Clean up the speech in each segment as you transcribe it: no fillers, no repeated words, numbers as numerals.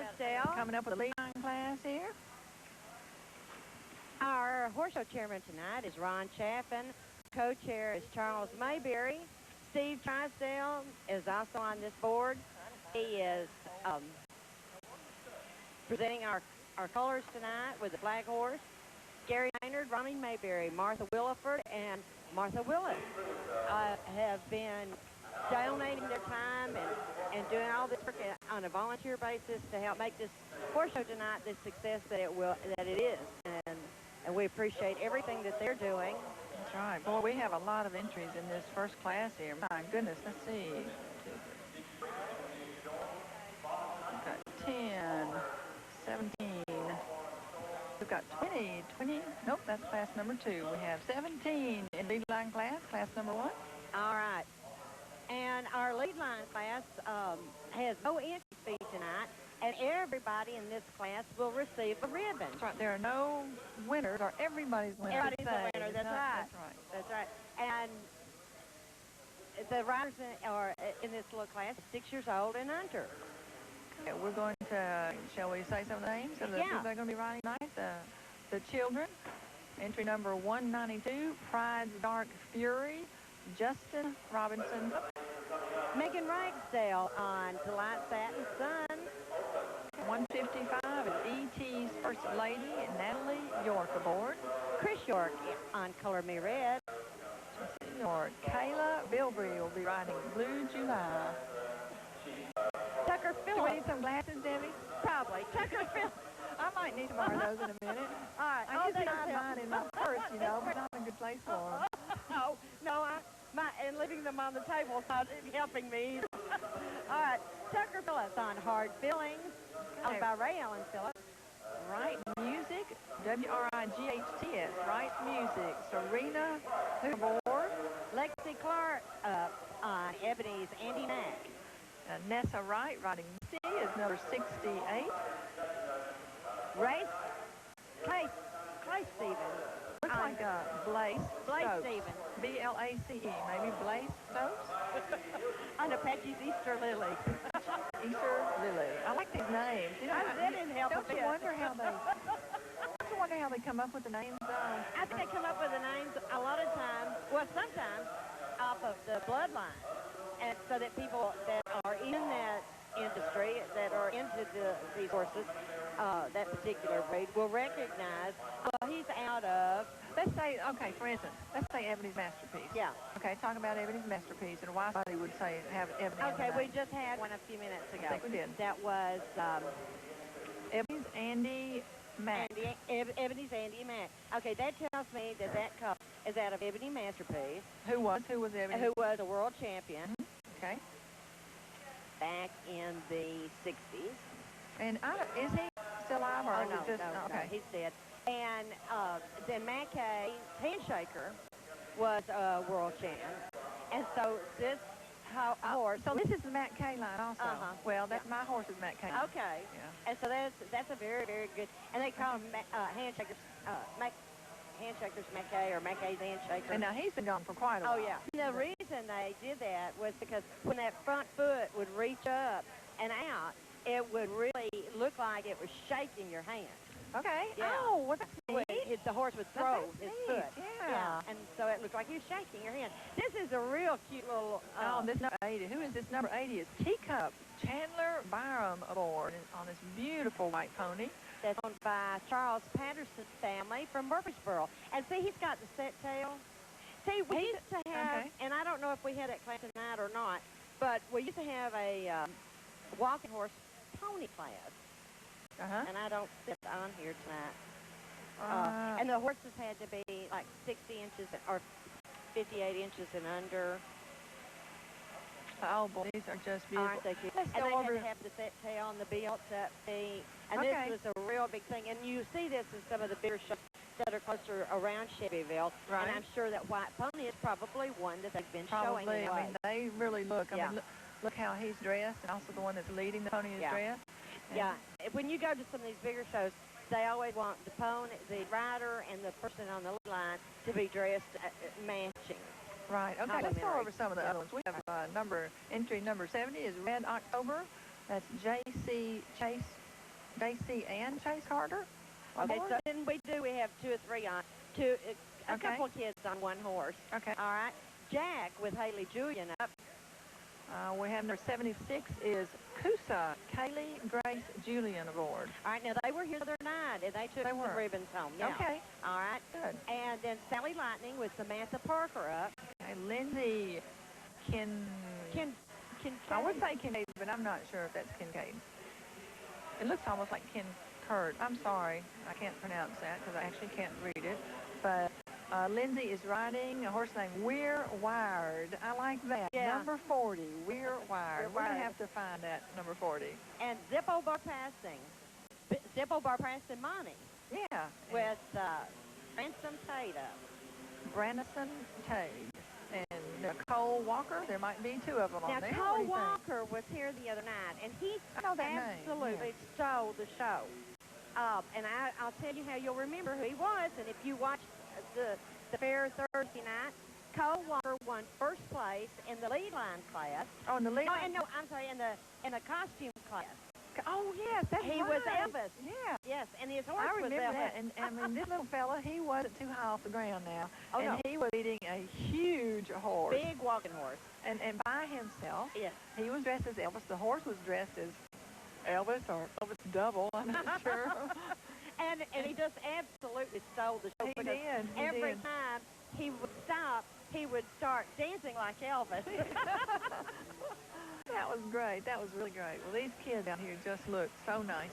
Drysdale. Coming up with a lead line class here. Our horse show chairman tonight is Ron Chaffin. Co-chair is Charles Mayberry. Steve Drysdale is also on this board. He is presenting our colors tonight with the flag horse. Gary Maynard, Ronnie Mayberry, Martha Williford, and Martha Willis have been donating their time and doing all this work on a volunteer basis to help make this horse show tonight the success that it is. And we appreciate everything that they're doing. That's right. Boy, we have a lot of entries in this first class here. My goodness, let's see. We've got 10, 17. We've got 20. Nope, that's class number 2. We have 17 in lead line class number 1. All right. And our lead line class has no entry fee tonight, and everybody in this class will receive a ribbon. That's right. There are no winners, or everybody's winner. Everybody's a winner. That's right. That's right. That's right. And the riders in this little class are 6 years old and under. Okay, we're going to, shall we say some of the names of the people that are going to be riding tonight? The children. Entry number 192, Pride's Dark Fury, Justin Robinson. Megan Ragsdale on Delight Satin Sun. 155 is E.T.'s First Lady, Natalie York aboard. Chris York on Color Me Red. York. Kayla Bilbrey will be riding Blue July. Tucker Do we Phillips. need some glasses, Debbie? Probably. Tucker Phillips. I might need to borrow those in a minute. All right. I usually hide mine in my purse, you know, but not a good place for them. No, and leaving them on the table is not helping me either. All right. Tucker Phillips on Hard Feelings. Owned by Ray Allen Phillips. Right Music, W-R-I-G-H-T-S, Right Music, Serena aboard. Lexi Clark on Ebony's Andy Mack. Nessa Wright riding C is number 68. Race Clay Stevens. Looks like Blaze Blaze Stokes. Stevens. B-L-A-C-E, maybe Blaze Stokes? On Apache's Easter Lily. Easter Lily. I like these names. You know, that didn't help don't a bit. you wonder how they come up with the names? I think they come up with the names a lot of times, well, sometimes off of the bloodline. And so that people that are in that industry, that are into these horses, that particular breed, will recognize, well, he's out of... Let's say, okay, for instance, let's say Ebony's Masterpiece. Yeah. Okay, talk about Ebony's Masterpiece and why somebody would say have Ebony in the Okay, name. we just had one a few minutes ago. I think we did. That was... Ebony's Andy Mack. Ebony's Andy Mack. Okay, that tells me that cup is out of Ebony Masterpiece. Who was Ebony? Who was a world champion. Okay. Back in the 60s. And is he still alive or no, just... no, okay. he's dead. And then Mackay, Handshaker, was a world champion. And so this horse... So this is the Matt K line also. Well, that's my horse is Matt K. Okay. Yeah. And so that's a very, very good... And they call him Handshakers, Handshakers Mackay or Mackay's Handshaker. And now he's been gone for quite a while. Oh, yeah. The reason they did that was because when that front foot would reach up and out, it would really look like it was shaking your hand. Okay. Yeah. Oh, well, that's neat. The horse would throw his foot. Yeah. And so it looked like he was shaking your hand. This is a real cute little... this number 80. Who is this number 80? Is Teacup Chandler Byram aboard on this beautiful white pony. That's owned by Charles Patterson's family from Murfreesboro. And see, he's got the set tail. See, we used to have, and I don't know if we had it class tonight or not, but we used to have a walking horse pony class. And I don't sit on here tonight. And the horses had to be like 60 inches or 58 inches and under. Oh, boy, these are just beautiful. Aren't they cute? Let's and go they over... had to have the set tail and the built-up feet. And this was a real big thing. And you see this in some of the bigger shows that are closer around Chevyville. Right. And I'm sure that White Pony is probably one that they've been showing. I mean, they really look. I mean, look how he's dressed, and also the one that's leading the pony is dressed. Yeah. When you go to some of these bigger shows, they always want the pony, the rider, and the person on the line to be dressed matching. Right. Okay, let's go over some of the other ones. We have entry number 70 is Red October. That's J.C. Chase JC and Chase Carter. Okay, aboard? so then we have two or three on, a couple of kids on one horse. Okay. All right. Jack with Haley Julian up. We have number 76 is Kusa, Kaylee Grace Julian aboard. All right, now they were here the other night, and they took some ribbons home. Yeah. Okay. All right. Good. And then Sally Lightning with Samantha Parker up. Okay, Lindsay I would say Kincaid, but I'm not sure if that's Kincaid. It looks almost like Kurt. I'm sorry. I can't pronounce that because I actually can't read it. But Lindsay is riding a horse named We're Wired. I like that. Yeah. Number 40, We're Wired. We're going to have to find that number 40. And Zippo Bar Passing Monty. Yeah. With Ransom Tate up. Brandison Tate. And Nicole Walker. There might be two of them on there. Now, Cole Walker was here the other night, and he absolutely stole the show. And I'll tell you how you'll remember who he was. And if you watched the fair Thursday night, Cole Walker won first place in the lead line class. Oh, in the lead line? No, I'm sorry, in the costume class. Oh, yes, that's He was Elvis. Yeah. Yes, and his horse was Elvis. I remember that. And I mean, this little fella, he wasn't too high off the ground now. Oh, and no. He was leading a huge horse. Big walking horse. And by himself. Yes. He was dressed as Elvis. The horse was dressed as Elvis or Elvis double. I'm not sure. And he just absolutely stole the show. He did. Every time he would stop, he would start dancing like Elvis. That was great. That was really great. Well, these kids out here just look so nice.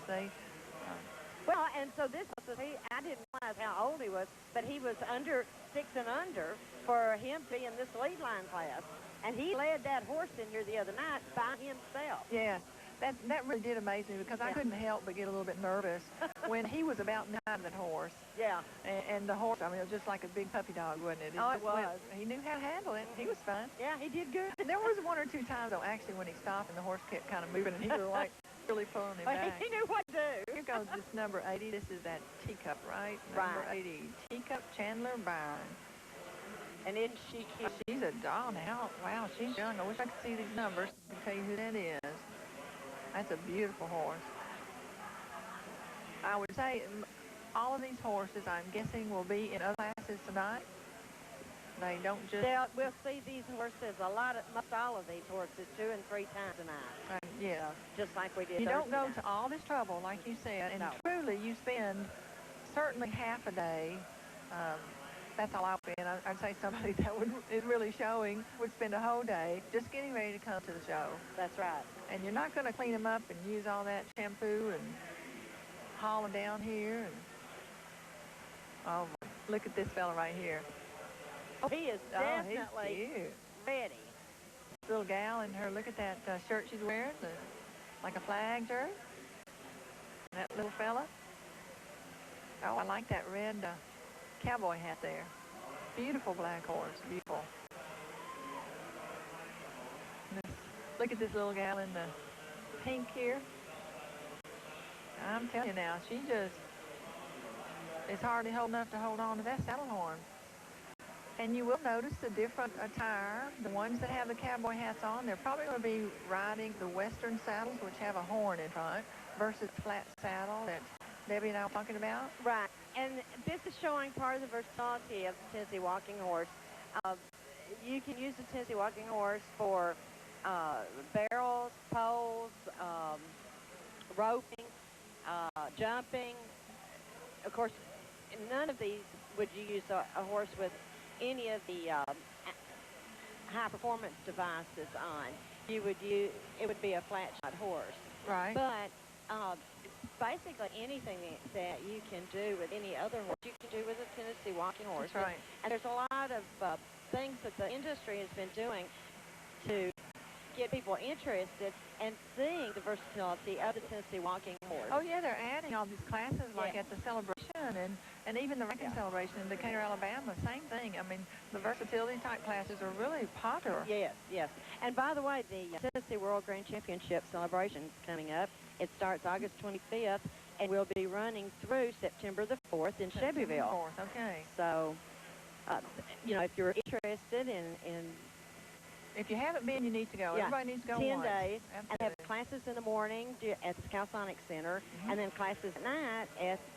Well, and so this was, I didn't realize how old he was, but he was under 6 and under for him to be in this lead line class. And he led that horse in here the other night by himself. Yeah. That really did amaze me because I couldn't help but get a little bit nervous when he was about 9 of that horse. Yeah. And the horse, I mean, it was just like a big puppy dog, wasn't it? Oh, it was. He knew how to handle it. He was fine. Yeah, he did good. There was 1 or 2 times, though, actually, when he stopped and the horse kept kind of moving and he was like really pulling him back. He knew what to do. Here goes this number 80. This is that teacup, right? Right. Number 80. Teacup Chandler Byrne. And isn't she cute? She's a doll now. Wow, she's young. I wish I could see these numbers and tell you who that is. That's a beautiful horse. I would say all of these horses, I'm guessing, will be in other classes tonight. They don't just... We'll see these horses, most all of these horses, 2 and 3 times tonight. Yeah. Just like we did You don't go night. to all this trouble, like you said, and truly you spend certainly half a day. That's all I've been. I'd say somebody that is really showing would spend a whole day just getting ready to come to the show. That's right. And you're not going to clean them up and use all that shampoo and haul them down here. And oh, look at this fella right here. Oh, he is definitely he's cute. ready. This little gal in her, look at that shirt she's wearing, like a flag shirt. That little fella. Oh, I like that red cowboy hat there. Beautiful black horse. Beautiful. Look at this little gal in the pink here. I'm telling you now, she just is hardly holding enough to hold on to that saddle horn. And you will notice the different attire. The ones that have the cowboy hats on, they're probably going to be riding the western saddles, which have a horn in front, versus flat saddle that Debbie and I were talking about. Right. And this is showing part of the versatility of the Tennessee walking horse. You can use the Tennessee walking horse for barrels, poles, roping, jumping. Of course, none of these would you use a horse with any of the high performance devices on. It would be a flat shot horse. Right. But basically anything that you can do with any other horse, you can do with a Tennessee walking horse. That's right. And there's a lot of things that the industry has been doing to get people interested and seeing the versatility of the Tennessee walking horse. Oh, yeah, they're adding all these classes, like at the celebration and even the ranking celebration in Decatur, Alabama. Same thing. I mean, the versatility type classes are really popular. Yes, yes. And by the way, the Tennessee World Grand Championship celebration is coming up. It starts August 25th and will be running through September the 4th in Shelbyville. Okay. So, you know, if you're interested in If you haven't been, you need to go. Yeah. Everybody needs to go 10 once. days. Absolutely. And have classes in the morning at the Calsonic Center, and then classes at night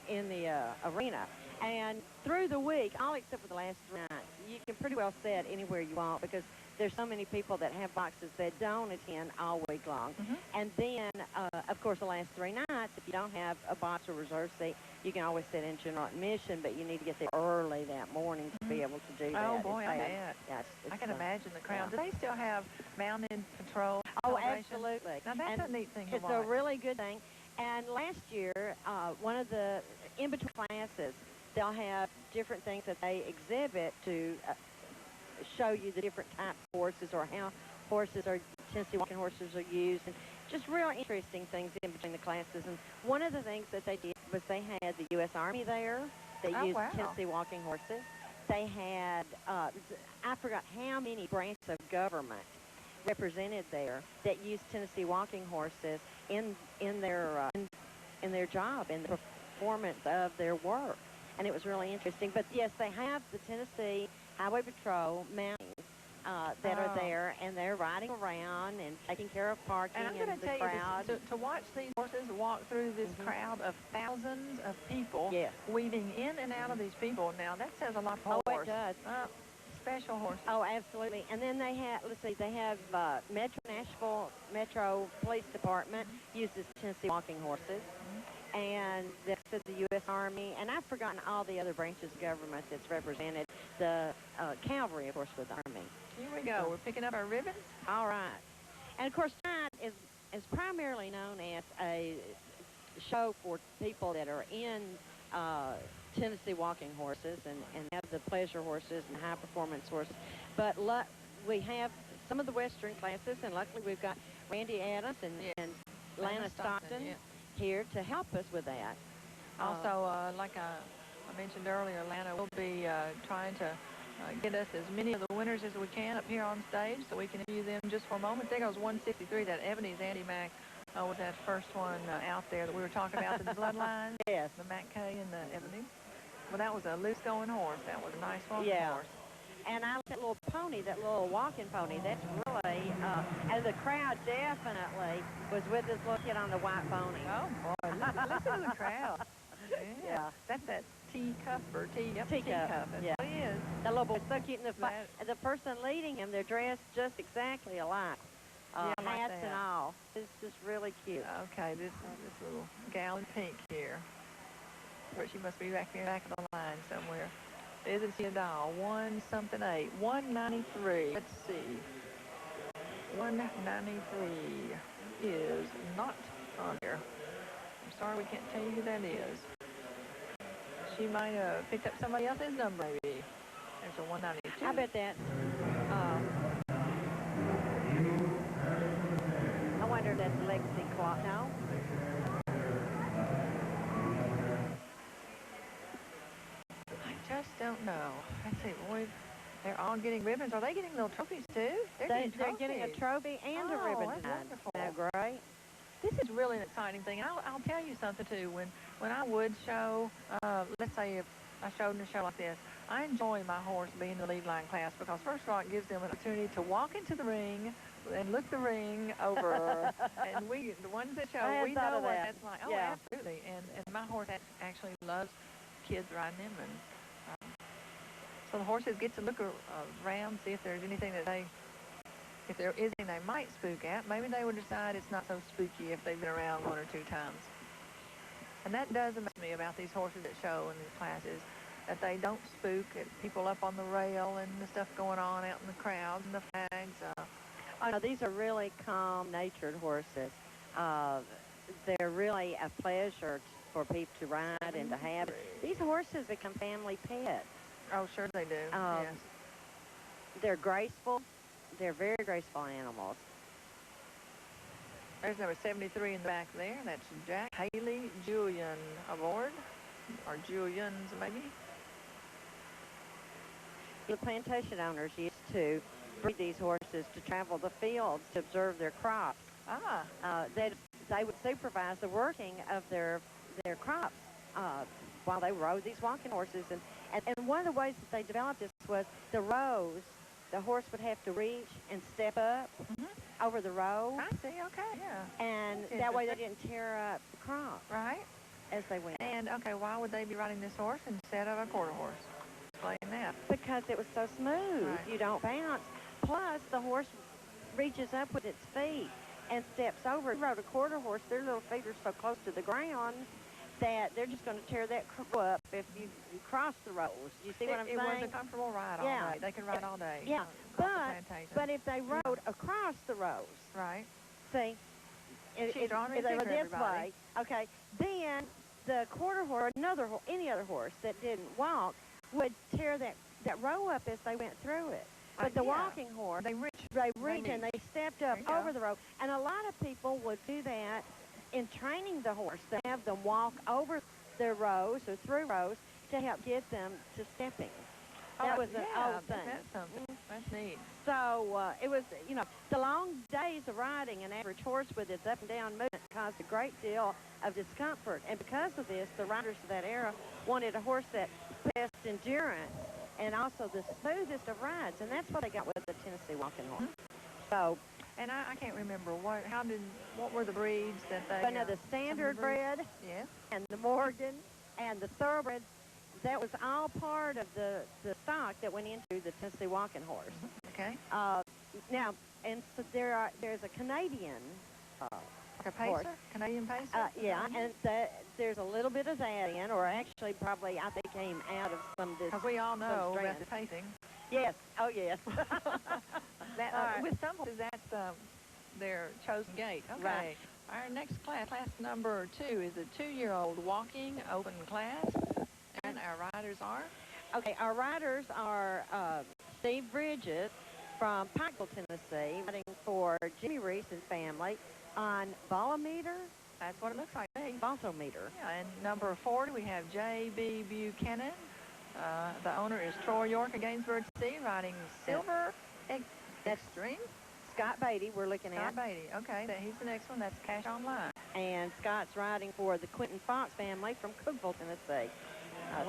in the arena. And through the week, all except for the last 3 nights, you can pretty well sit anywhere you want because there's so many people that have boxes that don't attend all week long. And then, of course, the last 3 nights, if you don't have a box or reserve seat, you can always sit in general admission, but you need to get there early that morning to be able to do that. Oh, boy, I bet. Yeah, I can imagine the crowd. Do they still have mounted patrol? Oh, absolutely. Now, that's a neat thing to watch. It's a really good thing. And last year, one of the in-between classes, they'll have different things that they exhibit to show you the different types of horses or how Tennessee walking horses are used, and just real interesting things in between the classes. And one of the things that they did was they had the U.S. Army there that used Tennessee walking horses. They had, I forgot how many branches of government represented there that used Tennessee walking horses in their job, in the performance of their work. And it was really interesting. But, yes, they have the Tennessee Highway Patrol mounties that are there, and they're riding around and taking care of parking and the crowd. And I'm going to tell you, to watch these horses walk through this crowd of thousands of people, weaving in and out of these people, now that says a lot for horse. Oh, it does. Special horses. Oh, absolutely. And then they have, let's see, they have Nashville Metro Police Department uses Tennessee walking horses. And the U.S. Army, and I've forgotten all the other branches of government that's represented. The cavalry, of course, with the Army. Here we go. We're picking up our ribbons. All right. And, of course, tonight is primarily known as a show for people that are in Tennessee walking horses and have the pleasure horses and high-performance horses. But we have some of the Western classes, and luckily we've got Randy Adams and Lana Stockton here to help us with that. Also, like I mentioned earlier, Lana will be trying to get us as many of the winners as we can up here on stage so we can interview them just for a moment. There goes 163, that Ebony's Andy Mack was that first one out there that we were talking about, the bloodline. Yes. The Mac K and the Ebony. Well, that was a loose-going horse. That was a nice walking horse. And I like that little pony, that little walking pony. That's really, and the crowd definitely was with this little kid on the white pony. Oh, boy. Listen to the crowd. Yeah. That's that teacup or teacup. Teacup. That's what he is. That little boy's so cute. And the person leading him, they're dressed just exactly alike. Hats and all. It's just really cute. Okay, this little gal in pink here. But she must be back here back of the line somewhere. Isn't she a doll? 1-something-8. 193. Let's see. 193 is not on here. I'm sorry we can't tell you who that is. She might have picked up somebody else's number, maybe. There's a 192. I bet that's... I wonder if that's Lexi Clark. No? Just don't know. Let's see, boy, they're all getting ribbons. Are they getting little trophies too? They're getting a trophy and a ribbon. That's wonderful. Isn't that great? This is really an exciting thing. I'll tell you something too. When I would show, let's say if I showed in a show like this, I enjoy my horse being in the lead line class because first of all it gives them an opportunity to walk into the ring and look the ring over. And the ones that show, we know what that's like. Oh, yeah. Absolutely. And my horse actually loves kids riding him, and so the horses get to look around, see if there's anything that if there is anything they might spook at. Maybe they would decide it's not so spooky if they've been around 1 or 2 times. And that does amaze me about these horses that show in these classes, that they don't spook at people up on the rail and the stuff going on out in the crowd and the flags. Oh, no, these are really calm-natured horses. They're really a pleasure for people to ride and to have. These horses become family pets. Oh, sure they do, yes. They're graceful. They're very graceful animals. There's number 73 in the back there. That's Jack Haley Julian aboard, or Julians maybe. The plantation owners used to breed these horses to travel the fields to observe their crops. They would supervise the working of their crops while they rode these walking horses. And one of the ways that they developed this was the rows the horse would have to reach and step up over the row. I see, okay, yeah. And that way they didn't tear up the crop. Right. As they went. And, okay, why would they be riding this horse instead of a quarter horse? Explain that. Because it was so smooth. Right. You don't bounce. Plus, the horse reaches up with its feet and steps over. If you rode a quarter horse, their little feet are so close to the ground that they're just going to tear that up if you cross the rows. You see what I'm saying? It was a comfortable ride all day. They could ride all day. Yeah, but if they rode across the rows. Right. See? If they rode this way, okay, then the quarter horse, any other horse that didn't walk would tear that row up as they went through it. But the walking horse, they reached and they stepped up over the row. And a lot of people would do that in training the horse. They have them walk over their rows or through rows to help get them to stepping. That was an old thing. That's something. That's neat. So it was, the long days of riding an average horse with its up and down movement caused a great deal of discomfort. And because of this, the riders of that era wanted a horse that possessed endurance and also the smoothest of rides. And that's what they got with the Tennessee walking horse. So, and I can't remember what were the breeds that they... But no, the standard bred, yes, and the Morgan, and the thoroughbred, that was all part of the stock that went into the Tennessee walking horse. Okay. Now, and so there's a Canadian like a pacer? horse. Canadian pacer? Yeah, and there's a little bit of that in, or actually probably I think came out of some of this. Because we all know about the pacing. Yes. Oh, yes. With some horses, that's their chosen gait. Okay. Right. Our next class number 2, is a 2-year-old walking open class. And our riders are? Okay, our riders are Steve Bridges from Pikeville, Tennessee, riding for Jimmy Reese and family on Bolometer. That's what it looks like. Baltometer. Yeah, and number 40, we have J.B. Buchanan. The owner is Troy York of Gainsborough, Tennessee, riding Silver Extreme. Scott Beatty we're looking at. Scott Beatty, okay. He's the next one. That's Cash Online. And Scott's riding for the Quentin Fox family from Cookville, Tennessee.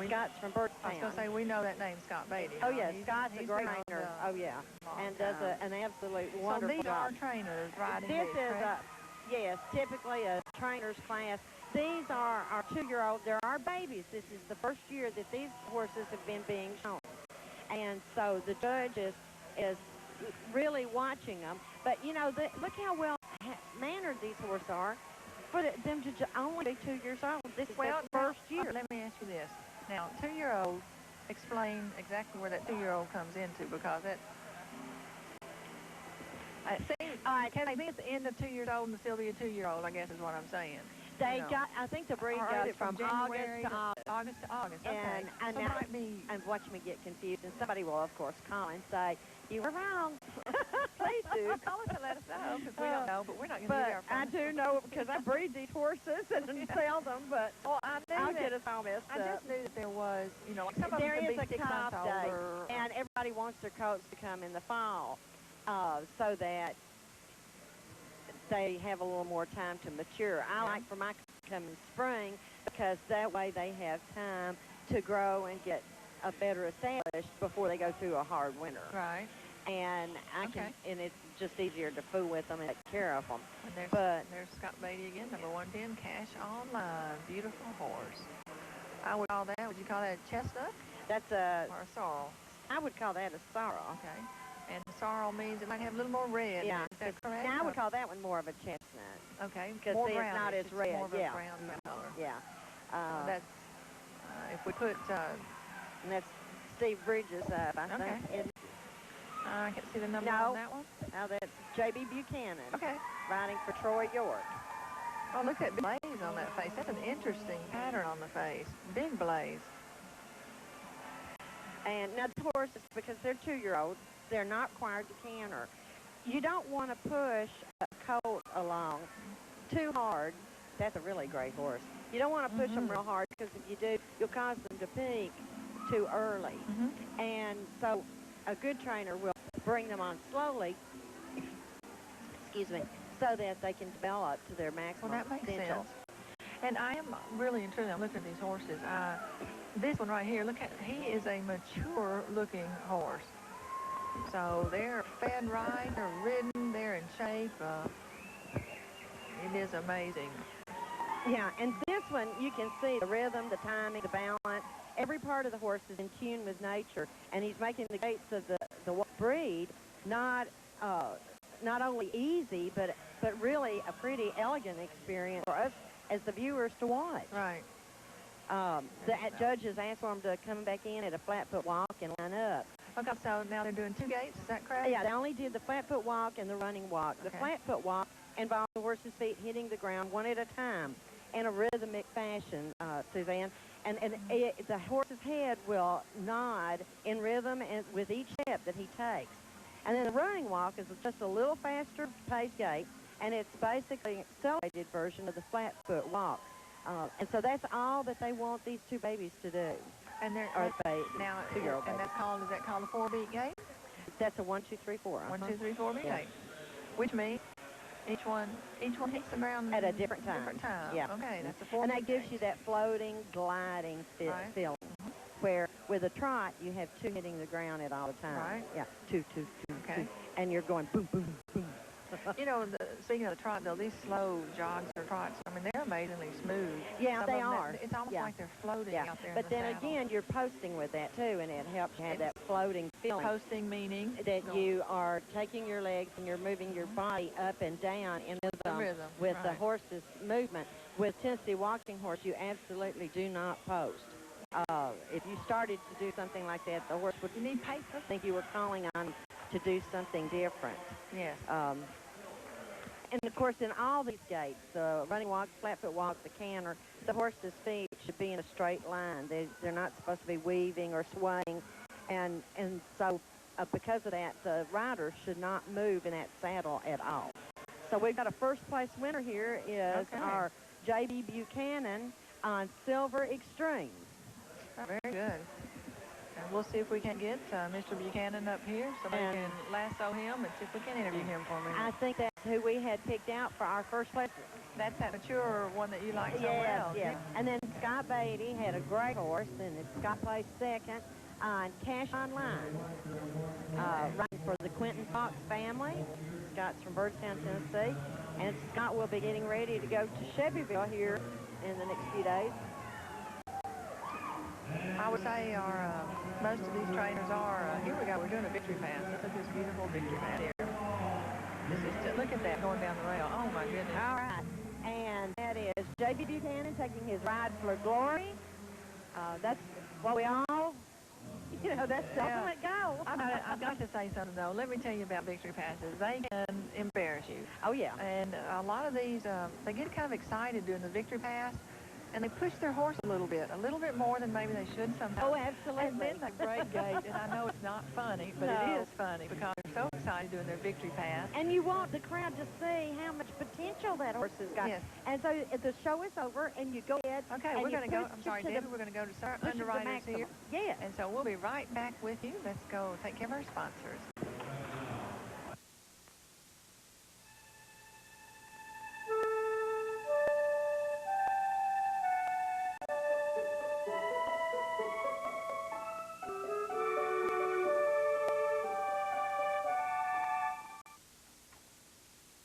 Scott's from Birdstown. I was going to say, we know that name, Scott Beatty. Oh, yeah, Scott's a great trainer. Oh, yeah, and does an absolute wonderful job. So these are trainers riding this is, yes, typically a trainer's class. These are our 2-year-old. There are babies. This is the first year that these horses have been being shown. And so the judge is really watching them. But, look how well mannered these horses are for them to only be 2 years old. This is their first year. Let me ask you this. Now, 2-year-old, explain exactly where that 2-year-old comes into, because it seems, can they be at the end of 2 years old and still be a 2-year-old, I guess is what I'm saying. They got, I think the breed got it from January August to August. Okay. And so might be... And watch me get confused. And somebody will, of course, call and say, you were wrong. Please do. Call us and let us know, because we don't know, but we're not going to give you our phone. I do know, because I breed these horses and sell them, but I'll get us all messed up. I just knew that there was, like some of them could be 6 months older. And everybody wants their coats to come in the fall so that they have a little more time to mature. I like for my coats to come in spring, because that way they have time to grow and get better established before they go through a hard winter. Right. And and it's just easier to fool with them and take care of them. And there's Scott Beatty again, number 110, Cash Online, beautiful horse. I would call that, would you call that a chestnut? That's or a sorrel? I would call that a sorrel. Okay. And sorrel means it might have a little more red. Yeah. Is that correct? Now I would call that one more of a chestnut. Okay. Because it's not as red. More of a brown color. Yeah. That's, if we put... and that's Steve Bridges up, I think. I can't see the number on that one. No, that's J.B. Buchanan. Okay. Riding for Troy York. Oh, look at blaze on that face. That's an interesting pattern on the face. Big blaze. And now the horses, because they're 2-year-olds, they're not required to canter. You don't want to push a colt along too hard. That's a really great horse. You don't want to push them real hard, because if you do, you'll cause them to peak too early. And so a good trainer will bring them on slowly, excuse me, so that they can develop to their maximum Well, that makes potential. sense. And I am really and truly, I'm looking at these horses. This one right here, look at, he is a mature looking horse. So they're fed right, they're ridden, they're in shape. It is amazing. Yeah, and this one, you can see the rhythm, the timing, the balance. Every part of the horse is in tune with nature, and he's making the gaits of the breed not only easy, but really a pretty elegant experience for us as the viewers to watch. Right. The judges asked for them to come back in at a flat foot walk and line up. Okay, so now they're doing 2 gaits, is that correct? Yeah, they only did the flat foot walk and the running walk. The flat foot walk involves the horse's feet hitting the ground one at a time in a rhythmic fashion, Suzanne. And the horse's head will nod in rhythm and with each step that he takes. And then the running walk is just a little faster paced gait, and it's basically an accelerated version of the flat foot walk. And so that's all that they want these 2 babies to do. And they're now 2-year-old and babies. is that called a 4-beat gait? That's a 1, 2, 3, 4. 1, 2, 3, 4-beat Yeah. gait. Which means each one hits the ground At a different time. Yeah. Okay, that's a 4-beat And that gives gait. you that floating, gliding feeling. Where with a trot, you have 2 hitting the ground at all the time. Right. Yeah, 2, 2, 2, Okay. 2. And you're going boom, boom, boom. You know, speaking of the trot, though, these slow jogs or trots, I mean, they're amazingly smooth. Yeah, Some they of them, are. It's almost like they're floating out there But in the then saddle. again, you're posting with that, too, and it helps you have that floating feeling. Posting meaning? That you are taking your legs and you're moving your body up and down in rhythm with the horse's movement. With Tennessee walking horse, you absolutely do not post. If you started to do something like that, the horse would think you were calling on to do something different. Yes. And, of course, in all these gaits, the running walk, flat foot walk, the canter, the horse's feet should be in a straight line. They're not supposed to be weaving or swaying. And so because of that, the rider should not move in that saddle at all. So we've got a first-place winner here is our J.B. Buchanan on Silver Extreme. Very good. And we'll see if we can get Mr. Buchanan up here so we can lasso him and see if we can interview him for a minute. I think that's who we had picked out for our first place. That's that mature one that you like so well. Yes. And then Scott Beatty had a great horse, and Scott placed second on Cash Online, running for the Quentin Fox family. Scott's from Birdstown, Tennessee. And Scott will be getting ready to go to Chevyville here in the next few days. I would say most of these trainers are, here we go, we're doing a victory pass. Look at this beautiful victory pass here. Look at that going down the rail. Oh, my goodness. All right. And that is J.B. Buchanan taking his ride for glory. That's what we all, that's the ultimate goal. I've got to say something, though. Let me tell you about victory passes. They can embarrass you. Oh, yeah. And a lot of these, they get kind of excited doing the victory pass, and they push their horse a little bit more than maybe they should sometimes. Oh, absolutely. And then the great gate, and I know it's not funny, but it is funny because they're so excited doing their victory pass. And you want the crowd to see how much potential that horse has got. Yes. And so the show is over, and you go ahead. Okay, we're going to go. I'm sorry, David. We're going to go to our underwriters here. Yeah. And so we'll be right back with you. Let's go take care of our sponsors.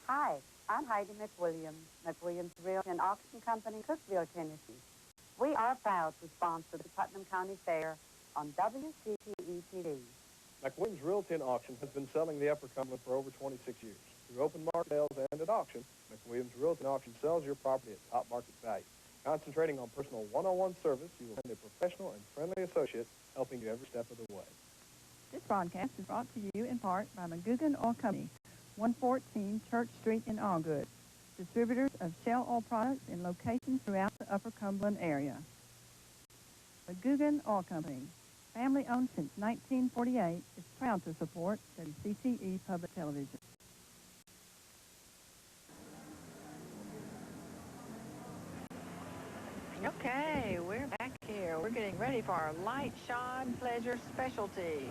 Hi, I'm Heidi McWilliams, McWilliams Realty and Auction Company, Cookeville, Tennessee. We are proud to sponsor the Putnam County Fair on WCTV-TV. McWilliams Realty and Auction has been selling the Upper Cumberland for over 26 years. Through open market sales and at auction, McWilliams Realty and Auction sells your property at top market value. Concentrating on personal one-on-one service, you will find a professional and friendly associate helping you every step of the way. This broadcast is brought to you in part by McGugan Oil Company, 114 Church Street in Allgood, distributors of Shell Oil products in locations throughout the Upper Cumberland area. McGugan Oil Company, family-owned since 1948, is proud to support WCTE Public Television. Okay, we're back here. We're getting ready for our light shod pleasure specialty,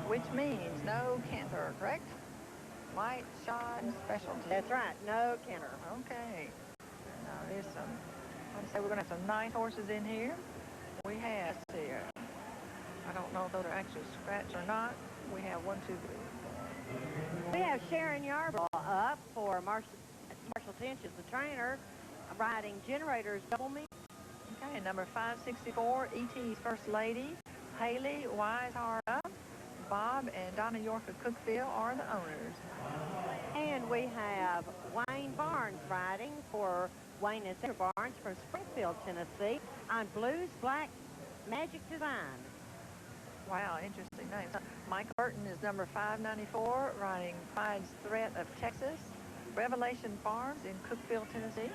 which means no canter, correct? Light shod specialty. That's right, no canter. Okay. Now here's some, I'd say we're going to have some nice horses in here. We have here. I don't know if those are actually scratched or not. We have 1, 2, 3, We have Sharon Yarborough up for Marshall Tench is the trainer, riding Generators Double Meet. Okay, and number 564, E.T.'s First Lady, Haley Weishart up. Bob and Donna York of Cookville are the owners. And we have Wayne Barnes riding for Wayne and Sarah Barnes from Springfield, Tennessee, on Blues Black Magic Design. Wow, interesting name. Mike Burton is number 594, riding Pride's Threat of Texas. Revelation Farms in Cookville, Tennessee.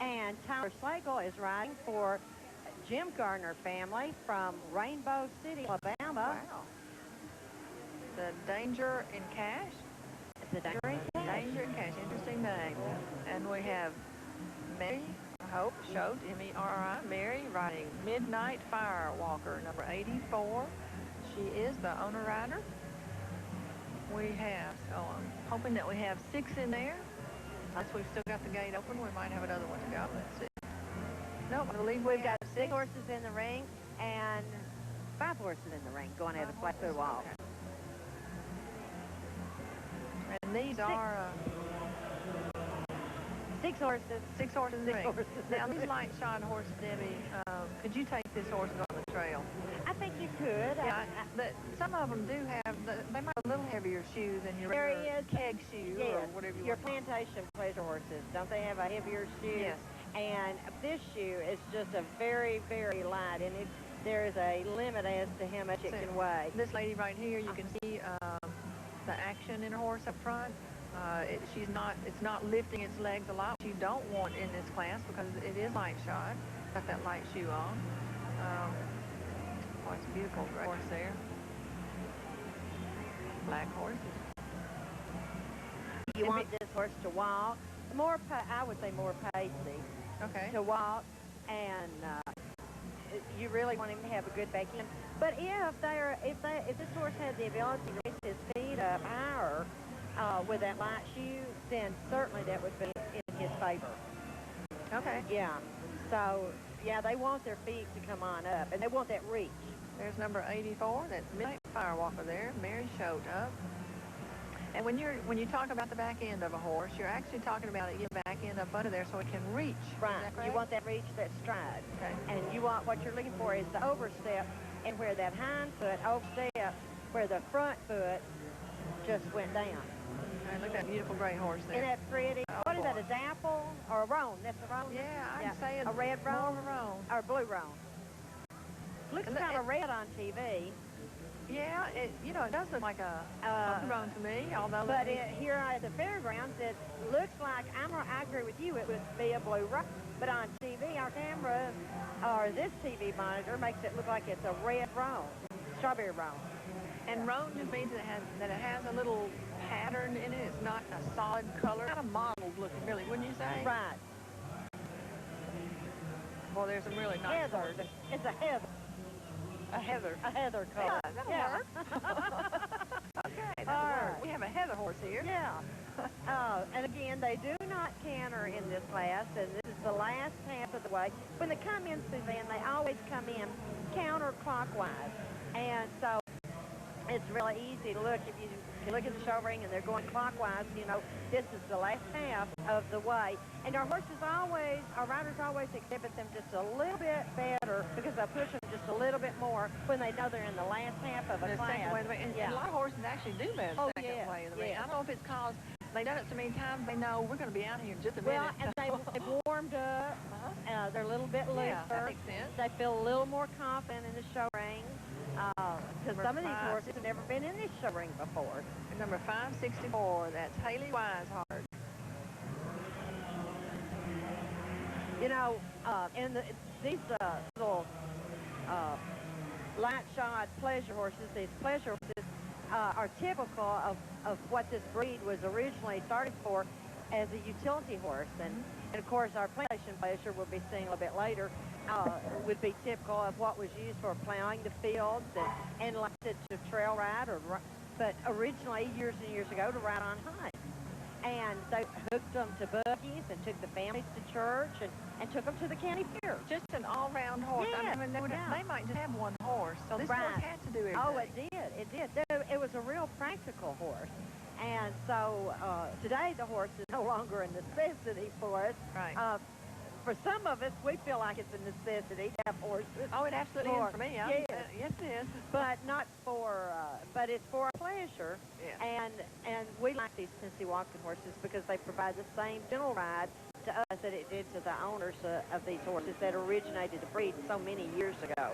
And Tyler Slagle is riding for Jim Gardner family from Rainbow City, Alabama. Wow. The Danger in Cash. The Danger in Cash. Danger in Cash, interesting name. And we have Mary Hope Schott, M-E-R-R-I, Mary, riding Midnight Firewalker, number 84. She is the owner rider. We have, so I'm hoping that we have 6 in there. Unless we've still got the gate open, we might have another one to go. Let's see. No, I believe we've got 6 horses in the ring and 5 horses in the ring going at a Flatfoot Walk. Okay. And these are 6 horses. 6 horses in the ring. Horses. Now, these light shod horses, Debbie, could you take this horse on the trail? I think you could. Yeah, some of them do have, they might have a little heavier shoes than your regular keg shoe or whatever you your want. plantation pleasure horses. Don't they have a heavier shoe? Yes. And this shoe is just a very, very light, and there is a limit as to how much it can weigh. This lady right here, you can see the action in her horse up front. It's not lifting its legs a lot, which you don't want in this class because it is light shod. Got that light shoe on. Oh, it's a beautiful gray horse there. Black horse. You want this horse to walk, I would say more pacey. Okay. To walk, and you really want him to have a good back end. But if this horse had the ability to raise his feet up higher with that light shoe, then certainly that would be in his favor. Okay. Yeah. So, yeah, they want their feet to come on up, and they want that reach. There's number 84. That's Midnight Firewalker there. Mary Schott up. And when you talk about the back end of a horse, you're actually talking about it getting back end up under there so it can reach. Right. You want that reach, that stride. Okay. And what you're looking for is the overstep, and where that hind foot overstep, where the front foot just went down. Okay, look at that beautiful gray horse there. Isn't that pretty? What is that, a dapple or a roan? That's a roan? Yeah, I'd say it's a red roan? More of a roan. Or blue roan. Looks kind of red on TV. Yeah, it does look like a roan to me, although... But here at the fairgrounds, it looks like, I agree with you, it would be a blue roan. But on TV, our camera, or this TV monitor, makes it look like it's a red roan, strawberry roan. And roan just means that it has a little pattern in it. It's not a solid color. Kind of mottled looking, really, wouldn't you say? Right. Boy, there's some really nice heather. horses. It's a heather. A heather. A heather color. Yeah, that'll work. Okay, that'll work. We have a heather horse here. Yeah. And again, they do not canter in this class, and this is the last half of the way. When they come in, Suzanne, they always come in counterclockwise. And so it's really easy to look. If you look at the show ring and they're going clockwise, this is the last half of the way. And our riders always exhibit them just a little bit better because they push them just a little bit more when they know they're in the last half of a class. Second way of the ring. And a lot of horses actually do better the second way of the ring. I don't know if it's because they've done it so many times they know we're going to be out here in just a minute. Well, and they've warmed up. They're a little bit looser. Yeah, that makes sense. They feel a little more confident in the show ring. Because some of these horses have never been in this show ring before. Number 564, that's Haley Weishart. These little light shod pleasure horses, these pleasure horses are typical of what this breed was originally started for as a utility horse. And of course, our plantation pleasure we'll be seeing a little bit later would be typical of what was used for plowing the fields and like to trail ride, but originally years and years ago to ride on hides. and they hooked them to buggies and took the families to church and took them to the county fair. Just an all-round horse. Yes, I mean, they might just have one horse, so this right. horse had to do everything. Oh, it did. It did. It was a real practical horse. And so today the horse is no longer a necessity for us. Right. For some of us, we feel like it's a necessity to have horses. Oh, it absolutely is for me. Yes. Yes, it is. But not for, but it's for pleasure. Yes. And we like these Tennessee walking horses because they provide the same gentle ride to us that it did to the owners of these horses that originated the breed so many years ago.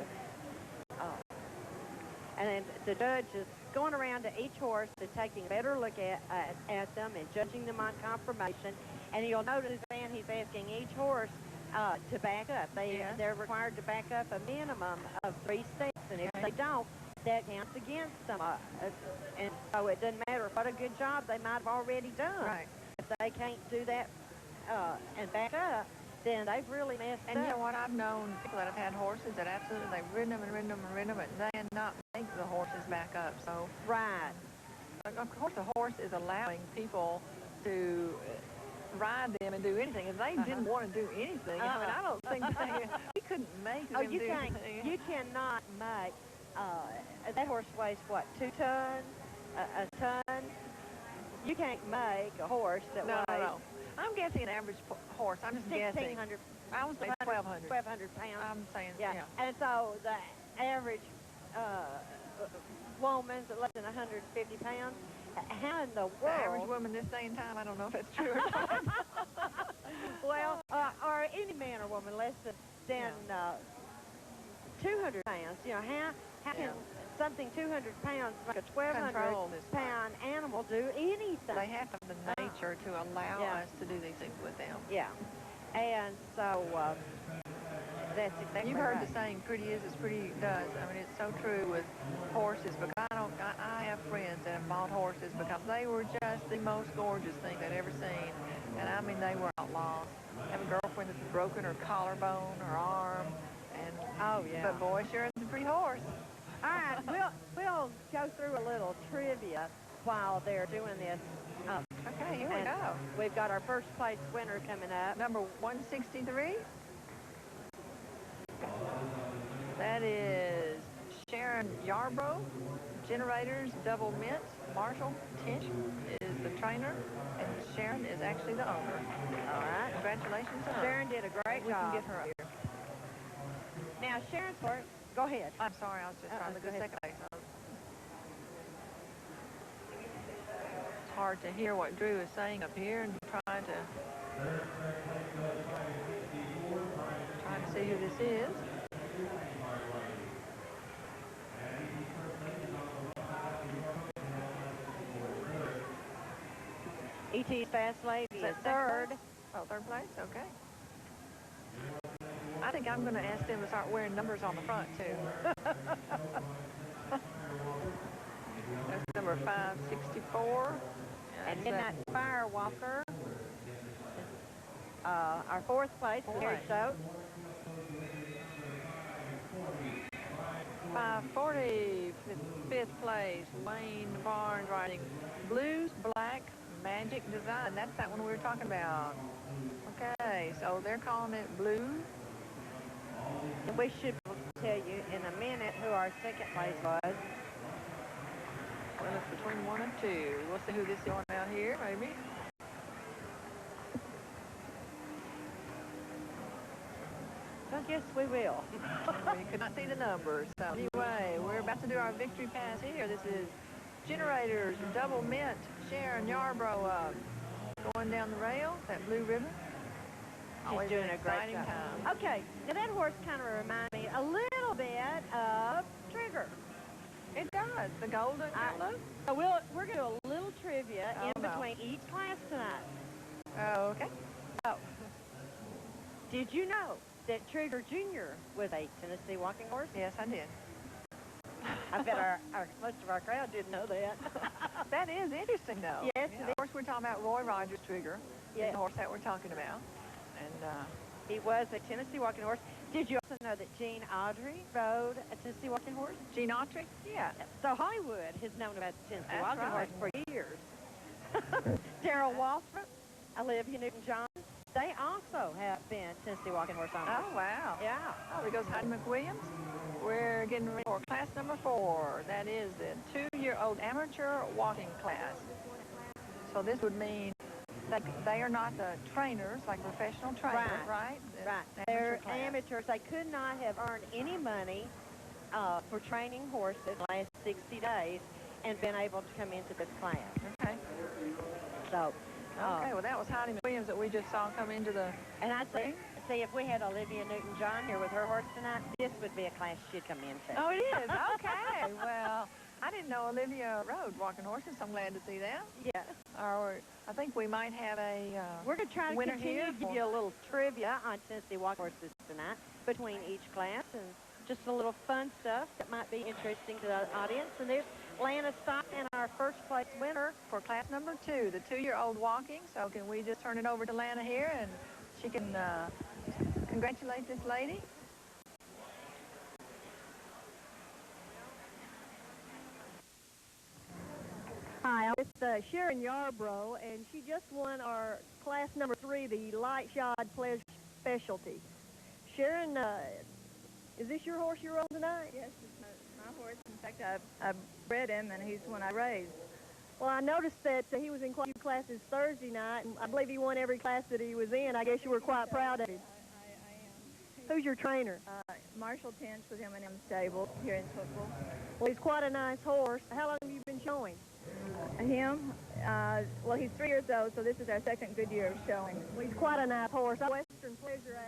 And then the judge is going around to each horse and taking a better look at them and judging them on conformation. And you'll notice then he's asking each horse to back up. They're required to back up a minimum of 3 steps, and if they don't, that counts against them. And so it doesn't matter what a good job they might have already done. Right. If they can't do that and back up, then they've really messed up. And you know what? I've known people that have had horses that absolutely, they've ridden them and ridden them and ridden them, and they cannot make the horses back up. So, right. Of course, the horse is allowing people to ride them and do anything. If they didn't want to do anything, I mean, I don't think we couldn't make them do anything. You cannot make, that horse weighs what, 2 tons? A ton? You can't make a horse that weighs... No. I'm guessing an average horse. I'm just guessing. 1,600. I was saying 1,200. 1,200 pounds. I'm saying, yeah. And so the average woman's less than 150 pounds. How in the world? The average woman this day and time, I don't know if that's true or not. Well, or any man or woman less than 200 pounds. You know, how can something 200 pounds like a 1,200-pound animal do anything? They have the nature to allow us to do these things with them. Yeah. And so that's exactly You've heard the saying, pretty is as pretty does. I mean, it's so true with horses, because I have friends that have bought horses because they were just the most gorgeous thing they'd ever seen. And I mean, they were outlaws. I have a girlfriend that's broken her collarbone, her arm, and but boy, sure is a pretty horse. All right, we'll go through a little trivia while they're doing this. Okay, here we go. We've got our first place winner coming up. Number 163. That is Sharon Yarbrough. Generators, Double Mint. Marshall Tinch is the trainer, and Sharon is actually the owner. All right. Congratulations to her. Sharon did a great job. We can get her up here. Now, Sharon's horse, go ahead. I'm sorry, I was just trying to look at second place. It's hard to hear what Drew is saying up here, and trying to see who this is. E.T.'s Fast Lady is third. Oh, third place? Okay. I think I'm going to ask them to start wearing numbers on the front, too. That's number 564. And Midnight Firewalker. Our fourth place is Harry Stokes. 540, fifth place, Wayne Barnes riding Blues Black Magic Design. That's that one we were talking about. Okay, so they're calling it Blue. And we should tell you in a minute who our second place was. Well, it's between 1 and 2. We'll see who this is going out here, maybe. I guess we will. We could not see the numbers. So anyway, we're about to do our victory pass here. This is Generators, Double Mint, Sharon Yarbrough going down the rail, that blue ribbon. She's doing a great job. Time. Okay, now that horse kind of reminds me a little bit of Trigger. It does, the golden yellow. So we're going to do a little trivia in between each class tonight. Oh, okay. Oh, did you know that Trigger Jr. was a Tennessee walking horse? Yes, I did. I bet most of our crowd didn't know that. That is interesting, though. Yes. Yeah. Of course, we're talking about Roy Rogers Trigger, the horse that we're talking about. And he was a Tennessee walking horse. Did you also know that Gene Autry rode a Tennessee walking horse? Gene Autry? Yeah. So Hollywood has known about the Tennessee walking horse for years. Daryl Waltrip, Olivia Newton-John. They also have been Tennessee Walking Horse Owners. Oh, wow. Yeah. Oh, there goes Heidi McWilliams. We're getting ready for class number 4. That is the 2-year-old amateur walking class. So this would mean that they are not the trainers, like professional trainers, right? Right. They're amateurs. They could not have earned any money for training horses the last 60 days and been able to come into this class. Okay. So, okay, well, that was Heidi McWilliams that we just saw come into the and I'd say, if we had Olivia Newton-John here with her horse tonight, this would be a class she'd come into. Oh, it is? Okay. Well, I didn't know Olivia rode walking horses. I'm glad to see that. Yeah. Or I think we might have a we're going to try to winner continue here to give you a little trivia on Tennessee walking horses tonight between each class, and just a little fun stuff that might be interesting to the audience. And there's Lana Stockton, our first place winner for class number 2, the 2-year-old walking. So can we just turn it over to Lana here, and she can congratulate this lady? Hi, I'm with Sharon Yarbrough, and she just won our class number 3, the Light Shod Pleasure Specialty. Sharon, is this your horse you're on tonight? Yes, it's my horse. In fact, I bred him, and he's one I raised. Well, I noticed that he was in quite a few classes Thursday night, and I believe he won every class that he was in. I guess you were quite proud of him. I am. Who's your trainer? Marshall Tench with him in the stable here in Cookville. Well, he's quite a nice horse. How long have you been showing? Him, well, he's 3 years old, so this is our second good year of showing. Well, he's quite a nice horse. Western Pleasure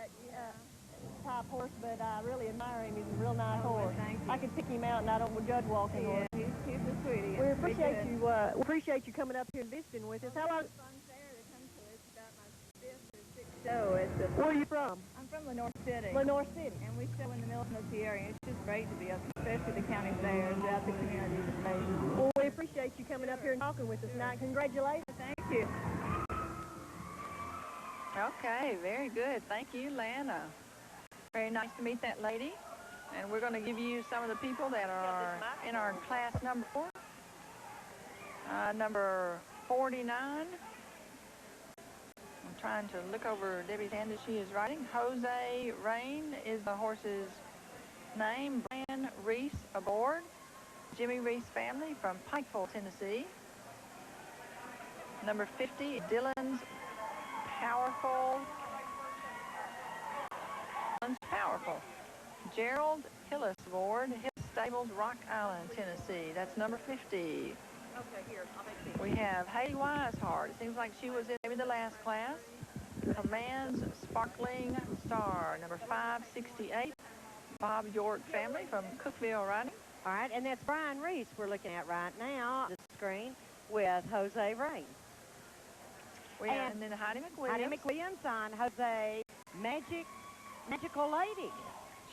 type horse, but I really admire him. He's a real nice horse. Thank you. I could pick him out, and I don't judge walking horse. He's a sweetie. We appreciate you coming up here and visiting with us. How long? It's fun fair to come to. It's about my 5th or 6th show. Where are you from? I'm from Lenore City. Lenore City. And we show in the middle of the area. It's just great to be up, especially the county fairs out the community. Well, we appreciate you coming up here and talking with us tonight. Congratulations. Thank you. Okay, very good. Thank you, Lana. Very nice to meet that lady. And we're going to give you some of the people that are in our class number 4. Number 49. I'm trying to look over Debbie's hand as she is writing. Jose Rain is the horse's name. Brian Reese aboard. Jimmy Reese family from Pikeville, Tennessee. Number 50, Dylan's Powerful. Gerald Hillis aboard, Hillis Stables, Rock Island, Tennessee. That's number 50. Okay, here, I'll make these. We have Haley Wiseheart. It seems like she was in maybe the last class. Command's Sparkling Star, number 568. Bob York family from Cookville Riding. All right, and that's Brian Reese we're looking at right now on the screen with Jose Rain. And then Heidi McWilliams. Heidi McWilliams on Jose Magical Lady.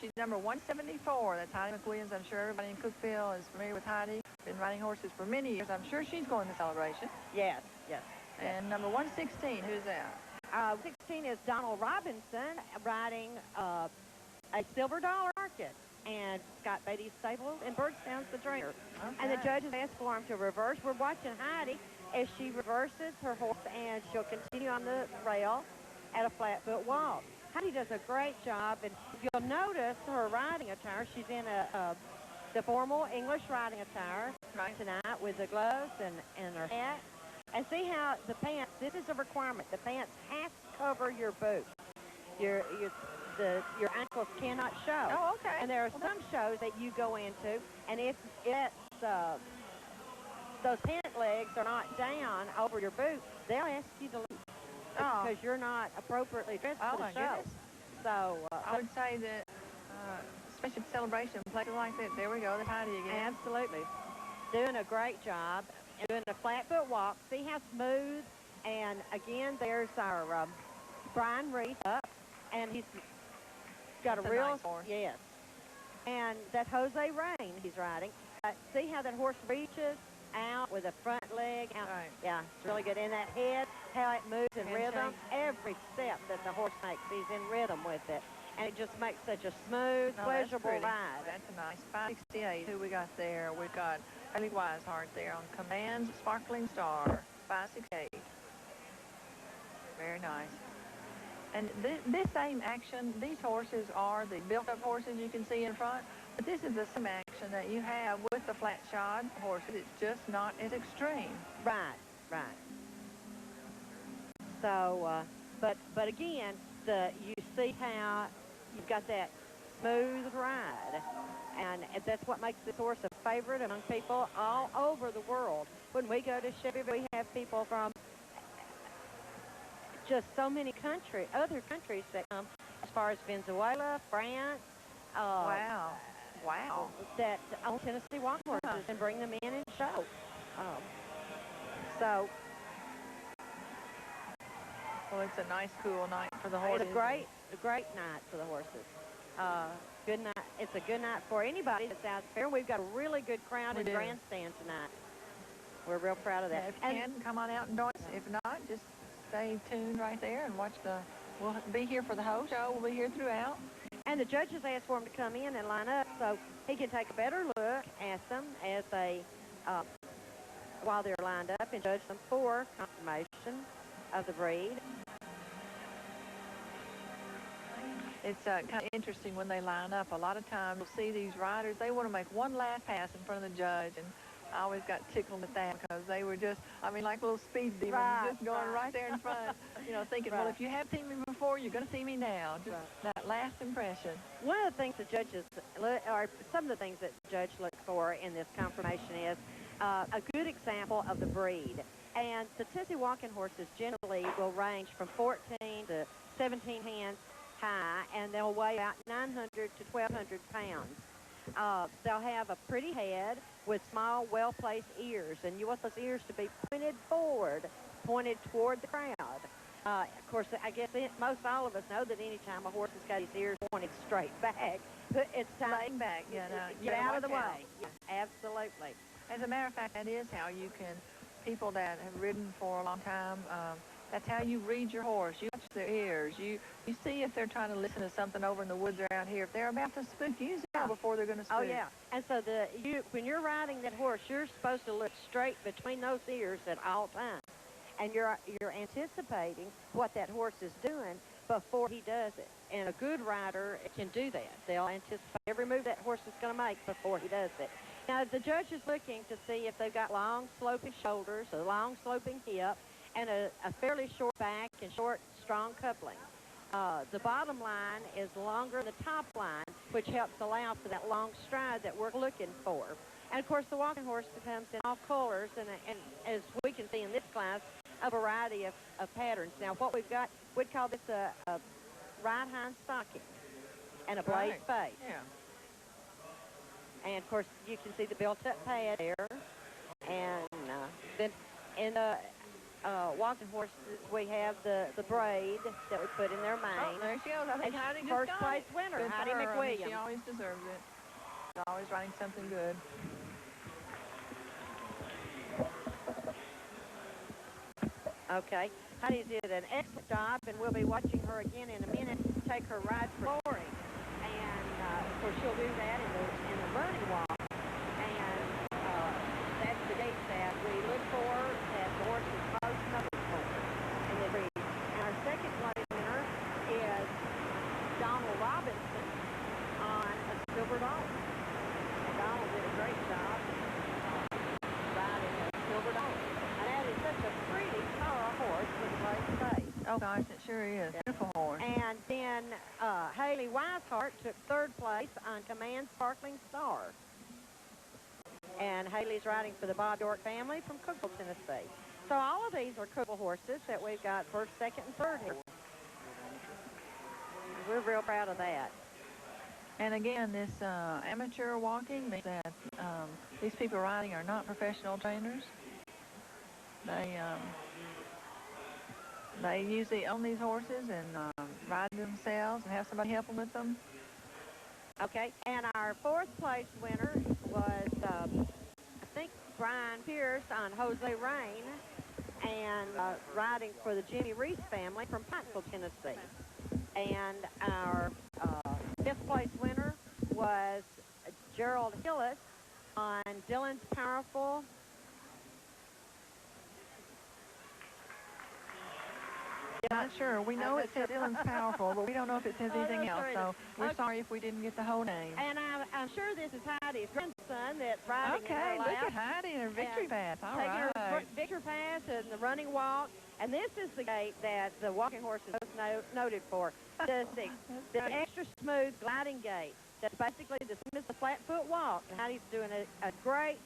She's number 174. That's Heidi McWilliams. I'm sure everybody in Cookville is familiar with Heidi. Been riding horses for many years. I'm sure she's going to celebration. Yes, yes. And number 116, who's that? 16 is Donald Robinson riding a Silver Dollar Market. And Scott Beatty's stable, and Birdstown's the trainer. Okay. And the judges asked for him to reverse. We're watching Heidi as she reverses her horse, and she'll continue on the rail at a flat foot walk. Heidi does a great job, and if you'll notice her riding attire, she's in the formal English riding attire tonight with the gloves and her hat. And see how the pants, this is a requirement, the pants have to cover your boots. Your ankles cannot show. Oh, okay. And there are some shows that you go into, and if those pant legs are not down over your boot, they'll ask you to leave because you're not appropriately dressed for the show. Goodness. So I would say that, especially celebration places like that, there we go, that's Heidi again. absolutely, doing a great job, and doing a flat foot walk. See how smooth, and again, there's our Brian Reese up, and he's got That's a real nice horse. Yes, and that Jose Rain he's riding. See how that horse reaches out with a front leg out. Right. Yeah, it's really good. And that head, how it moves in Handshake. rhythm. Every step that the horse makes, he's in rhythm with it. And it just makes such a smooth, pleasurable ride. That's a nice 568. Who we got there? We've got Haley Wiseheart there on Command's Sparkling Star. 568. Very nice. And this same action, these horses are the built-up horses you can see in front, but this is the same action that you have with the flat-shod horses. It's just not as extreme. Right, right. So, but again, you see how you've got that smooth ride, and that's what makes this horse a favorite among people all over the world. When we go to Chevy, we have people from just so many other countries that come, as far as Venezuela, France. Wow. That own Tennessee walk horses and bring them in and show. So. Well, it's a nice, cool night for the horses. It's a great night for the horses. Good night. It's a good night for anybody that's out there. We've got a really good crowd in the grandstand tonight. We're real proud of that. Yeah, if you can, come on out and join us. If not, just stay tuned right there and watch we'll be here for the whole show. We'll be here throughout. And the judges asked for them to come in and line up so he can take a better look at them as while they're lined up and judge them for confirmation of the breed. It's kind of interesting when they line up. A lot of times you'll see these riders, they want to make one last pass in front of the judge, and I always got tickled at that because they were just, I mean, like little speed demons, just going right there in front, thinking, well, if you have seen me before, you're going to see me now. Just that last impression. One of the things the judges, or some of the things that the judge looks for in this confirmation is a good example of the breed. And the Tennessee walking horses generally will range from 14 to 17 hands high, and they'll weigh about 900 to 1,200 pounds. They'll have a pretty head with small, well-placed ears, and you want those ears to be pointed forward, pointed toward the crowd. Of course, I guess most all of us know that anytime a horse has got his ears pointed straight back, it's time back. Get out of the way. Yeah, absolutely. As a matter of fact, that is how you can, people that have ridden for a long time, that's how you read your horse. You watch their ears. You see if they're trying to listen to something over in the woods around here. If they're about to spook, you know before they're going to spook. Oh, yeah. And so when you're riding that horse, you're supposed to look straight between those ears at all times. And you're anticipating what that horse is doing before he does it. And a good rider can do that. They'll anticipate every move that horse is going to make before he does it. Now, the judge is looking to see if they've got long, sloping shoulders, a long, sloping hip, and a fairly short back and short, strong coupling. The bottom line is longer than the top line, which helps allow for that long stride that we're looking for. And, of course, the walking horse comes in all colors, and as we can see in this class, a variety of patterns. Now, what we've got, we'd call this a right hind stocking and a blaze face. Yeah. And, of course, you can see the built-up pad there. And then in the walking horses, we have the braid that we put in their mane. Oh, there she goes. I think Heidi just first got place it. winner, Good Heidi for her. McWilliams. She always deserves it. She's always riding something good. Okay. Heidi did an excellent job, and we'll be watching her again in a minute take her ride for glory. And, of course, she'll do that in the running walk. And that's the gate that we look for, that the horse is most noticeable in the breed. And our second place winner is Donald Robinson on a silver dollar. And Donald did a great job riding a silver dollar. And that is such a pretty, tall horse with a great face. Oh, gosh, it sure is. Beautiful horse. And then Haley Weishart took third place on Command Sparkling Star. And Haley's riding for the Bob York family from Cookville, Tennessee. So all of these are Cookville horses that we've got first, second, and third here. We're real proud of that. And again, this amateur walking means that these people riding are not professional trainers. They usually own these horses and ride themselves and have somebody help them with them. Okay, and our fourth place winner was, I think, Brian Pierce on Jose Rain, and riding for the Jimmy Reese family from Pikeville, Tennessee. And our fifth place winner was Gerald Hillis on Dylan's Powerful not sure. We know it says Dylan's Powerful, but we don't know if it says anything else. So we're sorry if we didn't get the whole name. And I'm sure this is Heidi's grandson that's riding in her Okay, lap. look at Heidi and her victory pass. All taking right. her victory pass and the running walk. And this is the gait that the walking horse is most noted for. The extra smooth gliding gait. That's basically the same as the flat foot walk. And Heidi's doing a great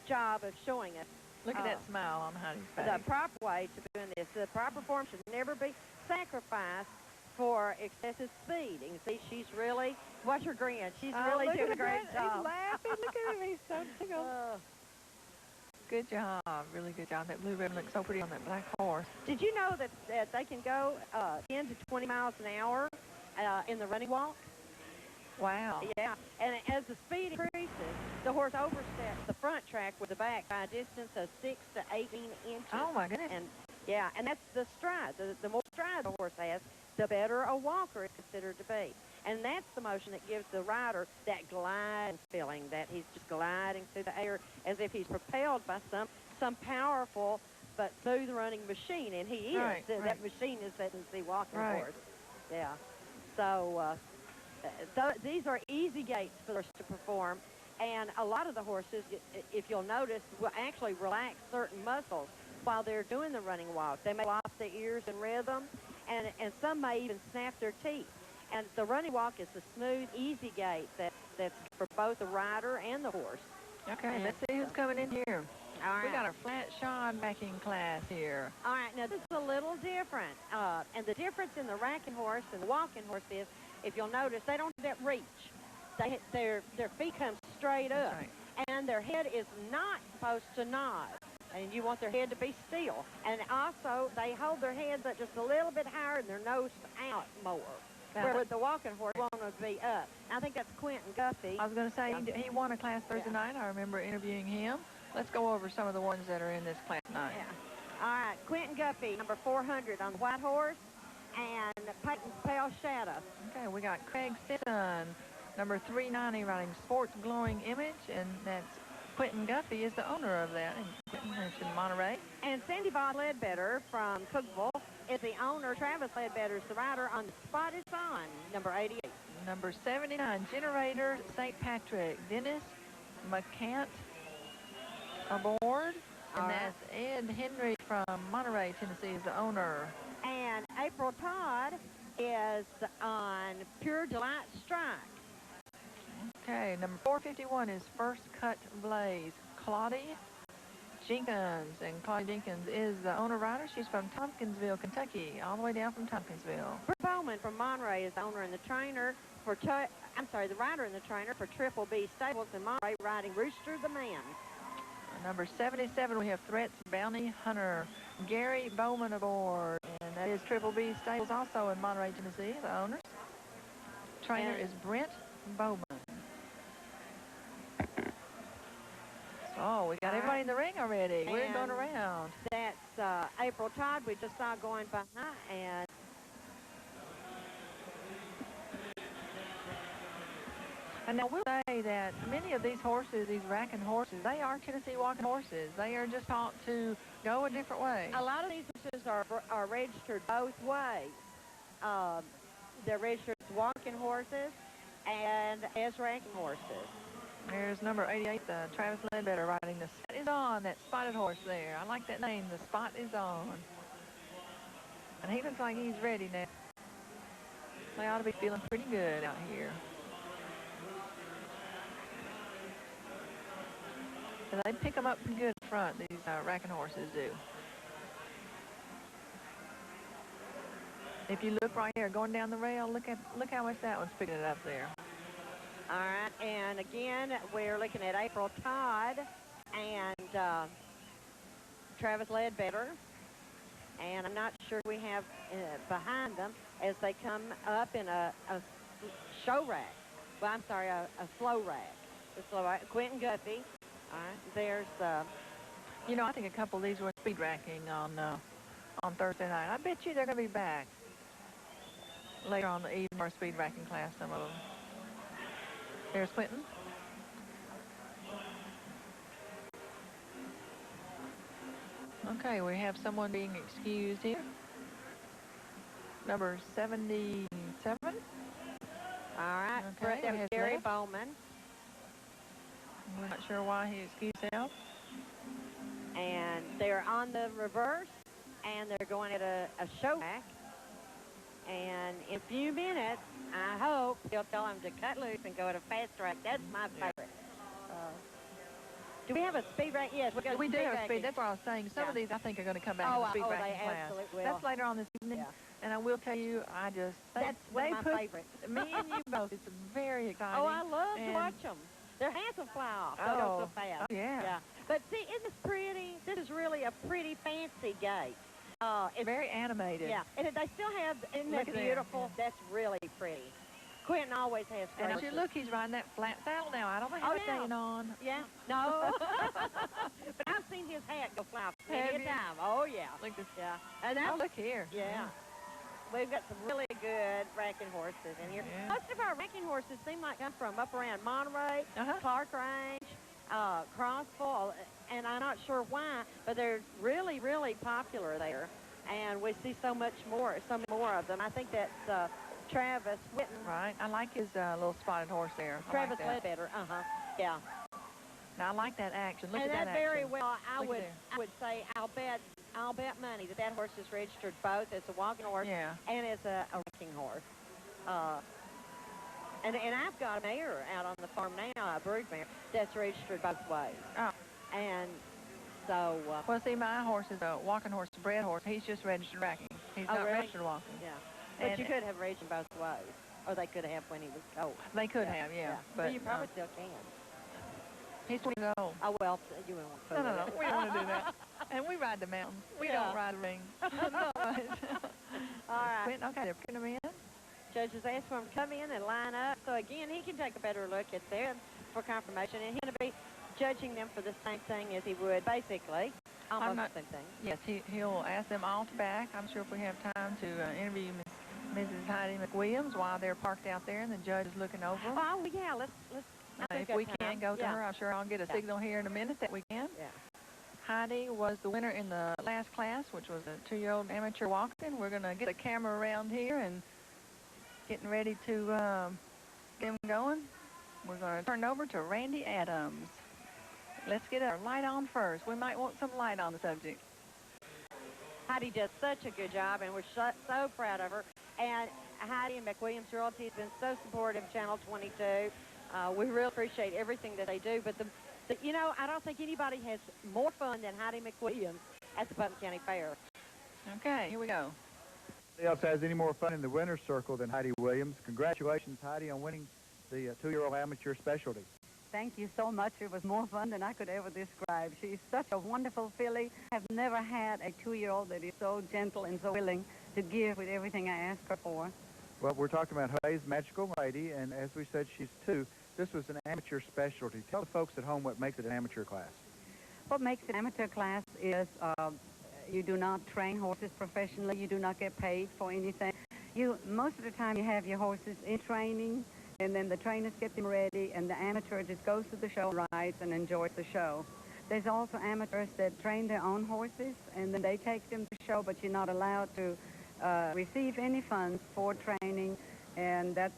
job of showing us. Look at that smile on Heidi's face. The proper way to doing this. The proper form should never be sacrificed for excessive speed. You can see she's really, watch her grin. She's really doing a great job. He's laughing. Look at him. He's so tickled. Good job. Really good job. That blue ribbon looks so pretty on that black horse. Did you know that they can go 10 to 20 miles an hour in the running walk? Wow. Yeah. And as the speed increases, the horse oversteps the front track with the back by a distance of 6 to 18 inches. Oh, my goodness. And yeah, and that's the stride. The more stride the horse has, the better a walker is considered to be. And that's the motion that gives the rider that gliding feeling, that he's just gliding through the air as if he's propelled by some powerful but smooth running machine. And he is. Right, That machine is that the walking right. horse. Yeah. So these are easy gaits for the horse to perform. And a lot of the horses, if you'll notice, will actually relax certain muscles while they're doing the running walk. They may flop their ears in rhythm, and some may even snap their teeth. And the running walk is a smooth, easy gait that's for both the rider and the horse. Okay, and let's see who's coming in here. All right. We got a flat shod backing class here. All right, now this is a little different. And the difference in the racking horse and the walking horse is, if you'll notice, they don't have that reach. Their feet come straight up. Right. And their head is not supposed to nod. And you want their head to be still. And also, they hold their heads up just a little bit higher and their nose out more. Where with the walking horse, want to be up. I think that's Quentin Guffey. I was going to say, he won a class Thursday night. I remember interviewing him. Let's go over some of the ones that are in this class tonight. Yeah. All right, Quentin Guffey, number 400 on the white horse, and Peyton's Pale Shadow. Okay, we got Craig Sisson, number 390, riding Sports Glowing Image, and that's Quentin Guffey is the owner of that, and Quentin is in Monterey. And Sandy Bob Ledbetter from Cookville is the owner. Travis Ledbetter is the rider on the Spot is On, number 88. Number 79, Generator St. Patrick, Dennis McCant aboard, and that's Ed Henry from Monterey, Tennessee, is the owner. And April Todd is on Pure Delight Strike. Okay, number 451 is First Cut Blaze, Claudie Jenkins, and Claudie Jenkins is the owner rider. She's from Tompkinsville, Kentucky, all the way down from Tompkinsville. Brooke Bowman from Monterey is the owner and the trainer for, the rider and the trainer for Triple B Stables in Monterey, riding Rooster the Man. Number 77, we have Threats Bounty Hunter, Gary Bowman aboard, and that is Triple B Stables, also in Monterey, Tennessee, the owners. Trainer is Brent Bowman. So we got everybody in the ring already. We're going around. That's April Todd we just saw going by, and now we'll say that many of these horses, these racking horses, they are Tennessee walking horses. They are just taught to go a different way. a lot of these horses are registered both ways. They're registered as walking horses and as racking horses. There's number 88, Travis Ledbetter riding the Spot is On, that spotted horse there. I like that name, the Spot is On. And he looks like he's ready now. They ought to be feeling pretty good out here. And they pick them up pretty good in front, these racking horses do. If you look right here, going down the rail, look how much that one's picking it up there. All right, and again, we're looking at April Todd and Travis Ledbetter. And I'm not sure we have behind them as they come up in a show rack. Well, I'm sorry, a slow rack. The slow rack. Quentin Guffey. All right, there's... You know, I think a couple of these were speed racking on Thursday night. I bet you they're going to be back later on the evening or speed racking class, some of them. There's Quentin. Okay, we have someone being excused here. number 77. All right. Okay, That was Gary Bowman. We're not sure why he excused himself. And they're on the reverse, and they're going at a show track. And in a few minutes, I hope they'll tell them to cut loose and go at a fast track. That's my favorite. Do we have a speed rank? Yes, we do have a speed. That's what I was saying. Some of these I think are going to come back in the speed ranking class. Absolutely will. That's later on this evening. Yeah. And I will tell you, I just that's one of my favorites. Me and you both. It's very exciting. Oh, I love to watch them. Their hands will fly off. They go so fast. Oh, yeah. But see, isn't this pretty? This is really a pretty fancy gate. It's very animated. Yeah, and they still have. Isn't that beautiful? Yeah. That's really pretty. Quentin always has great. And as you look, he's riding that flat saddle now. I don't know how it's staying on. Yeah. No. But I've seen his hat go fly plenty of time. Oh, yeah. Look this. Yeah. And that's, look here. Yeah. We've got some really good ranking horses in here. Yeah. Most of our ranking horses seem like come from up around Monterey, Clark Range, Crossville, and I'm not sure why, but they're really, really popular there. And we see so many more of them. I think that's Travis Whitten. Right. I like his little spotted horse there. Travis Ledbetter. Yeah. Now I like that action. Look at that action. Very well. I would say I'll bet money that horse is registered both as a walking horse and as a ranking horse. And I've got a mare out on the farm now, a brood mare that's registered both ways. Oh. And so. Well, see, my horse is a walking horse, a bred horse. He's just registered ranking. He's not registered walking. Yeah. But you could have registered both ways, or they could have when he was cold. They could have, yeah. But you probably still can. He's 20 years old. Oh, well, you wouldn't want to. No. We don't want to do that. And we ride the mountains. We don't ride the ring. No. All right. Okay, they're putting them in. Judges asked for him to come in and line up. So, again, he can take a better look at them for confirmation. And he's going to be judging them for the same thing as he would, basically. Almost the same thing. Yes, he'll ask them all to back. I'm sure if we have time to interview Mrs. Heidi McWilliams while they're parked out there and the judge is looking over them. Oh, yeah, let's if we can go to her, I'm sure I'll get a signal here in a minute that we can. Yeah. Heidi was the winner in the last class, which was a 2-year-old amateur walking. We're going to get a camera around here and getting ready to get them going. We're going to turn it over to Randy Adams. Let's get our light on first. We might want some light on the subject. Heidi does such a good job, and we're so proud of her. And Heidi and McWilliams Royalty has been so supportive of Channel 22. We really appreciate everything that they do. But, you know, I don't think anybody has more fun than Heidi McWilliams at the Putnam County Fair. Okay, here we go. Nobody else has any more fun in the winner's circle than Heidi Williams. Congratulations, Heidi, on winning the 2-year-old amateur specialty. Thank you so much. It was more fun than I could ever describe. She's such a wonderful filly. I've never had a 2-year-old that is so gentle and so willing to give with everything I ask her for. Well, we're talking about Jose Magical Lady, and as we said, she's 2. This was an amateur specialty. Tell the folks at home what makes it an amateur class. What makes it an amateur class is you do not train horses professionally. You do not get paid for anything. Most of the time you have your horses in training, and then the trainers get them ready, and the amateur just goes to the show, rides, and enjoys the show. There's also amateurs that train their own horses, and then they take them to the show, but you're not allowed to receive any funds for training, and that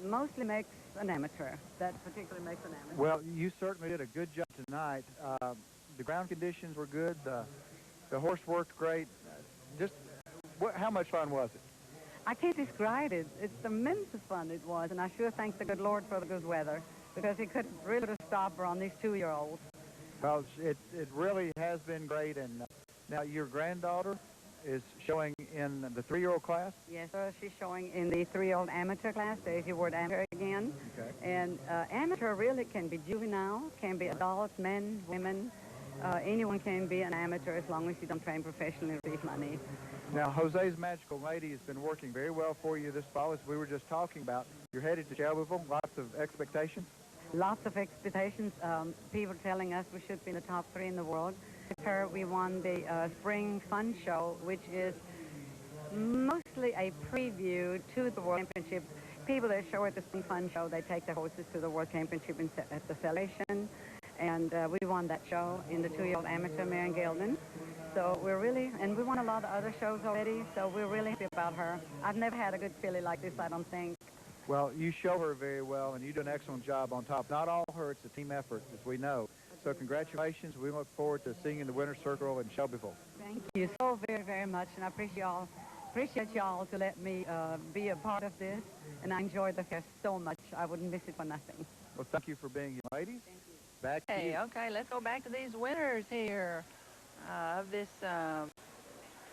mostly makes an amateur. That particularly makes an amateur. Well, you certainly did a good job tonight. The ground conditions were good. The horse worked great. How much fun was it? I can't describe it. It's tremendous fun it was, and I sure thank the good Lord for the good weather, because he couldn't really put a stopper on these 2-year-olds. Well, it really has been great, and now your granddaughter is showing in the 3-year-old class? Yes, sir. She's showing in the 3-year-old amateur class. There's your word amateur again. Okay. And amateur really can be juvenile, can be adults, men, women. Anyone can be an amateur as long as you don't train professionally and receive money. Now, Jose's Magical Lady has been working very well for you this fall, as we were just talking about. You're headed to Shelbyville. Lots of expectations? Lots of expectations. People telling us we should be in the top 3 in the world. With her, we won the Spring Fun Show, which is mostly a preview to the World Championship. People that show at the Spring Fun Show, they take their horses to the World Championship at the Celebration. and we won that show in the 2-year-old amateur mare in Gildan. So we're really, and we won a lot of other shows already, so we're really happy about her. I've never had a good filly like this, I don't think. Well, you show her very well, and you do an excellent job on top. Not all her, it's a team effort, as we know. So congratulations. We look forward to seeing you in the winner's circle in Shelbyville. Thank you so very, very much, and I appreciate y'all to let me be a part of this, and I enjoy the fair so much. I wouldn't miss it for nothing. Well, thank you for being here, ladies. Thank you. Back to you. Okay, let's go back to these winners here of this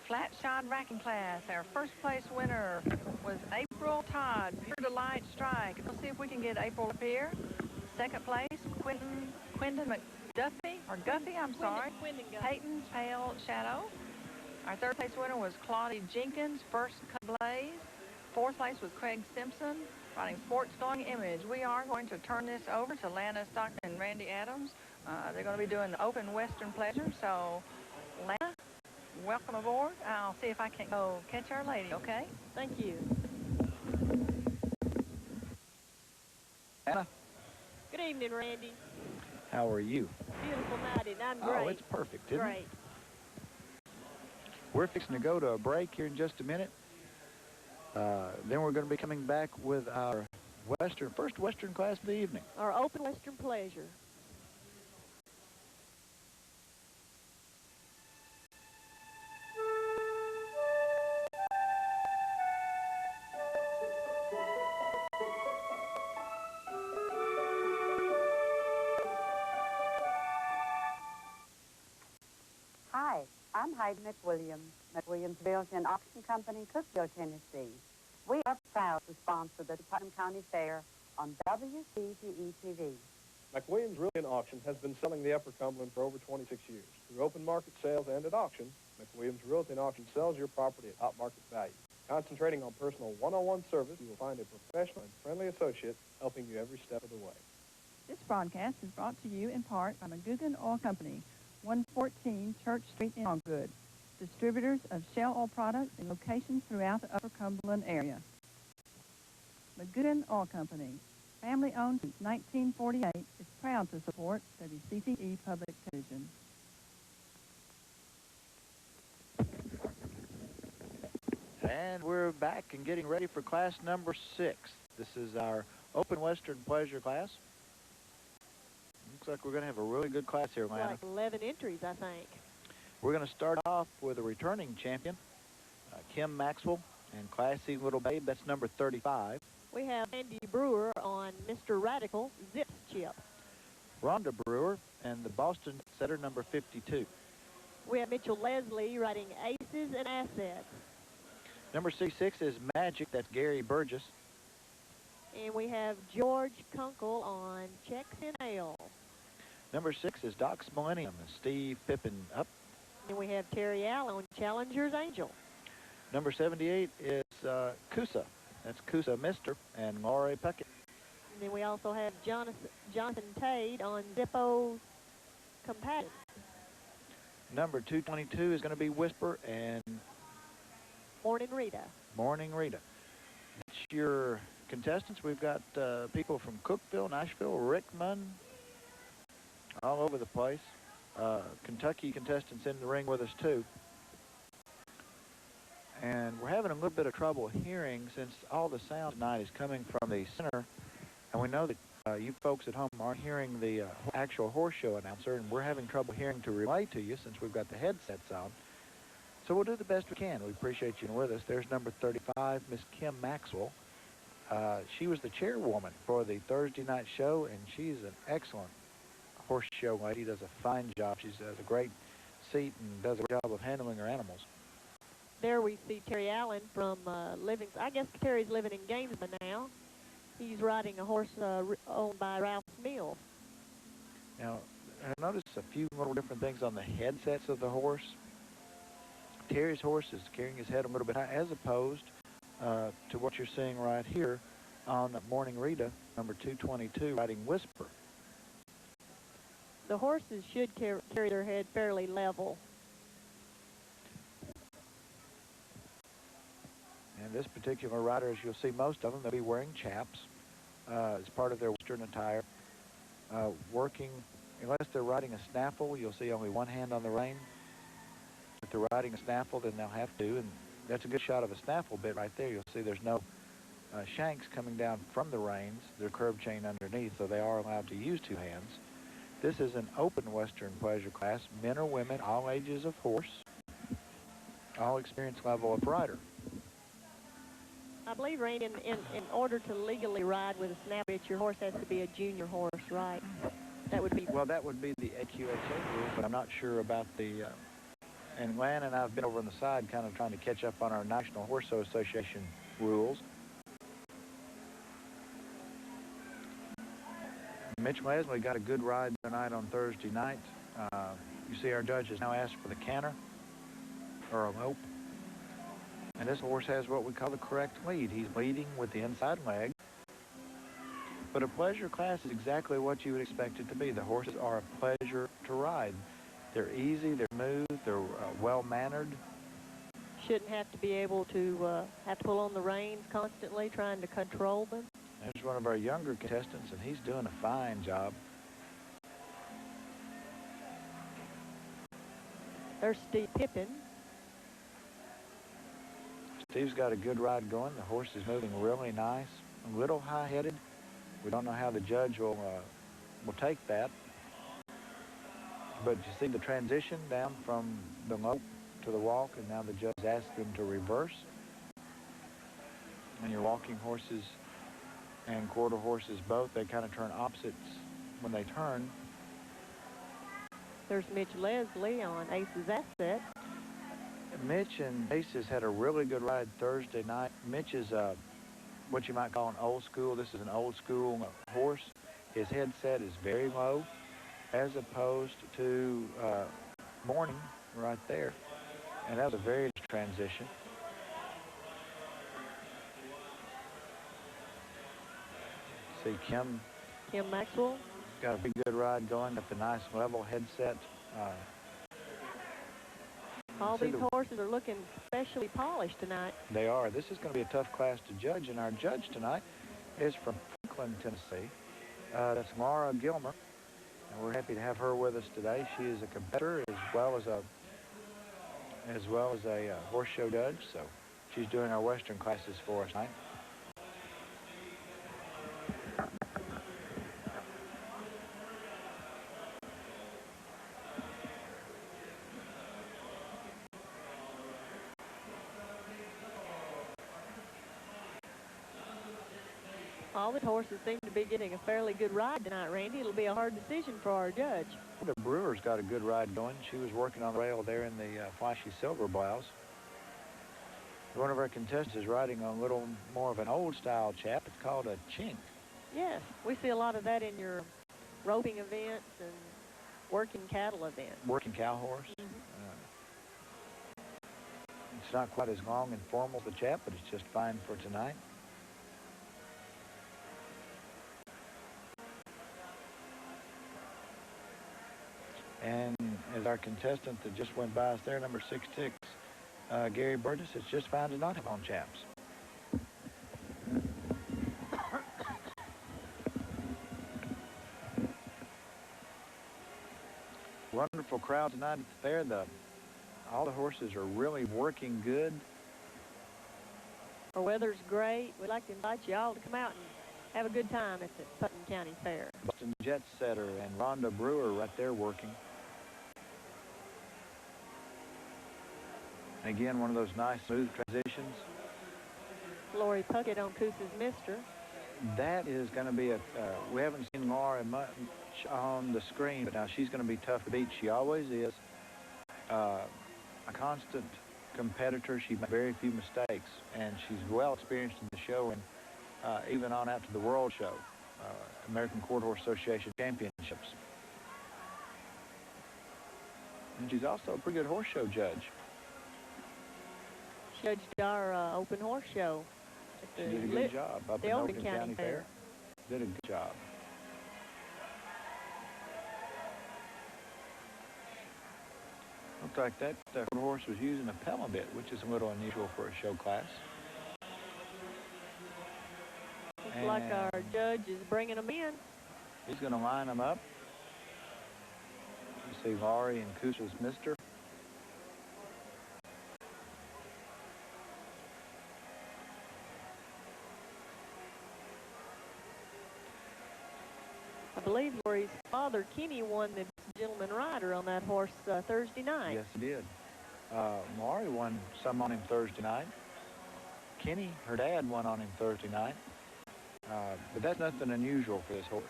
flat shod racking class. Our first place winner was April Todd, Pure Delight Strike. Let's see if we can get April up here. Second place, Quentin McDuffie, or Guffey, I'm sorry. Peyton Pale Shadow. Our third place winner was Claudie Jenkins, First Cut Blaze. Fourth place was Craig Simpson, riding Fort's Glowing Image. We are going to turn this over to Lana Stockton and Randy Adams. They're going to be doing the Open Western Pleasure. So, Lana, welcome aboard. I'll see if I can go catch our lady, okay? Thank you. Anna, Good evening, Randy. how are you? Beautiful night, and I'm great. Oh, it's perfect, isn't it? Great. We're fixing to go to a break here in just a minute. Then we're going to be coming back with our first Western class of the evening. Our Open Western Pleasure. Hi, I'm Heidi McWilliams, McWilliams Built-In Auction Company, Cookville, Tennessee. We are proud to sponsor the Putnam County Fair on WCTE-TV. McWilliams Realty Auction has been selling the Upper Cumberland for over 26 years. Through open market sales and at auction, McWilliams Realty Auction sells your property at top market value. Concentrating on personal one-on-one service, you will find a professional and friendly associate helping you every step of the way. This broadcast is brought to you in part by McGugan Oil Company, 114 Church Street in Allgood. Distributors of Shell Oil products in locations throughout the Upper Cumberland area. McGugan Oil Company, family-owned since 1948, is proud to support WCTE Public Television. And we're back and getting ready for class number 6. This is our Open Western Pleasure class. Looks like we're going to have a really good class here, Lana. Like 11 entries, I think. We're going to start off with a returning champion, Kim Maxwell, and Classy Little Babe. That's number 35. We have Andy Brewer on Mr. Radical Zips Chip. Rhonda Brewer and the Boston setter, number 52. We have Mitchell Leslie riding Aces and Assets. Number 66 is Magic. That's Gary Burgess. And we have George Kunkel on Checks in Ale. Number 6 is Doc's Millennium. Steve Pippin up. And we have Terry Allen on Challenger's Angel. Number 78 is Kusa. That's Kusa Mister and Laurie Puckett. And then we also have Jonathan Tade on Zippo Compatible. Number 222 is going to be Whisper and Morning Rita. Morning Rita. That's your contestants. We've got people from Cookville, Nashville, Rickman, all over the place. Kentucky contestants in the ring with us too. And we're having a little bit of trouble hearing since all the sound tonight is coming from the center. And we know that you folks at home aren't hearing the actual horse show announcer, and we're having trouble hearing to relay to you since we've got the headsets on. So we'll do the best we can. We appreciate you with us. There's number 35, Miss Kim Maxwell. She was the chairwoman for the Thursday night show, and she's an excellent horse show lady. Does a fine job. She has a great seat and does a good job of handling her animals. There we see Terry Allen from Livingston. I guess Terry's living in Gainesville now. He's riding a horse owned by Ralph Mills. Now, I noticed a few little different things on the headsets of the horse. Terry's horse is carrying his head a little bit high, as opposed to what you're seeing right here on Morning Rita, number 222, riding Whisper. The horses should carry their head fairly level. And this particular rider, as you'll see most of them, they'll be wearing chaps as part of their Western attire, working Unless they're riding a snaffle, you'll see only one hand on the rein. If they're riding a snaffle, then they'll have to, and that's a good shot of a snaffle bit right there. You'll see there's no shanks coming down from the reins. There's curb chain underneath, so they are allowed to use two hands. This is an open Western pleasure class, men or women, all ages of horse, all experience level of rider. I believe, Randy, in order to legally ride with a snap bitch, your horse has to be a junior horse, right? That would be... Well, that would be the AQHA rule, but I'm not sure about the... and Lan and I have been over on the side kind of trying to catch up on our National Horse Show Association rules. Mitch Leslie got a good ride tonight on Thursday night. You see our judge has now asked for the canter, or a lope. And this horse has what we call the correct lead. He's leading with the inside leg. But a pleasure class is exactly what you would expect it to be. The horses are a pleasure to ride. They're easy, they're smooth, they're well-mannered. Shouldn't have to be able to have to pull on the reins constantly, trying to control them. There's one of our younger contestants, and he's doing a fine job. There's Steve Pippin. Steve's got a good ride going. The horse is moving really nice, a little high-headed. We don't know how the judge will take that. But you see the transition down from the lope to the walk, and now the judge asks them to reverse. And your walking horses and quarter horses both, they kind of turn opposites when they turn. There's Mitch Leslie on Ace's Asset. Mitch and Aces had a really good ride Thursday night. Mitch is what you might call an old school. This is an old school horse. His headset is very low, as opposed to Morning right there. And that was a very nice transition. See Kim Maxwell. Got a pretty good ride going, got the nice level headset. All these horses are looking especially polished tonight. They are. This is going to be a tough class to judge, and our judge tonight is from Franklin, Tennessee. That's Laura Gilmer, and we're happy to have her with us today. She is a competitor as well as a horse show judge, so she's doing our Western classes for us tonight. All the horses seem to be getting a fairly good ride tonight, Randy. It'll be a hard decision for our judge. The Brewer's got a good ride going. She was working on the rail there in the flashy silver blouse. One of our contestants is riding on a little more of an old-style chap. It's called a chink. Yes, we see a lot of that in your roping events and working cattle events. Working cow horse. It's not quite as long and formal as the chap, but it's just fine for tonight. And as our contestant that just went by us there, number 66, Gary Burgess, it's just fine to not have on chaps. Wonderful crowd tonight at the fair. All the horses are really working good. Our weather's great. We'd like to invite you all to come out and have a good time at the Putnam County Fair. Boston Jet Setter and Rhonda Brewer right there working. Again, one of those nice smooth transitions. Lori Puckett on Coose's Mister. That is going to be we haven't seen Laura much on the screen, but now she's going to be tough to beat. She always is. A constant competitor. She made very few mistakes, and she's well experienced in the show and even on out to the World Show, American Quarter Horse Association Championships. And she's also a pretty good horse show judge. Judged our open horse show. She did a good job up in Oakland County Fair. Did a good job. Looked like that horse was using a pella bit, which is a little unusual for a show class. Looks like our judge is bringing them in. He's going to line them up. see Laurie and Coosa's Mister. I believe Laurie's father, Kenny, won the gentleman rider on that horse Thursday night. Yes, he did. Laurie won some on him Thursday night. Kenny, her dad, won on him Thursday night. But that's nothing unusual for this horse.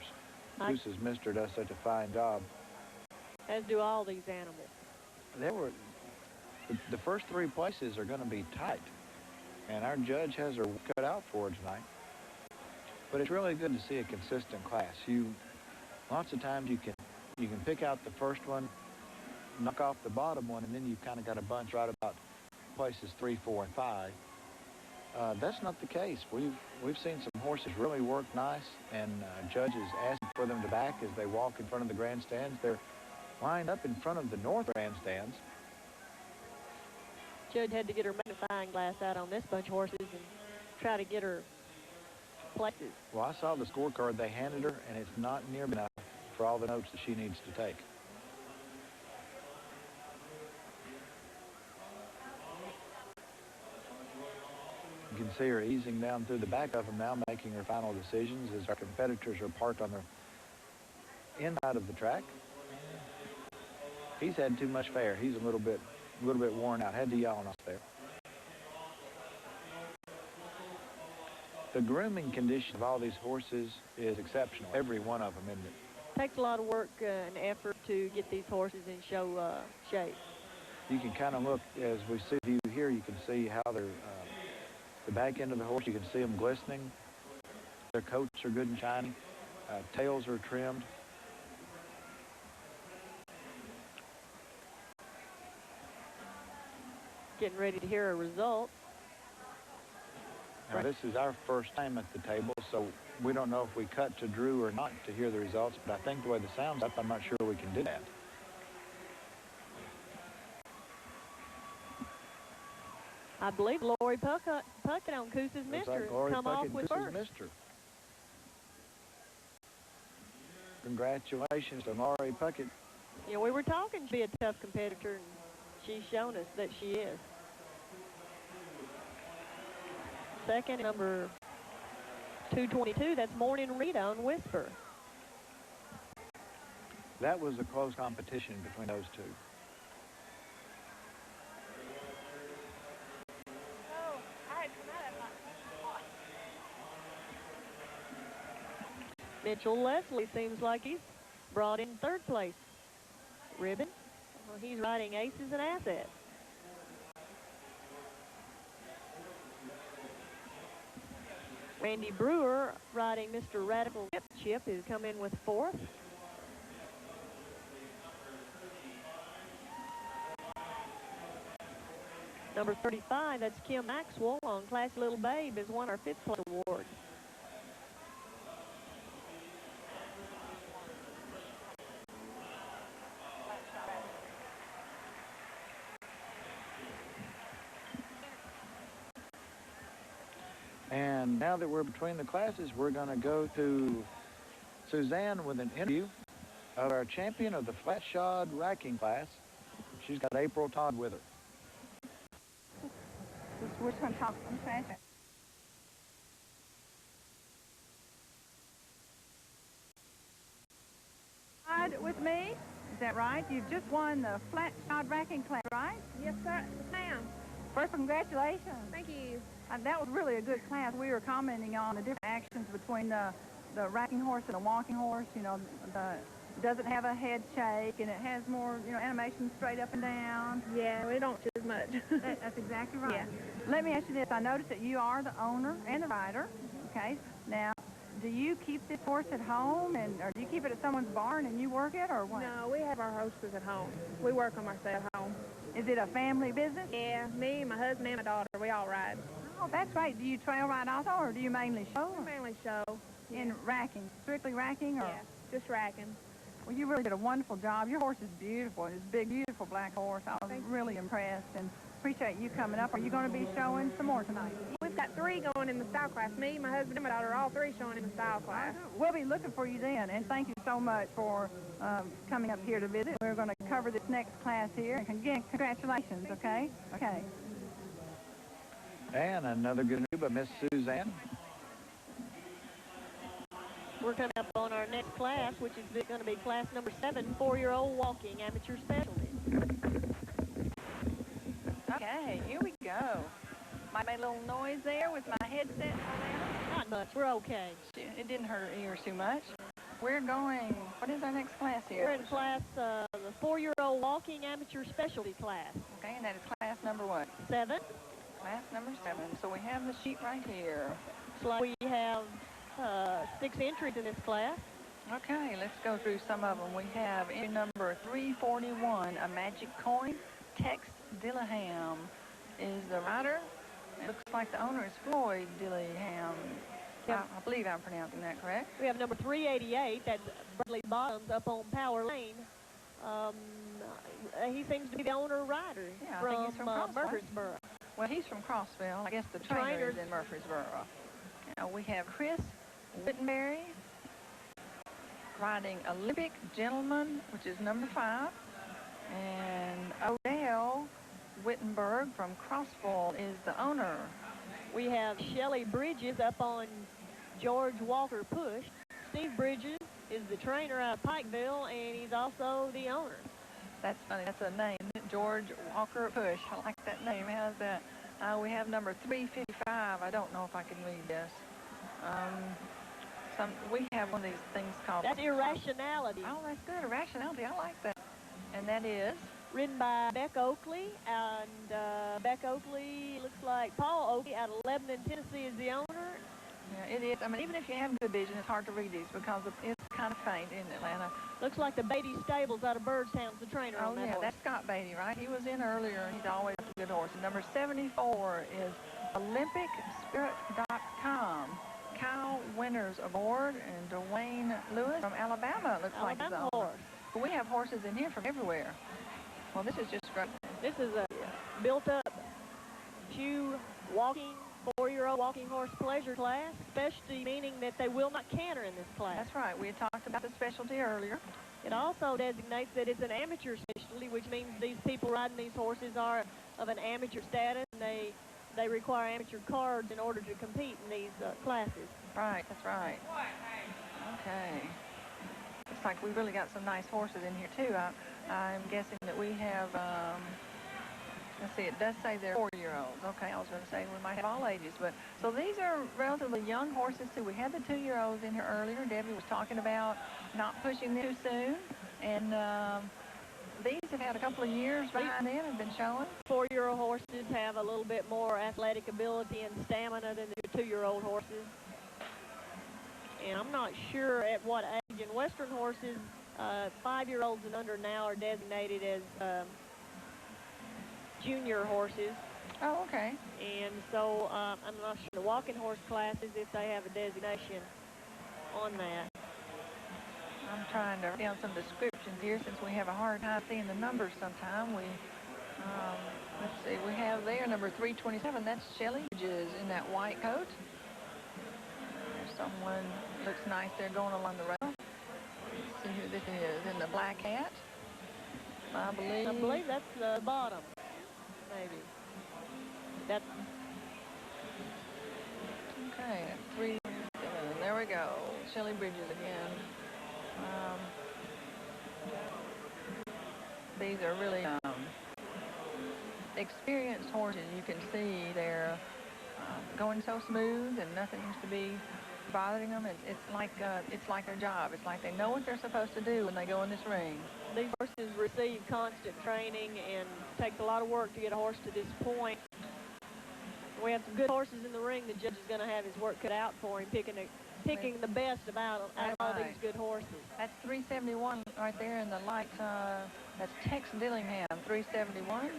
Coosa's Mister does such a fine job. As do all these animals. The first three places are going to be tight, and our judge has her cut out for her tonight. But it's really good to see a consistent class. Lots of times you can pick out the first one, knock off the bottom one, and then you've kind of got a bunch right about places 3, 4, and 5. That's not the case. We've seen some horses really work nice, and judges asking for them to back as they walk in front of the grandstands. They're lined up in front of the north grandstands. Judge had to get her magnifying glass out on this bunch of horses and try to get her places. Well, I saw the scorecard they handed her, and it's not near enough for all the notes that she needs to take. You can see her easing down through the back of them now, making her final decisions as our competitors are parked on the inside of the track. He's had too much fare. He's a little bit worn out. Had to yawn off there. The grooming condition of all these horses is exceptional. Every one of them, isn't it? Takes a lot of work and effort to get these horses in show shape. You can kind of look, as we see you here, you can see how they're, the back end of the horse, you can see them glistening. Their coats are good and shiny. Tails are trimmed. Getting ready to hear a result. Now, this is our first time at the table, so we don't know if we cut to Drew or not to hear the results, but I think the way the sound's up, I'm not sure we can do that. I believe Lori Puckett on Coosa's Mister like come off with first. Mister. Congratulations to Laurie Puckett. You know, we were talking she'd be a tough competitor, and she's shown us that she is. Second, number 222, that's Morning Rita on Whisper. That was a close competition between those two. Mitchell Leslie seems like he's brought in third place. Ribbon, well, he's riding Aces and Assets. Randy Brewer riding Mr. Radical Chip has come in with fourth. Number 35, that's Kim Maxwell on Classy Little Babe, has won our 5th place award. And now that we're between the classes, we're going to go to Suzanne with an interview of our champion of the flat shod racking class. She's got April Todd with her. We're just going to talk some fast. With me, is that right? You've just won the flat shod racking class, right? Yes, sir. Ma'am. First, congratulations. Thank you. That was really a good class. We were commenting on the different actions between the racking horse and the walking horse. You know, it doesn't have a head shake, and it has more, you know, animation straight up and down. Yeah, we don't choose much. That's exactly right. Yeah. Let me ask you this. I noticed that you are the owner and the rider. Okay. Now, do you keep this horse at home, or do you keep it at someone's barn and you work it, or what? No, we have our horses at home. We work them ourselves at home. Is it a family business? Yeah, me, my husband, and my daughter, we all ride. Oh, that's right. Do you trail ride also, or do you mainly show? We mainly show. In racking, strictly racking, or? Yeah, just racking. Well, you really did a wonderful job. Your horse is beautiful. It's big, beautiful. beautiful black horse. I was really impressed and appreciate you coming up. Are you going to be showing some more tonight? We've got 3 going in the style class. Me, my husband, and my daughter, all 3 showing in the style class. We'll be looking for you then, and thank you so much for coming up here to visit. We're going to cover this next class here, and again, congratulations, okay? Okay. And another good news by Miss Suzanne. We're coming up on our next class, which is going to be class number 7, 4-year-old walking amateur specialty. Okay, here we go. Might make a little noise there with my headset on there. Not much. We're okay. It didn't hurt her ears too much. We're going, what is our next class here? We're in class, the 4-year-old walking amateur specialty class. Okay, and that is class number what? 7. Class number 7. So we have the sheet right here. Looks like we have 6 entries in this class. Okay, let's go through some of them. We have entry number 341, a magic coin. Tex Dillingham is the rider. It looks like the owner is Floyd Dillingham. Yep. I believe I'm pronouncing that correct. We have number 388, that's Bradley Bottoms up on Power Lane. He seems to be the owner rider Yeah, I think he's from Murfreesboro. Well, he's from Crossville. I guess the trainer is in Murfreesboro. Now we have Chris Wittenberry riding Olympic Gentleman, which is number 5. And Odell Wittenberg from Crossville is the owner. We have Shelley Bridges up on George Walker Push. Steve Bridges is the trainer out of Pikeville, and he's also the owner. That's funny. That's a name, George Walker Push. I like that name. How's that? We have number 355. I don't know if I can read this. We have one of these things called... That's Irrationality. Oh, that's good. Irrationality. I like that. And that is? Ridden by Beck Oakley, and Beck Oakley looks like Paul Oakley out of Lebanon, Tennessee is the owner. Yeah, it is. I mean, even if you have good vision, it's hard to read these because it's kind of faint in Atlanta. Looks like the Beatty Stables out of Birdstown's the trainer on that horse. That's Scott Beatty, right? He was in earlier, and he's always a good horse. And number 74 is OlympicSpirit.com. Kyle Winters aboard, and Dwayne Lewis from Alabama, it looks like he's the owner. But we have horses in here from everywhere. Well, this is just great. This is a built-up shoe walking, 4-year-old walking horse pleasure class, specialty meaning that they will not canter in this class. That's right. We had talked about the specialty earlier. It also designates that it's an amateur specialty, which means these people riding these horses are of an amateur status, and they require amateur cards in order to compete in these classes. Right, that's right. Okay. Looks like we really got some nice horses in here, too. I'm guessing that we have, let's see, it does say they're 4-year-olds. Okay, I was going to say we might have all ages. But so these are relatively young horses, too. We had the 2-year-olds in here earlier. Debbie was talking about not pushing them too soon. And these have had a couple of years behind them and been showing. 4-year-old horses have a little bit more athletic ability and stamina than the 2-year-old horses. And I'm not sure at what age. In Western horses, 5-year-olds and under now are designated as junior horses. Oh, okay. And so I'm not sure the walking horse classes if they have a designation on that. I'm trying to write down some descriptions here since we have a hard time seeing the numbers sometime. Let's see, we have there number 327. That's Shelley Bridges in that white coat. There's someone looks nice there going along the road. Let's see who this is in the black hat. I believe that's the bottom, maybe. That's okay. 3, 7. There we go. Shelley Bridges again. These are really experienced horses. You can see they're going so smooth, and nothing seems to be bothering them. It's like their job. It's like they know what they're supposed to do when they go in this ring. These horses receive constant training, and it takes a lot of work to get a horse to this point. We have some good horses in the ring. The judge is going to have his work cut out for him, picking the best out of all these good horses. That's 371 right there in the light. That's Tex Dillingham, 371.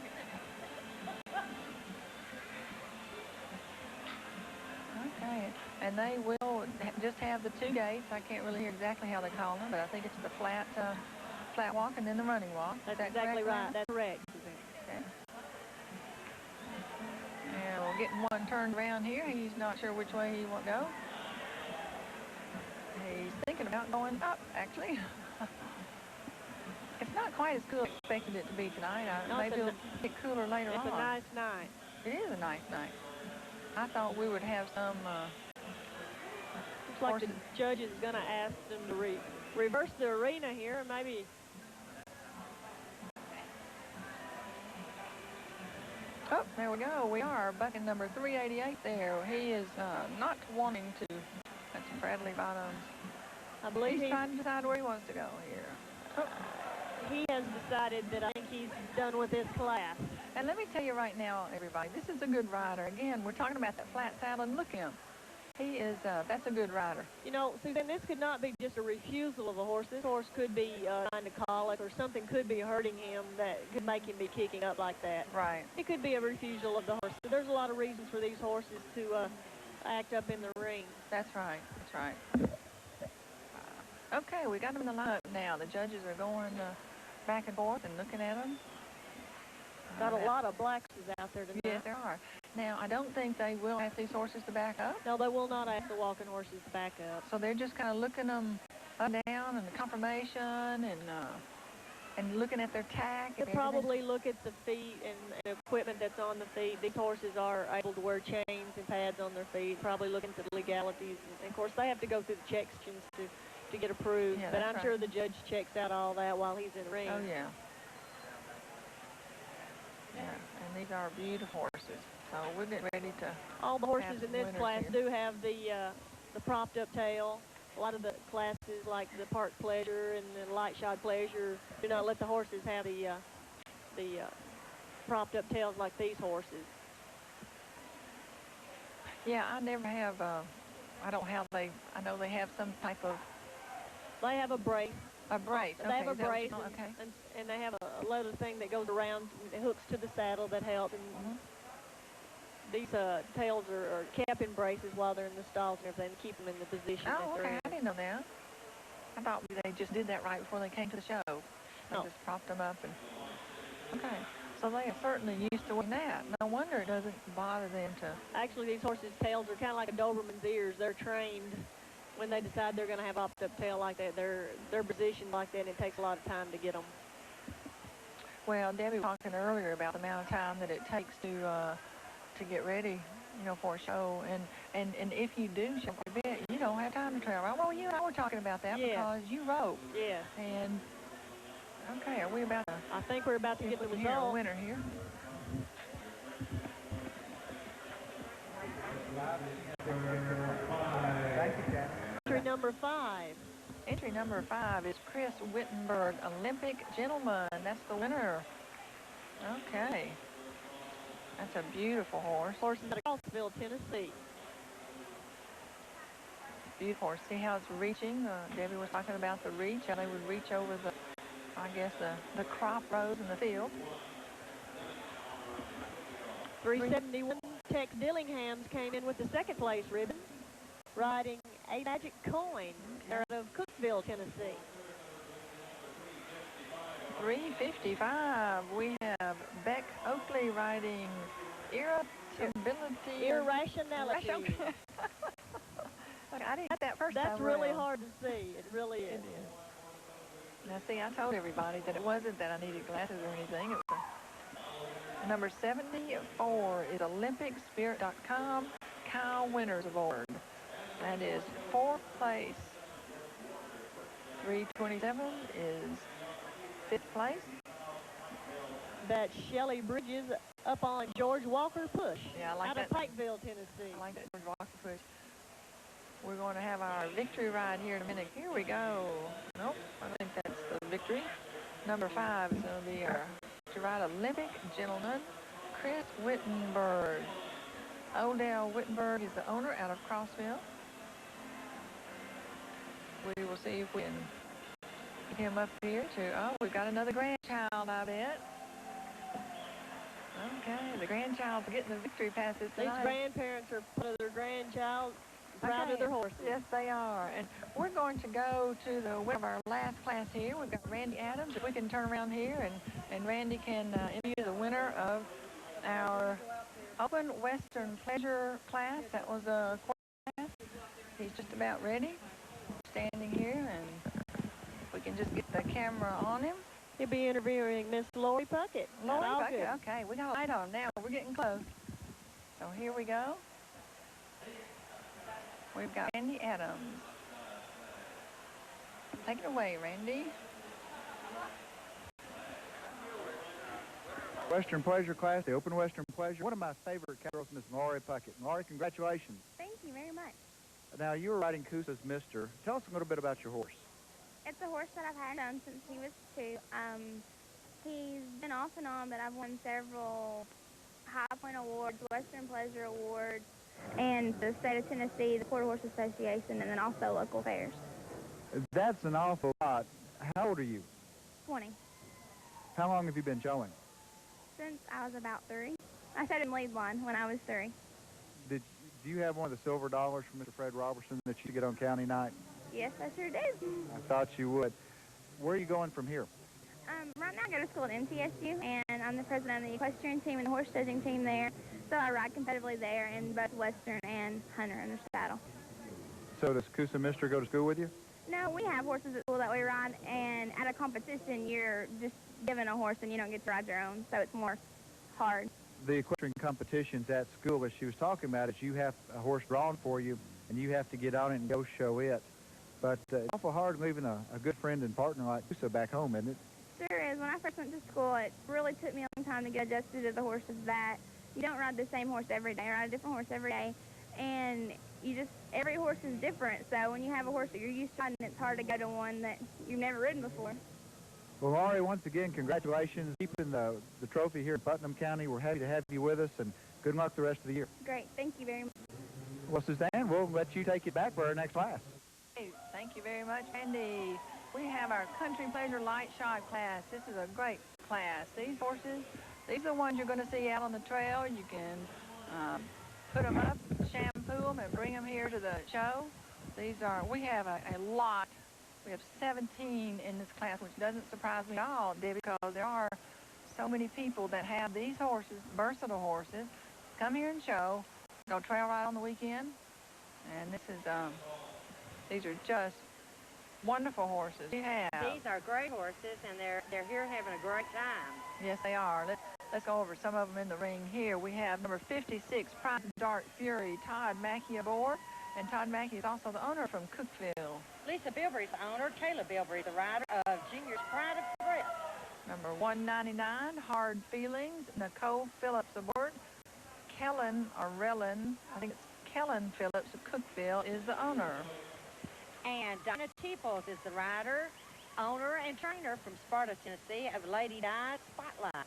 Okay, and they will just have the 2 gates. I can't really hear exactly how they call them, but I think it's the flat flat walk and then the running walk. That's Is that exactly correct, right. Lana? That's correct. Okay. And we're getting one turned around here. He's not sure which way he wants to go. He's thinking about going up, actually. It's not quite as cool as I expected it to be tonight. Maybe it'll get cooler later on. It's a nice night. It is a nice night. I thought we would have some Looks like the judge is going to ask them to reverse the arena here, maybe. Oh, there we go. We are bucking number 388 there. He is not wanting to. That's Bradley Bottoms. I believe he's trying to decide where he wants to go here. Oh. He has decided that I think he's done with this class. And let me tell you right now, everybody, this is a good rider. Again, we're talking about that flat saddle, and look at him. He is, that's a good rider. You know, Suzanne, this could not be just a refusal of a horse. This horse could be trying to colic, or something could be hurting him that could make him be kicking up like that. Right. It could be a refusal of the horse. So there's a lot of reasons for these horses to act up in the ring. That's right. That's right. Okay, we got them in the lineup now. The judges are going back and forth and looking at them. Got a lot of blacks out there tonight. Yes, there are. Now, I don't think they will ask these horses to back up. No, they will not ask the walking horses to back up. So they're just kind of looking them up and down and the confirmation and looking at their tack. They'll probably look at the feet and equipment that's on the feet. These horses are able to wear chains and pads on their feet, probably looking at the legalities. And of course, they have to go through the check sections to get approved. Yeah, but I'm right. sure the judge checks out all that while he's in the ring. Oh, yeah. Yeah, and these are beautiful horses. So we're getting ready to. All the horses in this class here. do have the propped up tail. A lot of the classes like the Park Pleasure and the Light Shod Pleasure do not let the horses have the propped up tails like these horses. Yeah, I never have. I don't have. I know they have some type of. They have a brace. A brace. They have a brace, okay. and they have a leather thing that goes around and hooks to the saddle that helps. And these tails are kept in braces while they're in the stalls and everything to keep them in the position that they're okay. in. I didn't know that. I thought they just did that right before they came to the show. They just propped them up and. Okay. So they are certainly used to wearing that. No wonder it doesn't bother them to. Actually, these horses' tails are kind of like a Doberman's ears. They're trained when they decide they're going to have up tail like that. They're positioned like that, and it takes a lot of time to get them. Well, Debbie was talking earlier about the amount of time that it takes to get ready, you know, for a show. And if you do show a bit, you don't have time to trail around. Well, you and I were talking about that because you wrote. Yeah. And, okay, are we about to? I think we're about to get the result. Here, a winner here. Thank you, Ken. Entry number 5. Entry number 5 is Chris Wittenberg, Olympic Gentleman. That's the winner. Okay. That's a beautiful horse. Horse out of Crossville, Tennessee. Beautiful horse. See how it's reaching? Debbie was talking about the reach, how they would reach over the, I guess, the crop rows in the field. 371 Tex Dillinghams came in with the second place ribbon, riding a Magic Coin. They're out of Cookeville, Tennessee. 355. We have Beck Oakley riding Irrationality. I didn't get that first time. That's really hard to see. It really is. It is. Now, see, I told everybody that it wasn't that I needed glasses or anything. It was number 74 is OlympicSpirit.com Kyle Winners Award. That is 4th place. 327 is 5th place. That's Shelley Bridges up on George Walker Push. Yeah, I like out that. Of Pikeville, Tennessee. I like that George Walker Push. We're going to have our victory ride here in a minute. Here we go. Nope, I think that's the victory. Number 5 is going to be our victory ride Olympic Gentleman, Chris Wittenberg. Odell Wittenberg is the owner out of Crossville. We will see if we can get him up here to, oh, we've got another grandchild, I bet. Okay, the grandchild's getting the victory passes tonight. These grandparents are putting their grandchild proud of their horses. Yes, they are. And we're going to go to the winner of our last class here. We've got Randy Adams. If we can turn around here, and Randy can interview the winner of our Open Western Pleasure class. That was a class. He's just about ready, standing here, and we can just get the camera on him. He'll be interviewing Miss Lori Puckett. Lori Puckett, okay. We got a light on now. We're getting close. So here we go. We've got Randy Adams. Take it away, Randy. Western Pleasure class, the Open Western Pleasure. One of my favorite cowgirls, Miss Lori Puckett. Lori, congratulations. Thank you very much. Now, you were riding Coosa's Mister. Tell us a little bit about your horse. It's a horse that I've had on since he was 2. He's been off and on, but I've won several High Point Awards, Western Pleasure Awards, and the state of Tennessee, the Quarter Horse Association, and then also local fairs. That's an awful lot. How old are you? 20. How long have you been showing? Since I was about 3. I started in lead one when I was 3. Do you have one of the silver dollars from Mr. Fred Robertson that you get on county night? Yes, I sure do. I thought you would. Where are you going from here? Right now I go to school at MTSU, and I'm the president of the equestrian team and the horse judging team there. So I ride competitively there in both Western and Hunter under saddle. So does Coosa Mister go to school with you? No, we have horses at school that we ride, and at a competition, you're just given a horse and you don't get to ride your own, so it's more hard. The equestrian competitions at school, as she was talking about, is you have a horse drawn for you, and you have to get on it and go show it. But it's awful hard leaving a good friend and partner like Coosa back home, isn't it? Sure is. When I first went to school, it really took me a long time to get adjusted to the horses that you don't ride the same horse every day. You ride a different horse every day, and every horse is different. So when you have a horse that you're used to riding, it's hard to go to one that you've never ridden before. Well, Laurie, once again, congratulations. Keeping the trophy here in Putnam County. We're happy to have you with us, and good luck the rest of the year. Great. Thank you very much. Well, Suzanne, we'll let you take it back for our next class. Hey, thank you very much, Randy. We have our Country Pleasure Light Shod class. This is a great class. These horses, these are the ones you're going to see out on the trail. You can put them up, shampoo them, and bring them here to the show. We have a lot. We have 17 in this class, which doesn't surprise me at all, Debbie, because there are so many people that have these horses, versatile horses, come here and show, go trail ride on the weekend. And these are just wonderful horses. These are great horses, and they're here having a great time. Yes, they are. Let's go over some of them in the ring here. We have number 56, Pride of Dark Fury, Todd Mackey aboard. And Todd Mackey is also the owner from Cookville. Lisa Bilbrey's the owner. Kayla Bilbrey, the rider of Junior's Pride of Progress. Number 199, Hard Feelings, Nicole Phillips aboard. Kellen, or Rellin, I think it's Kellen Phillips of Cookville, is the owner. And Donna Teeples is the rider, owner, and trainer from Sparta, Tennessee, of Lady Di Spotlight.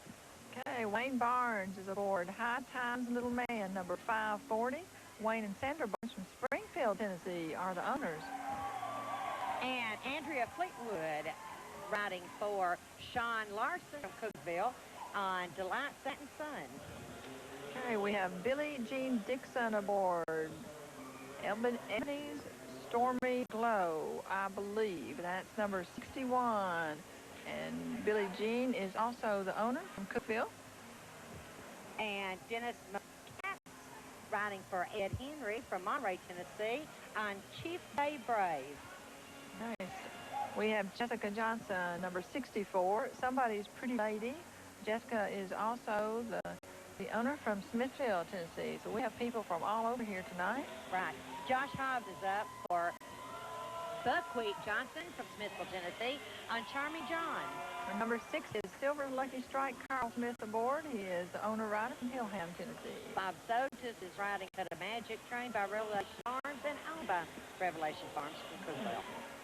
Okay, Wayne Barnes is aboard. High Times Little Man, number 540. Wayne and Sandra Barnes from Springfield, Tennessee, are the owners. And Andrea Fleetwood riding for Sean Larson from Cookville on Delight Satin Sun. Okay, we have Billie Jean Dixon aboard. Ebony's Stormy Glow, I believe. That's number 61. And Billie Jean is also the owner from Cookville. And Dennis riding for Ed Henry from Monterey, Tennessee on Chief Day Brave. Nice. We have Jessica Johnson, number 64, Somebody's Pretty Lady. Jessica is also the owner from Smithfield, Tennessee. So we have people from all over here tonight. Right. Josh Hobbs is up for Buckwheat Johnson from Smithfield, Tennessee on Charming John. And number 6 is Silver Lucky Strike Carl Smith aboard. He is the owner rider from Hillham, Tennessee. Bob Sotis is riding Cut of Magic, trained by Revelation Farms and owned by Revelation Farms from Cookville.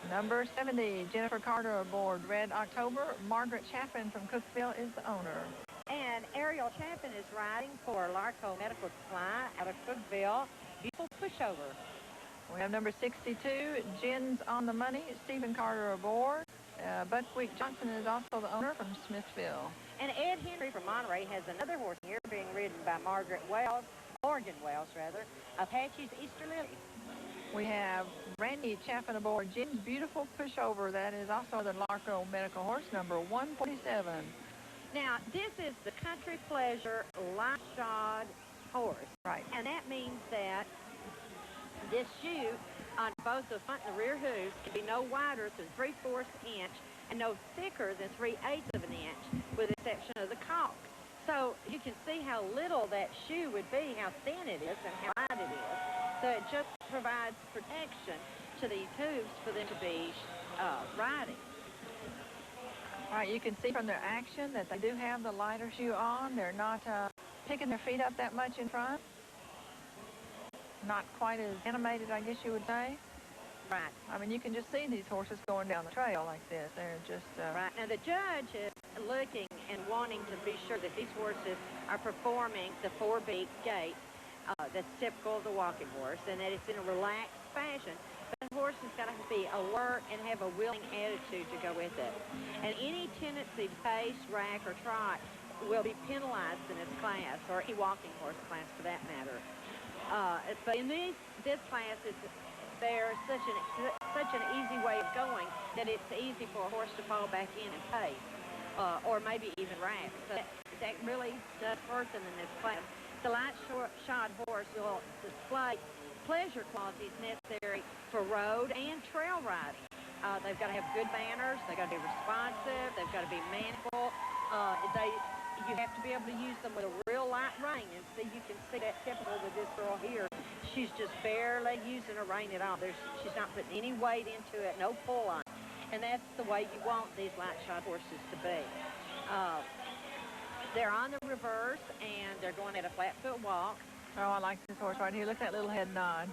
Number 70, Jennifer Carter aboard Red October. Margaret Chaffin from Cookville is the owner. And Ariel Chaffin is riding for Larco Medical Supply out of Cookville. Beautiful pushover. We have number 62, Jen's on the Money, Stephen Carter aboard. Buckwheat Johnson is also the owner from Smithville. And Ed Henry from Monterey has another horse here being ridden by Morgan Wells, rather, Apache's Easter Lily. We have Randy chaffing aboard Jim's beautiful pushover. That is also the Larko Medical Horse, number 147. Now, this is the Country Pleasure light shod horse. Right. And that means that this shoe on both the front and the rear hooves can be no wider than 3/4 inch and no thicker than 3/8 of an inch, with the exception of the caulk. So you can see how little that shoe would be, how thin it is and how light it is. So it just provides protection to these hooves for them to be riding. All right, you can see from their action that they do have the lighter shoe on. They're not picking their feet up that much in front. Not quite as animated, I guess you would say. Right. I mean, you can just see these horses going down the trail like this. They're just... Right. Now, the judge is looking and wanting to be sure that these horses are performing the 4-beat gait that's typical of the walking horse, and that it's in a relaxed fashion. But the horse has got to be alert and have a willing attitude to go with it. And any tendency to pace, rack, or trot will be penalized in this class, or any walking horse class for that matter. But in this class, there's such an easy way of going that it's easy for a horse to fall back in and pace, or maybe even rack. So that really does hurt them in this class. The light shod horse will display pleasure qualities necessary for road and trail riding. They've got to have good manners. They've got to be responsive. They've got to be manful. You have to be able to use them with a real light rein. And see, you can see that typical with this girl here. She's just barely using a rein at all. She's not putting any weight into it, no pull on it. And that's the way you want these light shod horses to be. They're on the reverse, and they're going at a flat foot walk. Oh, I like this horse right here. Look at that little head nod.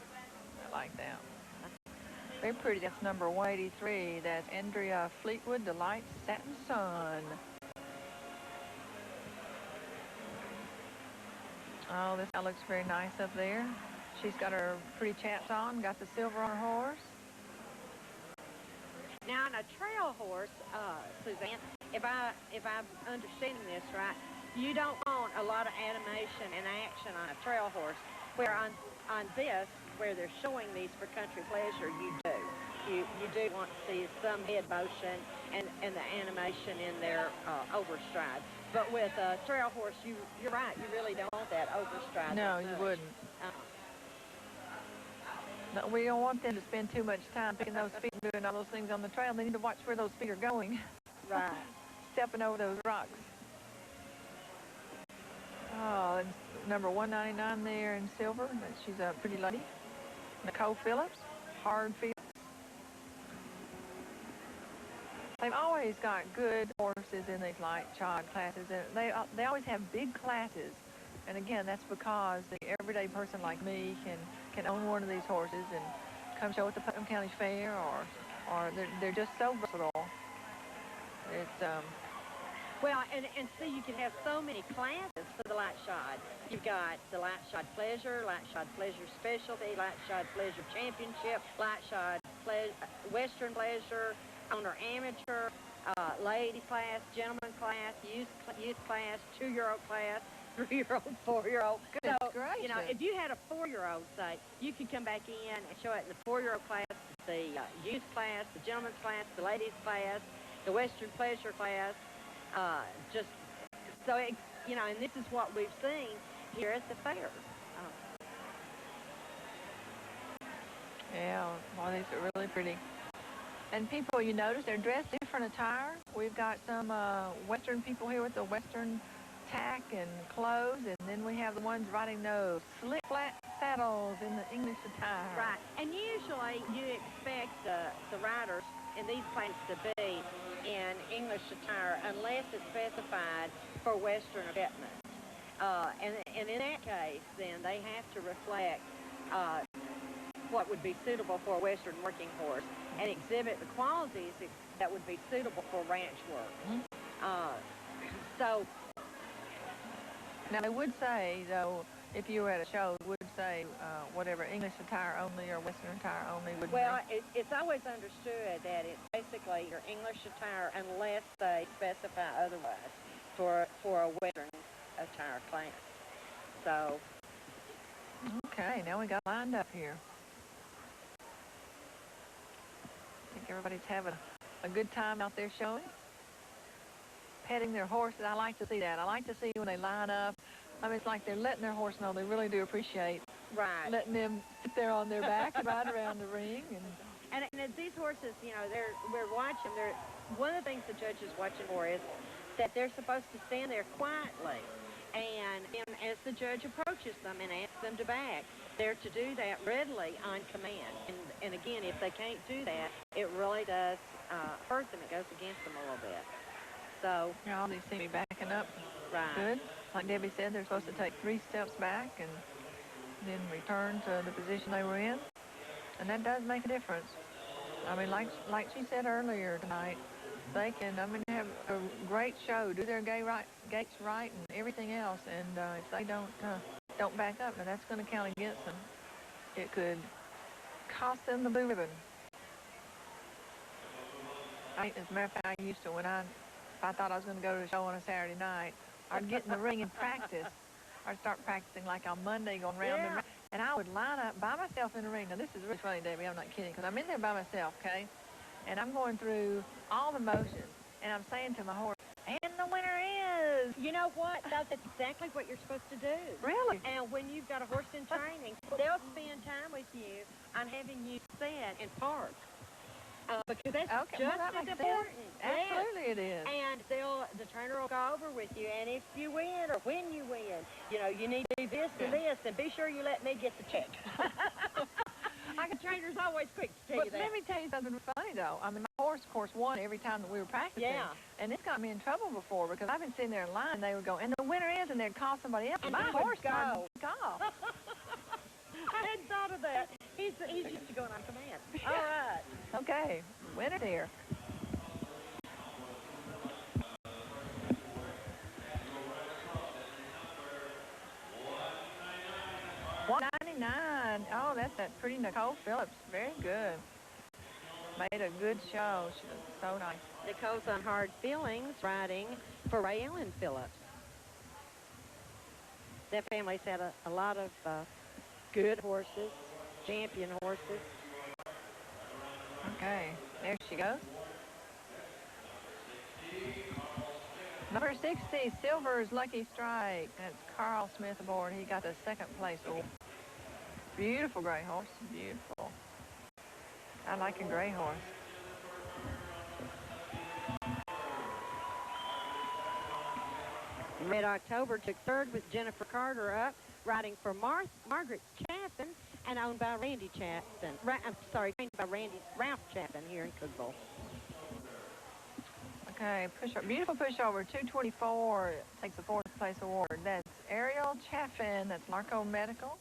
I like that. Very pretty. That's number 183. That's Andrea Fleetwood, the Light Satin Sun. Oh, this looks very nice up there. She's got her pretty chaps on, got the silver on her horse. Now, on a trail horse, Suzanne, if I'm understanding this right, you don't want a lot of animation and action on a trail horse, where on this, where they're showing these for country pleasure, you do. You do want to see some head motion and the animation in their overstride. But with a trail horse, you're right, you really don't want that overstride. No, you wouldn't. No, we don't want them to spend too much time picking those feet and doing all those things on the trail. They need to watch where those feet are going. Right. Stepping over those rocks. Oh, and number 199 there in silver. She's a pretty lady. Nicole Phillips, hard Phillips. They've always got good horses in these light shod classes. And they always have big classes. And again, that's because the everyday person like me can own one of these horses and come show at the Putnam County Fair, or they're just so versatile. It's well, and see, you can have so many classes for the light shod. You've got the light shod pleasure specialty, light shod pleasure championship, light shod western pleasure, owner amateur, lady class, gentleman class, youth class, 2-year-old class, 3-year-old, 4-year-old. Goodness So, gracious. you know, if you had a 4-year-old, say, you could come back in and show it in the 4-year-old class, the youth class, the gentleman's class, the ladies class, the western pleasure class, just so it, you know, and this is what we've seen here at the fair. Yeah, well, these are really pretty. And people, you notice, they're dressed different attire. We've got some Western people here with the Western tack and clothes, and then we have the ones riding those slick flat saddles in the English attire. Right, and usually you expect the riders in these places to be in English attire unless it's specified for Western equipment. And in that case, then they have to reflect what would be suitable for a Western working horse and exhibit the qualities that would be suitable for ranch work. So now, I would say, though, if you were at a show, it would say whatever, English attire only or Western attire only would be. Well, it's always understood that it's basically your English attire unless they specify otherwise for a Western attire class. So. Okay, now we got lined up here. everybody's having a good time out there showing, petting their horses. I like to see that. I like to see when they line up. I mean, it's like they're letting their horse know they really do appreciate letting them sit there on their back and ride around the ring. And as these horses, you know, we're watching. One of the things the judges watching for is that they're supposed to stand there quietly, and as the judge approaches them and asks them to back, they're to do that readily on command. And again, if they can't do that, it really does hurt them. It goes against them a little bit. So all these see me backing up. Good. Like Debbie said, they're supposed to take 3 steps back and then return to the position they were in. And that does make a difference. I mean, like she said earlier tonight, they can, have a great show, do their gaits right and everything else. And if they don't back up, now that's going to count against them. It could cost them the blue ribbon. As a matter of fact, I used to, if I thought I was going to go to a show on a Saturday night, I'd get in the ring and practice. I'd start practicing like on Monday, going round and round. And I would line up by myself in the ring. Now, this is really funny, Debbie. I'm not kidding, because I'm in there by myself, okay? And I'm going through all the motions. And I'm saying to my horse, and the winner is. You know what? That's exactly what you're supposed to do. Really? And when you've got a horse in training, they'll spend time with you on having you set and park. Because that's just as important. Absolutely it is. And the trainer will go over with you, and if you win or when you win, you know, you need to do this and this, and be sure you let me get the check. The trainer's always quick to tell you that. But let me tell you something funny, though. I mean, my horse, of course, won every time that we were practicing. Yeah. And it's got me in trouble before, because I've been sitting there in line, and they would go, and the winner is, and they'd call somebody else. And my horse go. Off. I hadn't thought of that. He's used to going on command. All right. Okay. Winner here. $199. Oh, that's that pretty Nicole Phillips. Very good. Made a good show. She was so nice. Nicole's on Hard Feelings, riding for Ray Ellen Phillips. That family's had a lot of good horses, champion horses. Okay, there she goes. Number 60, Silver's Lucky Strike. That's Carl Smith aboard. He got the 2nd place award. Beautiful gray horse. Beautiful. I like a gray horse. Red October took 3rd with Jennifer Carter up, riding for Margaret Chapin and owned by Randy Chapin. Trained by Ralph Chapin here in Cookville. Okay, beautiful pushover, 224, takes the 4th place award. That's Ariel Chaffin, that's Larco Medical.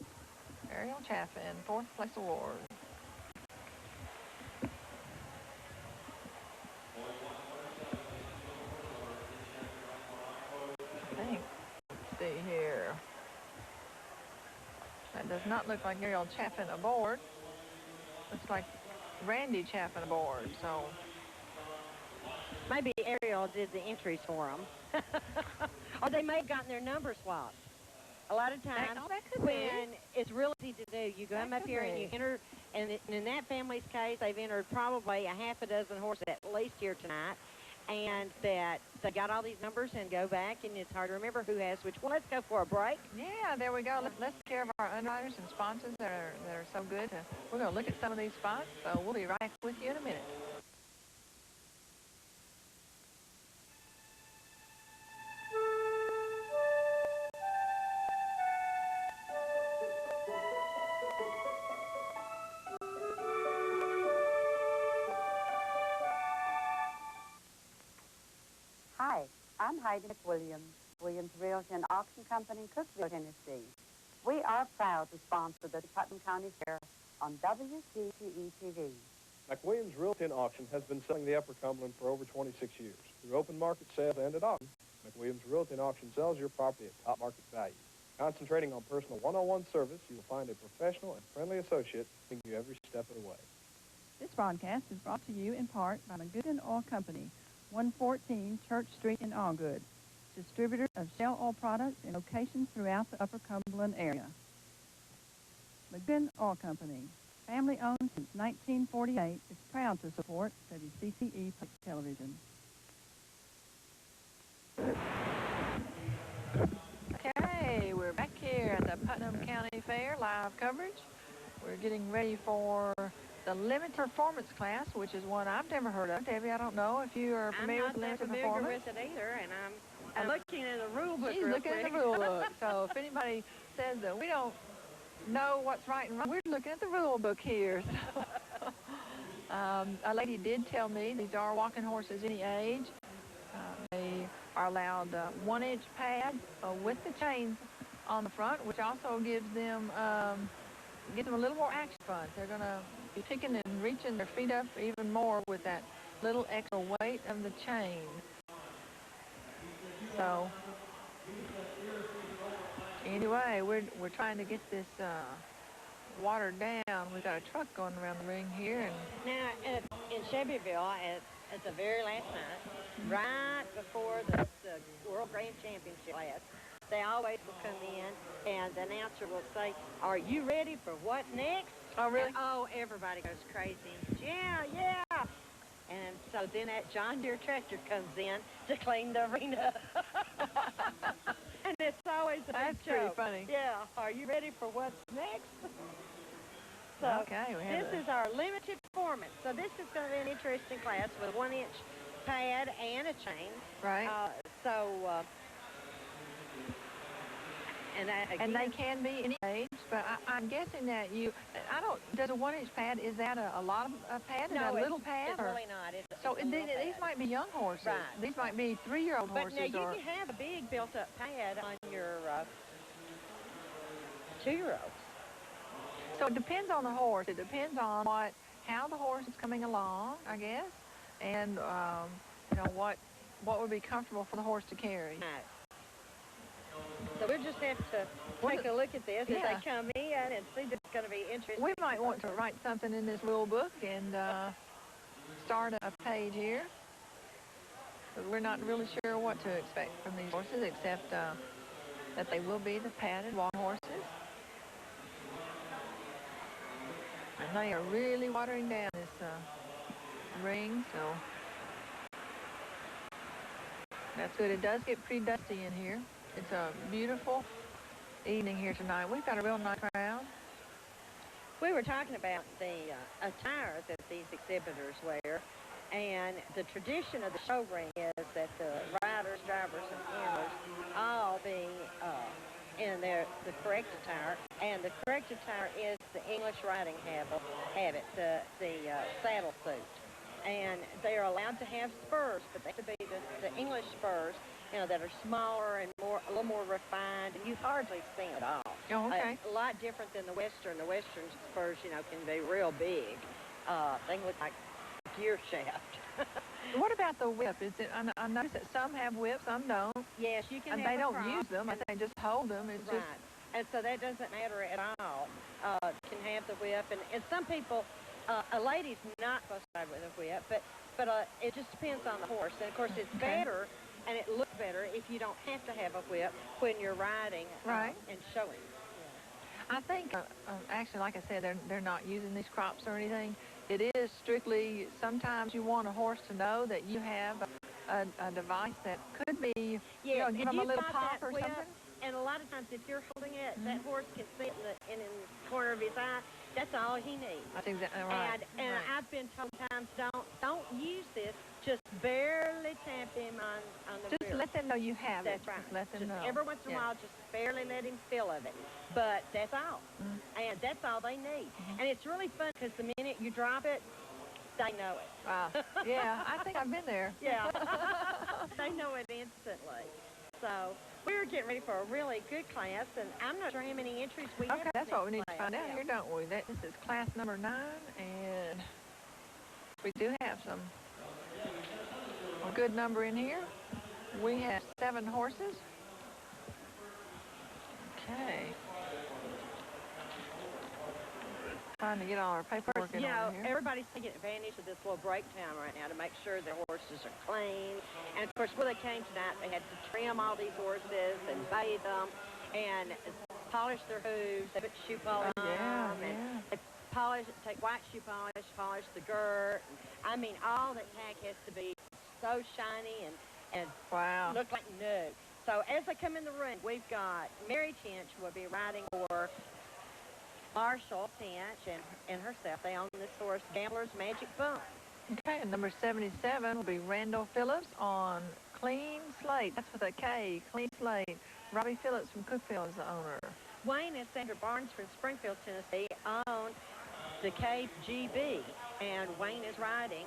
Ariel Chaffin, 4th place award. Let's see here. That does not look like Ariel Chaffin aboard. Looks like Randy Chaffin aboard, so. Maybe Ariel did the entries for them. Or they may have gotten their numbers swapped. A lot of times, when it's real easy to do, you come up here and you enter, and in that family's case, they've entered probably a half a dozen horses at least here tonight, and that they got all these numbers and go back, and it's hard to remember who has which one. Let's go for a break. Yeah, there we go. Let's take care of our underwriters and sponsors that are so good. We're going to look at some of these spots, so we'll be right with you in a minute. Hi, I'm Heidi McWilliams, Williams Realty and Auction Company in Cookville, Tennessee. We are proud to sponsor the Putnam County Fair on WCTE-TV. McWilliams Realty and Auction has been selling the Upper Cumberland for over 26 years. Through open market sales and at auction, McWilliams Realty and Auction sells your property at top market value. Concentrating on personal one-on-one service, you will find a professional and friendly associate helping you every step of the way. This broadcast is brought to you in part by McGugan Oil Company, 114 Church Street in Allgood, distributors of Shell Oil products in locations throughout the Upper Cumberland area. McGugan Oil Company, Family owned since 1948, it's proud to support WCCE Public Television. Okay, we're back here at the Putnam County Fair, live coverage. We're getting ready for the limited performance class, which is one I've never heard of. Debbie, I don't know if you are familiar with limited performance. I'm not familiar with it either, and I'm looking in the rule book. She's looking in the rule book. So if anybody says that we don't know what's right and wrong, we're looking at the rule book here. So, a lady did tell me these are walking horses any age. They are allowed 1-inch pads with the chains on the front, which also gives them a little more action fun. They're going to be picking and reaching their feet up even more with that little extra weight of the chain. So anyway, we're trying to get this watered down. We've got a truck going around the ring here. And now in Shelbyville, at the very last night, right before the World Grand Championship class, they always will come in and the announcer will say, "Are you ready for what next?" Oh, really? And, oh, everybody goes crazy. Yeah. And so then that John Deere tractor comes in to clean the arena. And it's always a That's big pretty joke. funny. Yeah. Are you ready for what's next? So okay, this is our limited performance. So this is going to be an interesting class with a 1-inch pad and a chain. Right. And they can be any age, but I'm guessing that does a 1-inch pad, is that a lot of pad? Is that a little pad? It's really not. So these might be young horses. Right. These might be 3-year-old horses. But now you can have a big built-up pad on your 2-year-olds. So it depends on the horse. It depends on how the horse is coming along, I guess, and what would be comfortable for the horse to carry. Right. So we'll just have to take a look at this as they come in and see if it's going to be interesting. We might want to write something in this rule book and start a page here. But we're not really sure what to expect from these horses, except that they will be the padded walk horses. And they are really watering down this ring, so that's good. It does get pretty dusty in here. It's a beautiful evening here tonight. We've got a real nice crowd. We were talking about the attire that these exhibitors wear, and the tradition of the show ring is that the riders, drivers, and handlers all be in the correct attire, and the correct attire is the English riding habit, the saddle suit. And they are allowed to have spurs, but they have to be the English spurs, that are smaller and a little more refined, and you hardly see it at all. Oh, okay. A lot different than the Western. The Western spurs, can be real big. They look like a gear shaft. What about the whip? I noticed that some have whips, some don't. Yes, you can. And they don't use them. They just hold them. It's right. just. And so that doesn't matter at all. Can have the whip, and some people, a lady's not supposed to ride with a whip, but it just depends on the horse. And of course, it's better. And it looks better if you don't have to have a whip when you're riding and showing. Yeah. I think, actually, like I said, they're not using these crops or anything. It is strictly, sometimes you want a horse to know that you have a device that could be, give them a little pop or something. And a lot of times, if you're holding it, that horse can see it in the corner of his eye. That's all he needs. That's exactly right. And I've been told times, don't use this. Just barely tap him on the rear. Just let them know you have it. That's right. Just let them know. Every once in a while, just barely let him feel of it. But that's all. And that's all they need. And it's really fun because the minute you drop it, they know it. Wow. Yeah, I think I've been there. Yeah. They know it instantly. So we're getting ready for a really good class, and I'm not sure how many entries we have. Okay, that's what we need to find out here, don't we? This is class number 9, and we do have a good number in here. We have 7 horses. Okay. Trying to get all our paperwork in here. Everybody's taking advantage of this little breakdown right now to make sure their horses are clean. And, of course, when they came tonight, they had to trim all these horses and bathe them and polish their hooves. They put shoe polish on them. And they polish, take white shoe polish the girt. I mean, all that tack has to be so shiny and wow. look like new. So as they come in the ring, we've got Mary Tinch will be riding for Marshall Tinch and herself. They own this horse, Gambler's Magic Bump. Okay, and number 77 will be Randall Phillips on Clean Slate. That's with a K, Clean Slate. Robbie Phillips from Cookville is the owner. Wayne and Sandra Barnes from Springfield, Tennessee, own the KGB, and Wayne is riding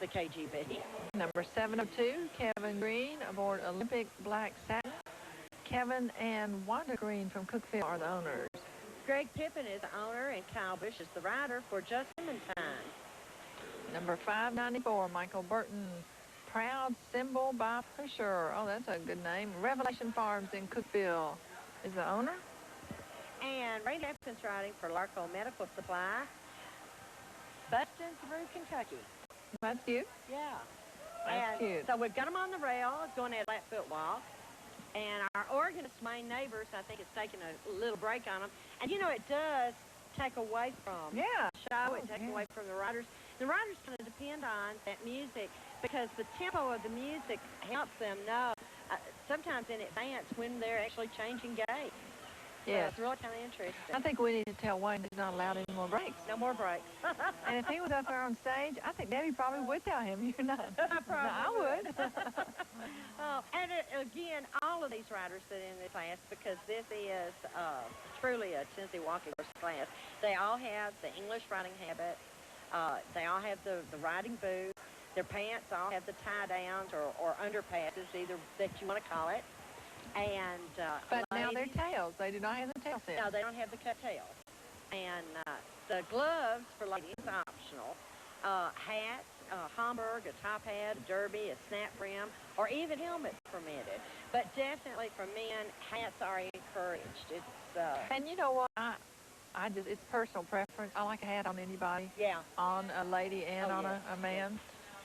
the KGB. Number 702, Kevin Green aboard Olympic Black Satin. Kevin and Wanda Green from Cookville are the owners. Greg Pippin is the owner, and Kyle Bush is the rider for Just Clementine. Number 594, Michael Burton, Proud Symbol by Pusher. Oh, that's a good name. Revelation Farms in Cookville is the owner. And Ray Jefferson's riding for Larco Medical Supply, Bustin through Kentucky. That's cute. Yeah. That's cute. So we've got them on the rail. It's going at a flat foot walk. And our organist, Main Neighbors, I think it's taking a little break on them. And, you know, it does take away from the show. It takes away from the riders. The riders kind of depend on that music because the tempo of the music helps them know sometimes in advance when they're actually changing gait. Yes. So it's really kind of interesting. I think we need to tell Wayne he's not allowed any more breaks. No more breaks. And if he was up there on stage, I think Debbie probably would tell him you're not. I would. And again, all of these riders sit in this class because this is truly a Tennessee walking horse class. They all have the English riding habit. They all have the riding boots. Their pants all have the tie-downs or underpasses, either that you want to call it. And but ladies, now their tails, they do not have the tail set. No, they don't have the cut tails. And the gloves for ladies is optional. Hats, Homburg, a top hat, a derby, a snap brim, or even helmets permitted. But definitely for men, hats are encouraged. It's and you know what? I just, it's personal preference. I like a hat on anybody. Yeah. On a lady and on a man.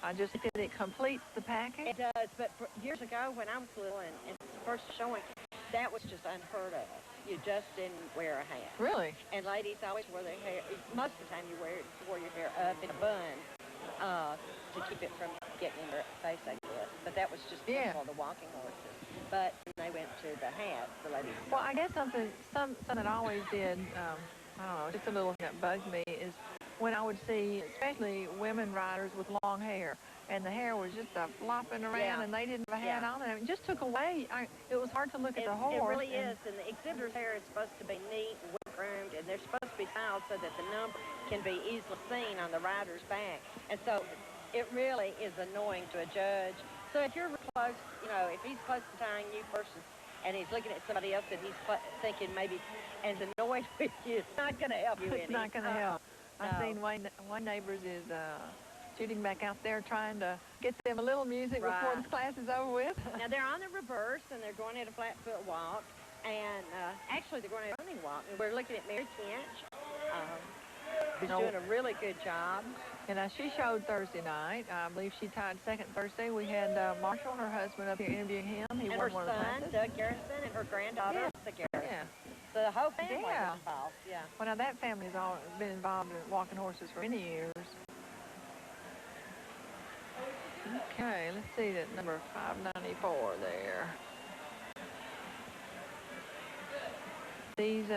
I just think that it completes the package. It does, but years ago when I was little and first showing, that was just unheard of. You just didn't wear a hat. Really? And ladies always wore their hair, most of the time you wore your hair up in a bun to keep it from getting in your face, I guess. But that was just for the walking horses. But when they went to the hat, the ladies. Well, I guess something that always did, I don't know, just a little thing that bugged me is when I would see, especially women riders with long hair, and the hair was just flopping around, and they didn't have a hat on, and it just took away. It was hard to look at the horse. It really is, and the exhibitor's hair is supposed to be neat and well-groomed, and they're supposed to be styled so that the number can be easily seen on the rider's back, and so it really is annoying to a judge. So if you're close, you know, if he's close to tying you first, and he's looking at somebody else that he's thinking maybe and annoyed with you, it's not going to help you any. It's not going to help. No. I've seen Wayne Neighbors is shooting back out there trying to get them a little music before the class is over with. Now, they're on the reverse, and they're going at a flat foot walk. And actually, they're going at a running walk. And we're looking at Mary Tinch, who's doing a really good job. And she showed Thursday night. I believe she tied second Thursday. We had Marshall, her husband, up here interviewing him. He and won her one of the son, classes. Doug Garrison, and her granddaughter, Lisa Garrison. Yeah. So the whole family was involved. Yeah. Well, now that family's all been involved in walking horses for many years. Okay, let's see that number 594 there. These,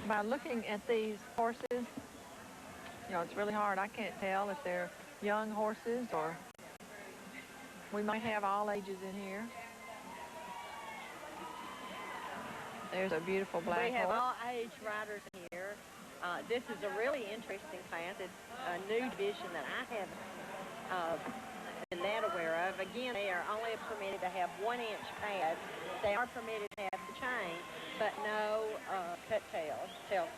by looking at these horses, you know, it's really hard. I can't tell if they're young horses or we might have all ages in here. There's a beautiful black horse. We have all age riders here. This is a really interesting class. It's a new division that I haven't been that aware of. Again, they are only permitted to have 1-inch pads. They are permitted to have the chain, but no cut tail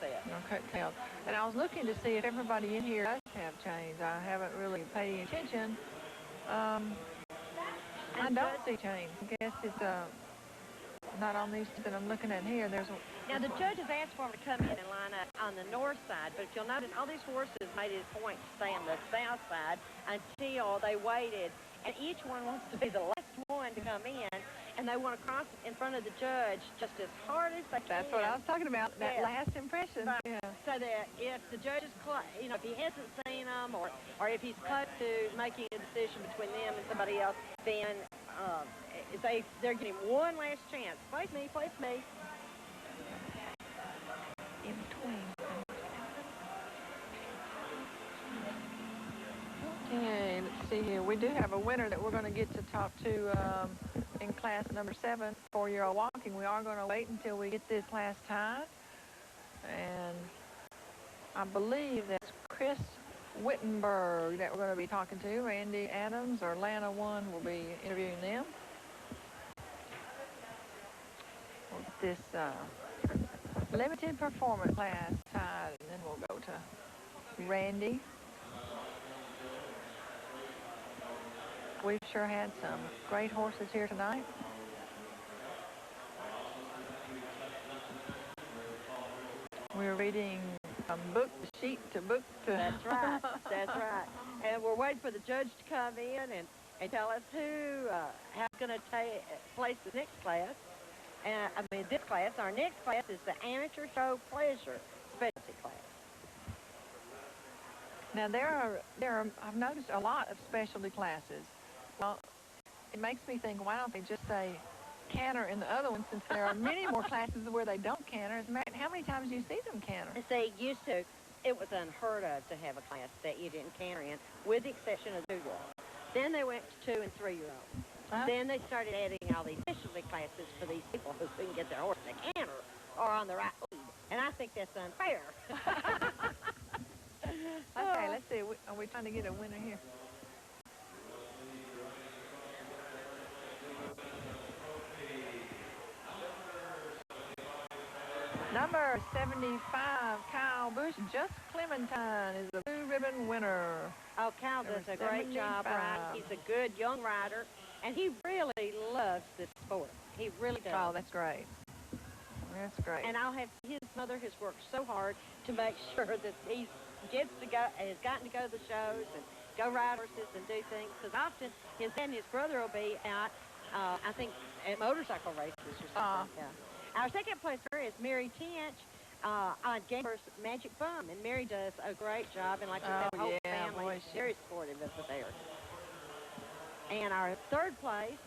set. No cut tails. And I was looking to see if everybody in here does have chains. I haven't really paid any attention. I don't see chains. I guess it's not on these that I'm looking at here. Now, the judges asked for them to come in and line up on the north side, but if you'll notice, all these horses made it a point to stay on the south side until they waited, and each one wants to be the last one to come in, and they want to cross in front of the judge just as hard as they can. That's what I was talking about, that last impression. But, yeah. So that if the judge is, you know, if he hasn't seen them or if he's close to making a decision between them and somebody else, then they're getting one last chance. Place me, place me. In between. Okay, let's see here. We do have a winner that we're going to get to talk to in class number 7, 4-year-old walking. We are going to wait until we get this class tied. And I believe that's Chris Wittenberg that we're going to be talking to. Randy Adams or Lana 1 will be interviewing them. We'll get this limited performance class tied, and then we'll go to Randy. We've sure had some great horses here tonight. We're reading from book to sheet to book to... That's right. That's right. And we're waiting for the judge to come in and tell us how's going to place the next class. And I mean, this class, our next class is the Amateur Show Pleasure Specialty class. Now, there are, I've noticed a lot of specialty classes. Well, it makes me think, why don't they just say canter in the other one, since there are many more classes where they don't canter? How many times do you see them canter? See, used to, it was unheard of to have a class that you didn't canter in, with the exception of 2-year-olds. Then they went to 2- and 3-year-olds. Then they started adding all these specialty classes for these people who couldn't get their horse to canter or on the right lead. And I think that's unfair. Okay, let's see. Are we trying to get a winner here? Number 75, Kyle Bush, Just Clementine, is the blue ribbon winner. Oh, Kyle does a great job riding. He's a good young rider, and he really loves this sport. He really does. Oh, that's great. That's great. And his mother has worked so hard to make sure that he has gotten to go to the shows and go ride horses and do things, because often his dad and his brother will be out, I think, at motorcycle races or something. Yeah. Our second place winner is Mary Tinch on Gamber's Magic Bum, and Mary does a great job, and like you said, the whole family is very supportive of the fair. And our third place,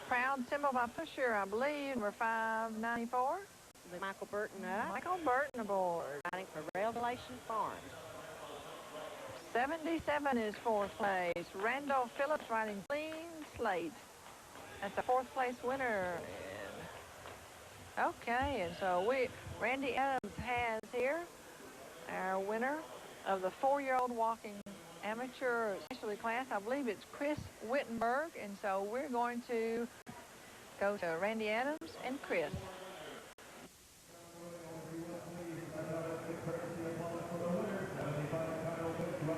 proud symbol by Pusher, I believe, number 594. Michael Burton up. Michael Burton aboard. Riding for Revelation Farms. 77 is 4th place. Randall Phillips riding Clean Slate. That's a 4th place winner. Okay, and so Randy Adams has here our winner of the 4-year-old walking amateur specialty class. I believe it's Chris Wittenberg, and so we're going to go to Randy Adams and Chris.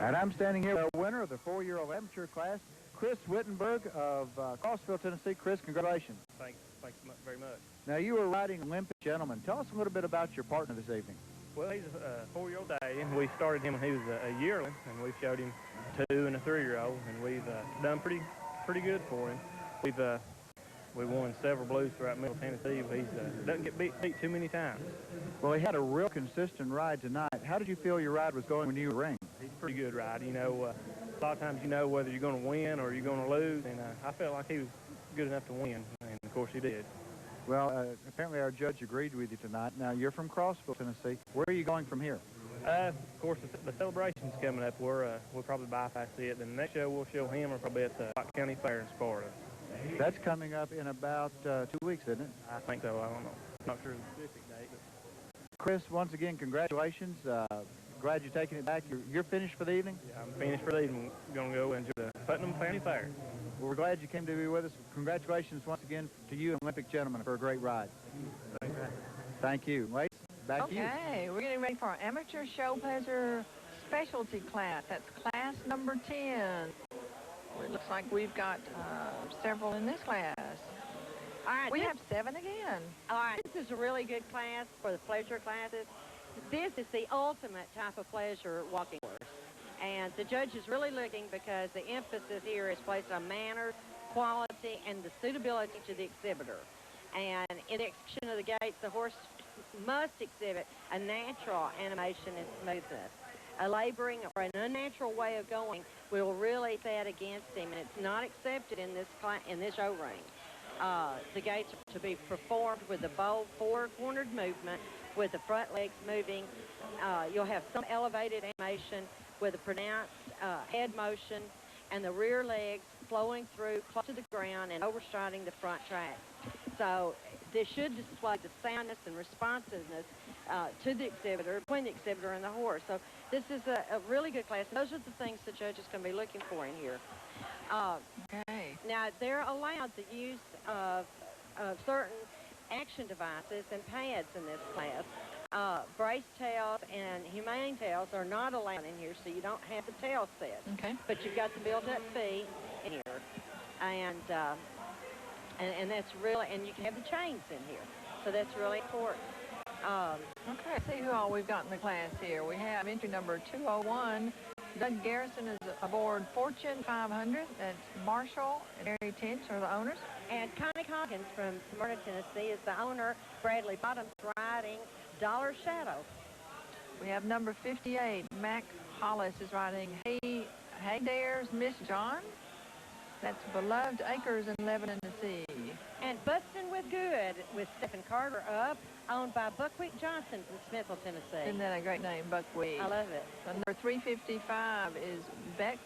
And I'm standing here with a winner of the 4-year-old amateur class, Chris Wittenberg of Crossville, Tennessee. Chris, congratulations. Thanks very much. Now, you were riding Olympic Gentleman. Tell us a little bit about your partner this evening. Well, he's a 4-year-old stallion. We started him when he was a yearling, and we've showed him 2 and a 3-year-old, and we've done pretty good for him. We've won several blues throughout Middle Tennessee. He doesn't get beat too many times. Well, he had a real consistent ride tonight. How did you feel your ride was going when you were ring? He's a pretty good rider. You know, a lot of times you know whether you're going to win or you're going to lose, and I felt like he was good enough to win, and of course he did. Well, apparently our judge agreed with you tonight. Now, you're from Crossville, Tennessee. Where are you going from here? Of course, the celebration's coming up. We'll probably bypass it. Then the next show we'll show him will probably at the White County Fair in Sparta. That's coming up in about 2 weeks, isn't it? I think so. I don't know. I'm not sure of the specific date. But... Chris, once again, congratulations. Glad you're taking it back. You're finished for the evening? Yeah, I'm finished for the evening. We're going to go enjoy the Putnam County Fair. Well, we're glad you came to be with us. Congratulations once again to you, Olympic Gentlemen, for a great ride. Thanks. Thank you. Wait, back to you. Okay, we're getting ready for our amateur show pleasure specialty class. That's class number 10. It looks like we've got several in this class. All right, we have 7 again. All right, this is a really good class for the pleasure classes. This is the ultimate type of pleasure walking horse. And the judge is really looking because the emphasis here is placed on manners, quality, and the suitability to the exhibitor. And in the execution of the gaits, the horse must exhibit a natural animation and smoothness. A laboring or an unnatural way of going will really set against him, and it's not accepted in this show ring. The gaits are to be performed with a bold four-cornered movement, with the front legs moving. You'll have some elevated animation with a pronounced head motion, and the rear legs flowing through close to the ground and overstriding the front track. So this should display the soundness and responsiveness to the exhibitor, between the exhibitor and the horse. So this is a really good class. Those are the things the judges can be looking for in here. Okay. Now, they're allowed the use of certain action devices and pads in this class. Brace tails and humane tails are not allowed in here, so you don't have the tail set. Okay. But you've got the built-up feet in here. And that's really, and you can have the chains in here. So that's really important. Okay, let's see who all we've got in the class here. We have entry number 201. Doug Garrison is aboard Fortune 500. That's Marshall and Mary Tinch are the owners. And Connie Coggins from Smyrna, Tennessee is the owner. Bradley Bottoms riding Dollar Shadow. We have number 58. Mac Hollis is riding Haydare's Miss John. That's Beloved Acres in Lebanon, Tennessee. And Bustin' with Good with Stephen Carter up, owned by Buckwheat Johnson from Smithville, Tennessee. Isn't that a great name, Buckwheat? I love it. Number 355 is Beck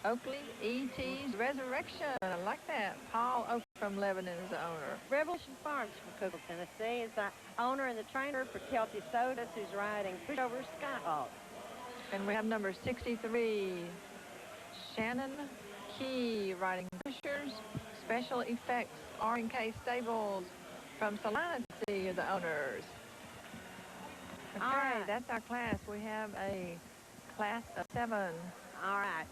Oakley, E.T.'s Resurrection. I like that. Paul Oakley from Lebanon is the owner. Revolution Farms from Cookville, Tennessee is the owner and the trainer for Kelty Sodas, who's riding Pushover Skyhawk. And we have number 63, Shannon Key riding Pushers Special Effects R&K Stables from Salina, Tennessee are the owners. Okay, all right. That's our class. We have a class of 7. All right.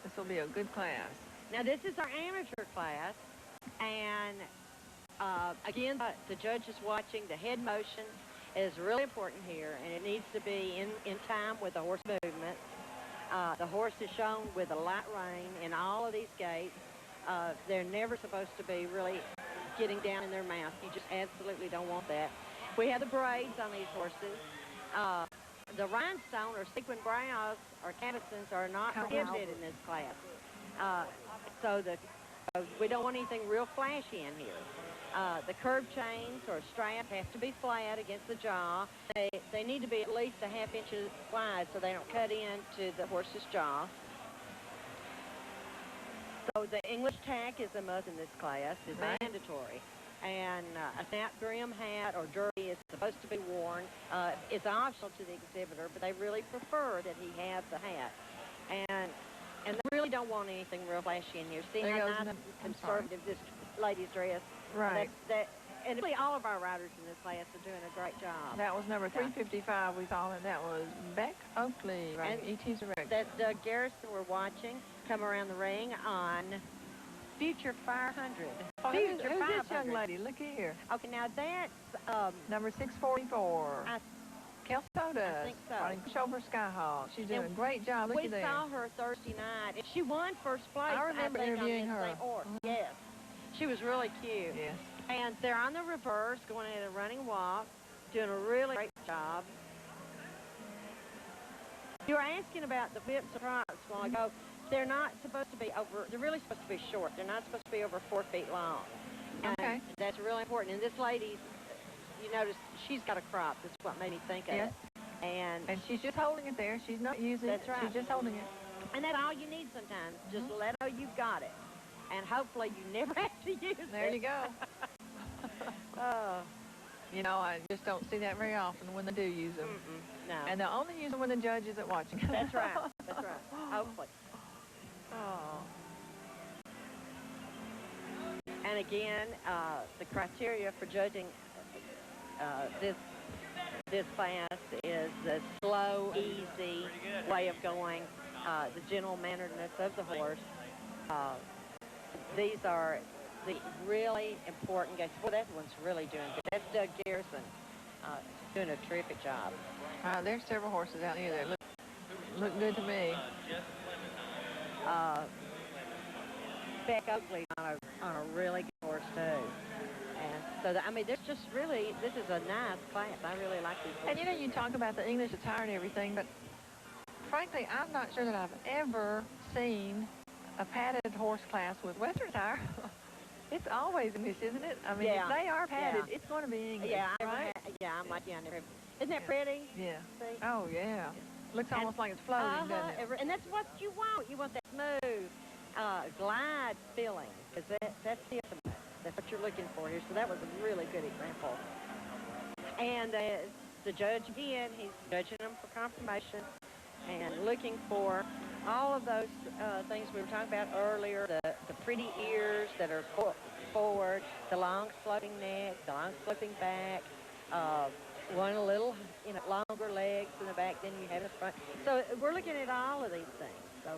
This will be a good class. Now, this is our amateur class, and again, the judge is watching. The head motion is really important here, and it needs to be in time with the horse movement. The horse is shown with a light rein in all of these gaits. They're never supposed to be really getting down in their mouth. You just absolutely don't want that. We have the braids on these horses. The rhinestone or sequin brows or cabestons are not prohibited in this class. So we don't want anything real flashy in here. The curb chains or straps have to be flat against the jaw. They need to be at least a ½ inch wide so they don't cut into the horse's jaw. So the English tack is a must in this class. It's mandatory. And a snap brim hat or derby is supposed to be worn. It's optional to the exhibitor, but they really prefer that he have the hat. And they really don't want anything real flashy in here. See how nice and conservative this lady's dress. Right. And really all of our riders in this class are doing a great job. That was number 355 we saw, and that was Beck Oakley, right? E.T.'s Resurrection. That's Doug Garrison we're watching come around the ring on Future 500. Oh, who's this young lady? Look here. Okay, now that's... number 644. Kelsoda. I think so. Riding Pushover Skyhawk. She's doing a great job. Look at there. We saw her Thursday night, and she won first place. I remember interviewing her. Yes. She was really cute. Yes. And they're on the reverse, going at a running walk, doing a really great job. You were asking about the whips and props a while ago. They're not supposed to be over, they're really supposed to be short. They're not supposed to be over 4 feet long. Okay. And that's really important. And this lady, you notice, she's got a crop. That's what made me think of it. And she's just holding it there. She's not using it. That's right. She's just holding it. And that's all you need sometimes. Just let her know you've got it. And hopefully you never have to use it. There you go. You know, I just don't see that very often when they do use them. No. And they'll only use them when the judge isn't watching. That's right. That's right. Hopefully. Oh. And again, the criteria for judging this class is the slow, easy way of going, the gentle manneredness of the horse. These are the really important guys. Well, that one's really doing good. That's Doug Garrison doing a terrific job. There's several horses out here that look good to me. Beck Oakley on a really good horse too. And so, I mean, there's just really, this is a nice class. I really like these horses. And you know, you talk about the English attire and everything, but frankly, I'm not sure that I've ever seen a padded horse class with Western attire. It's always English, isn't it? I mean, if they are padded, it's going to be English, right? I'm like you on there. Isn't that pretty? Yeah. See? Oh, yeah. Looks almost like it's floating, doesn't it? And that's what you want. You want that smooth, glide feeling, because that's the ultimate. That's what you're looking for here. So that was a really good example. And the judge, again, he's judging them for confirmation and looking for all of those things we were talking about earlier, the pretty ears that are forward, the long sloping neck, the long sloping back, one a little, longer legs in the back than you have in the front. So we're looking at all of these things. So.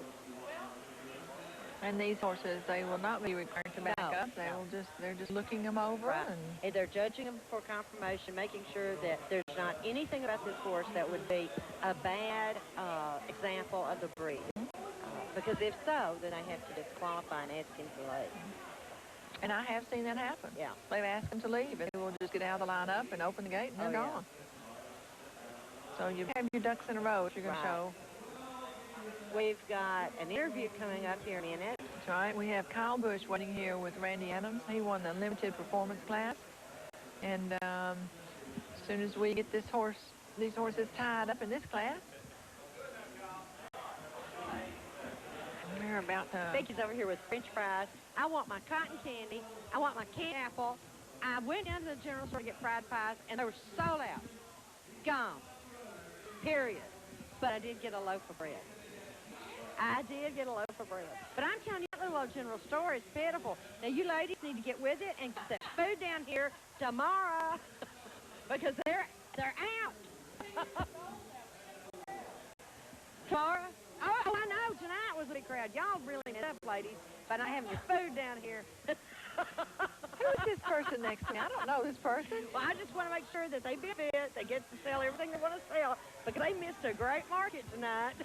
And these horses, they will not be required to back up. They're just looking them over. Right. And they're judging them for confirmation, making sure that there's not anything about this horse that would be a bad example of the breed. Because if so, then I have to disqualify and ask him to leave. And I have seen that happen. Yeah. They've asked him to leave, and they will just get out of the lineup and open the gate, and they're gone. So you have your ducks in a row that you're going to show. We've got an interview coming up here in a minute. That's right. We have Kyle Bush waiting here with Randy Adams. He won the limited performance class. And as soon as we get these horses tied up in this class, we're about to... Becky's over here with French fries. I want my cotton candy. I want my canned apple. I went down to the general store to get fried pies, and they were sold out. Gone. Period. But I did get a loaf of bread. I did get a loaf of bread. But I'm telling you, that little old general store is pitiful. Now, you ladies need to get with it and get that food down here tomorrow because they're out. Tomorrow? Oh, I know. Tonight was a big crowd. Y'all really need up, ladies, by not having your food down here. Who is this person next to me? I don't know this person. Well, I just want to make sure that they benefit. They get to sell everything they want to sell because they missed a great market tonight.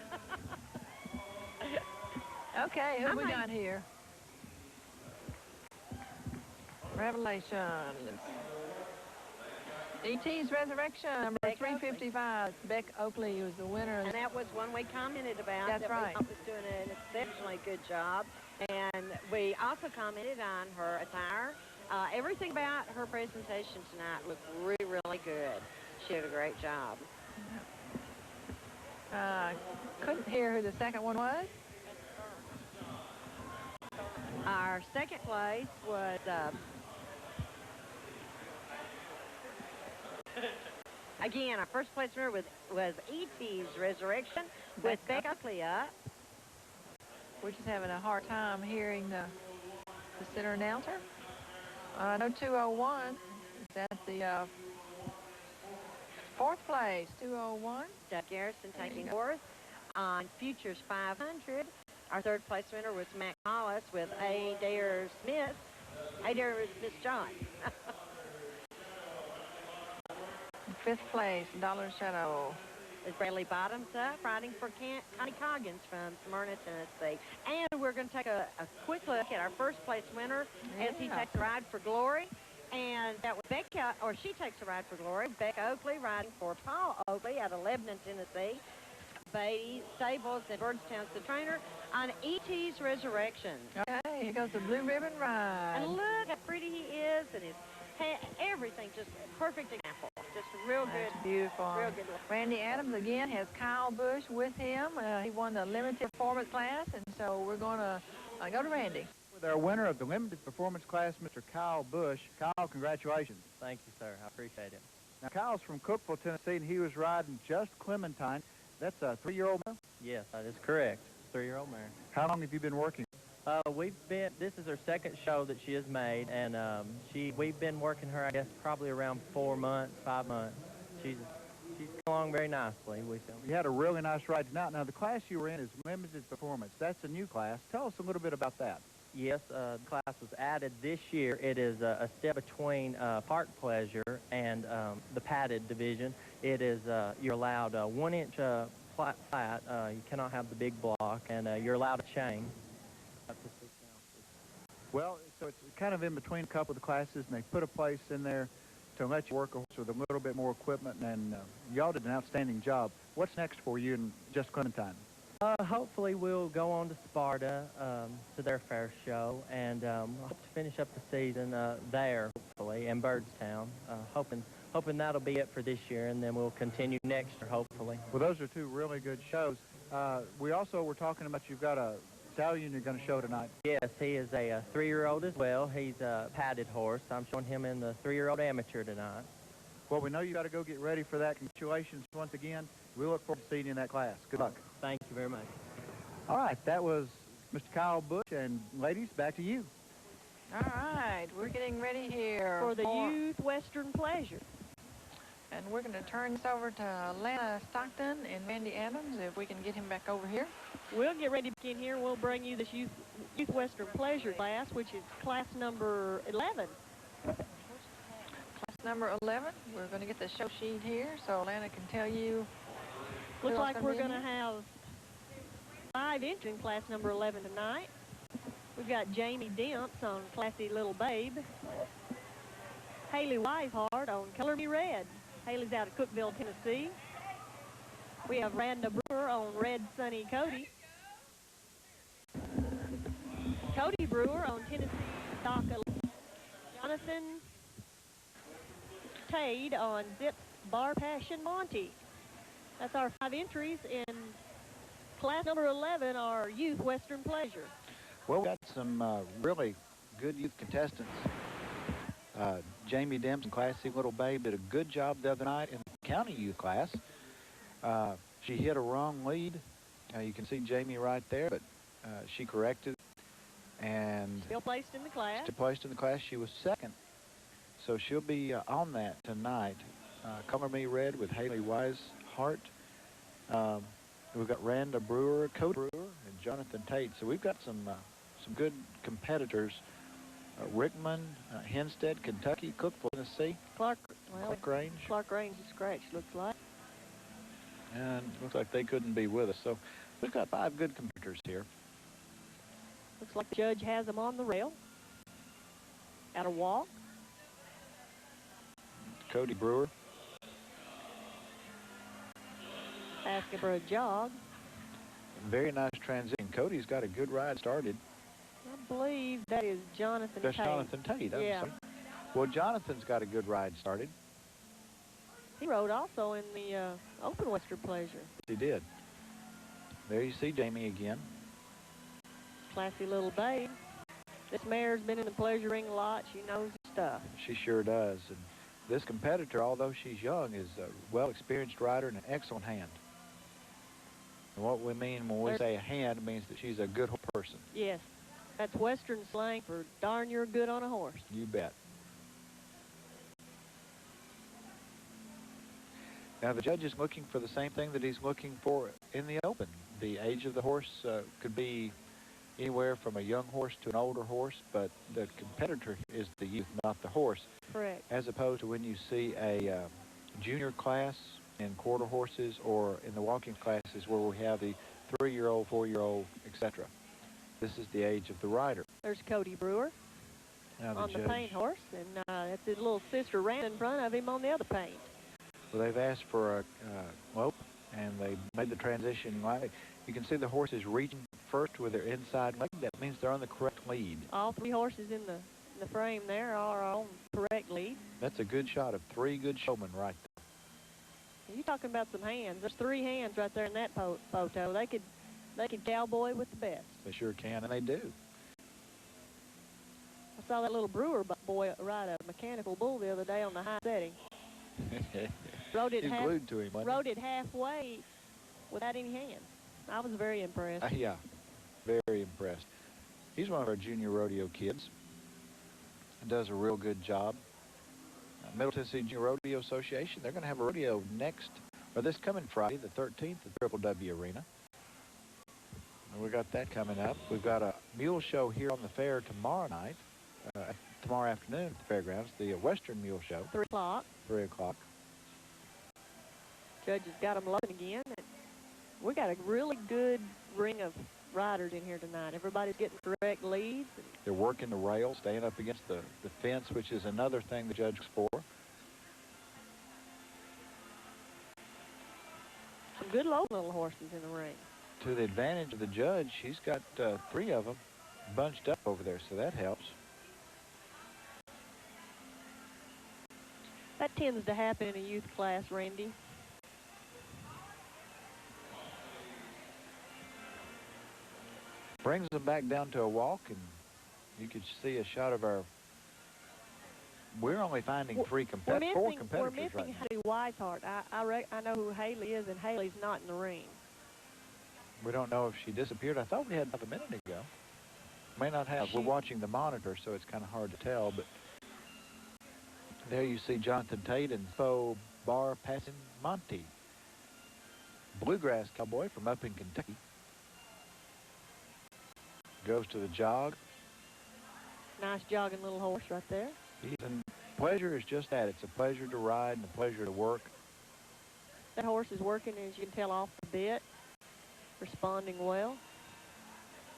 Okay, who we got here? Revelations. E.T.'s Resurrection, number 355. Beck Oakley was the winner. And that was one we commented about. That's right. We thought was doing an exceptionally good job. And we also commented on her attire. Everything about her presentation tonight looked really, really good. She did a great job. Couldn't hear who the second one was. Our second place was again, our first place winner was E.T.'s Resurrection with Beck Oakley up. We're just having a hard time hearing the center announcer. No, 201. That's the fourth place, 201. Doug Garrison taking fourth. On Futures 500, our third place winner was Matt Hollis with Adair Smith John. Fifth place, Dollar Shadow. Is Bradley Bottoms up, riding for Connie Coggins from Smyrna, Tennessee. And we're going to take a quick look at our first place winner as he takes a ride for Glory. And that was Becca, or she takes a ride for Glory. Beck Oakley riding for Paul Oakley out of Lebanon, Tennessee. Beatty Stables and Birdstown's the trainer on E.T.'s Resurrection. Okay, here goes the blue ribbon ride. And look how pretty he is, and his everything, just a perfect example. Just real good. That's beautiful. Real good. Randy Adams, again, has Kyle Bush with him. He won the limited performance class, and so we're going to go to Randy. With our winner of the limited performance class, Mr. Kyle Bush. Kyle, congratulations. Thank you, sir. I appreciate it. Now, Kyle's from Cookville, Tennessee, and he was riding Just Clementine. That's a 3-year-old mare? Yes, that is correct. 3-year-old mare. How long have you been working? This is her second show that she has made, and we've been working her, I guess, probably around 4 months, 5 months. She's coming along very nicely. You had a really nice ride tonight. Now, the class you were in is limited performance. That's a new class. Tell us a little bit about that. Yes, the class was added this year. It is a step between Park Pleasure and the padded division. It is, you're allowed 1-inch flat. You cannot have the big block, and you're allowed a chain up to 6 ounces. Well, so it's kind of in between a couple of the classes, and they put a place in there to let you work a horse with a little bit more equipment, and y'all did an outstanding job. What's next for you in just Clementine? Hopefully we'll go on to Sparta, to their fair show, and hope to finish up the season there, hopefully, in Byrdstown. Hoping that'll be it for this year, and then we'll continue next year, hopefully. Well, those are two really good shows. We also were talking about you've got a stallion you're going to show tonight. Yes, he is a 3-year-old as well. He's a padded horse. I'm showing him in the 3-year-old amateur tonight. Well, we know you got to go get ready for that. Congratulations once again. We look forward to seeing you in that class. Good luck. Thank you very much. All right, that was Mr. Kyle Bush, and ladies, back to you. All right, we're getting ready here for the Youth Western Pleasure. And we're going to turn this over to Lana Stockton and Randy Adams, if we can get him back over here. We'll get ready to begin here. We'll bring you this Youth Western Pleasure class, which is class number 11. Class number 11. We're going to get the show sheet here so Lana can tell you. Looks like we're going to have 5 entering class number 11 tonight. We've got Jamie Demps on Classy Little Babe. Haley Wisehart on Color Me Red. Haley's out of Cookville, Tennessee. We have Randa Brewer on Red Sunny Cody. Cody Brewer on Tennessee Doca. Jonathan Tade on Zips Bar Passion Monty. That's our 5 entries in class number 11, our Youth Western Pleasure. Well, we got some really good youth contestants. Jamie Demps and Classy Little Babe did a good job the other night in the county youth class. She hit a wrong lead. You can see Jamie right there, but she corrected and still placed in the class. Still placed in the class. She was second, so she'll be on that tonight. Color Me Red with Haley Wisehart. We've got Randa Brewer, Cody Brewer, and Jonathan Tate. So we've got some good competitors. Rickman, Hempstead, Kentucky, Cookville, Tennessee. Clark Range. Clark Range is scratched, looks like. And looks like they couldn't be with us. So we've got 5 good competitors here. Looks like the judge has them on the rail. At a walk. Cody Brewer. Asking for a jog. Very nice transition. Cody's got a good ride started. I believe that is Jonathan Tate. That's Jonathan Tate. Yeah. Well, Jonathan's got a good ride started. He rode also in the Open Western Pleasure. He did. There you see Jamie again. Classy Little Babe. This mare's been in the pleasure ring a lot. She knows her stuff. She sure does. And this competitor, although she's young, is a well-experienced rider and an excellent hand. And what we mean when we say a hand means that she's a good person. Yes. That's Western slang for darn you're good on a horse. You bet. Now the judge is looking for the same thing that he's looking for in the Open. The age of the horse could be anywhere from a young horse to an older horse, but the competitor is the youth, not the horse. Correct. As opposed to when you see a junior class in quarter horses or in the walking classes where we have the 3-year-old, 4-year-old, etc. This is the age of the rider. There's Cody Brewer on the paint horse, and that's his little sister ran in front of him on the other paint. Well, they've asked for a lope, and they made the transition light. You can see the horses reaching first with their inside leg. That means they're on the correct lead. All 3 horses in the frame there are on correct lead. That's a good shot of 3 good showmen right there. You're talking about some hands. There's 3 hands right there in that photo. They could cowboy with the best. They sure can, and they do. I saw that little Brewer boy ride a mechanical bull the other day on the high setting. Rode it glued to him, rode it halfway without any hands. I was very impressed. Yeah, very impressed. He's one of our junior rodeo kids and does a real good job. Middle Tennessee Junior Rodeo Association, they're going to have a rodeo this coming Friday, the 13th, at Triple W Arena. And we got that coming up. We've got a mule show here on the fair tomorrow night, tomorrow afternoon at the fairgrounds, the Western Mule Show. 3 o'clock. 3 o'clock. Judge has got them loading again. And we got a really good ring of riders in here tonight. Everybody's getting correct leads. They're working the rail, staying up against the fence, which is another thing the judge looks for. Some good low little horses in the ring. To the advantage of the judge, she's got 3 of them bunched up over there, so that helps. That tends to happen in a youth class, Randy. Brings them back down to a walk, and you could see a shot of our... We're only finding 4 competitors We're right missing now. Haley Whitehart. I know who Haley is, and Haley's not in the ring. We don't know if she disappeared. I thought we had about a minute ago. May not have. We're watching the monitor, so it's kind of hard to tell, but there you see Jonathan Tate and Bo Bar passing Monty. Bluegrass cowboy from up in Kentucky. Goes to the jog. Nice jogging little horse right there. And pleasure is just that. It's a pleasure to ride and a pleasure to work. That horse is working, as you can tell, off the bit. Responding well.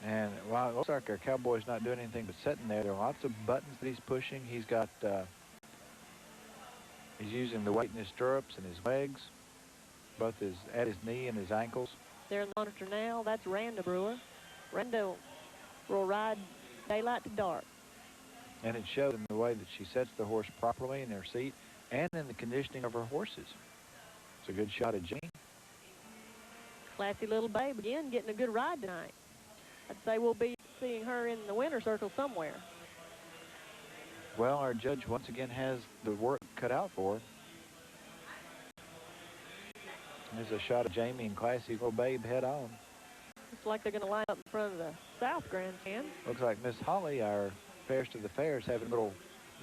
And while it looks like our cowboy's not doing anything but sitting there, there are lots of buttons that he's pushing. He's got, he's using the weight in his stirrups and his legs, both at his knee and his ankles. There in the monitor now, that's Randa Brewer. Randa will ride daylight to dark. And it shows in the way that she sets the horse properly in their seat and in the conditioning of her horses. It's a good shot of Jenny. Classy little babe again, getting a good ride tonight. I'd say we'll be seeing her in the winner's circle somewhere. Well, our judge once again has the work cut out for her. There's a shot of Jamie and classy little babe head on. Looks like they're going to line up in front of the South Grandstand. Looks like Miss Holly, our fairest of the fairs, having a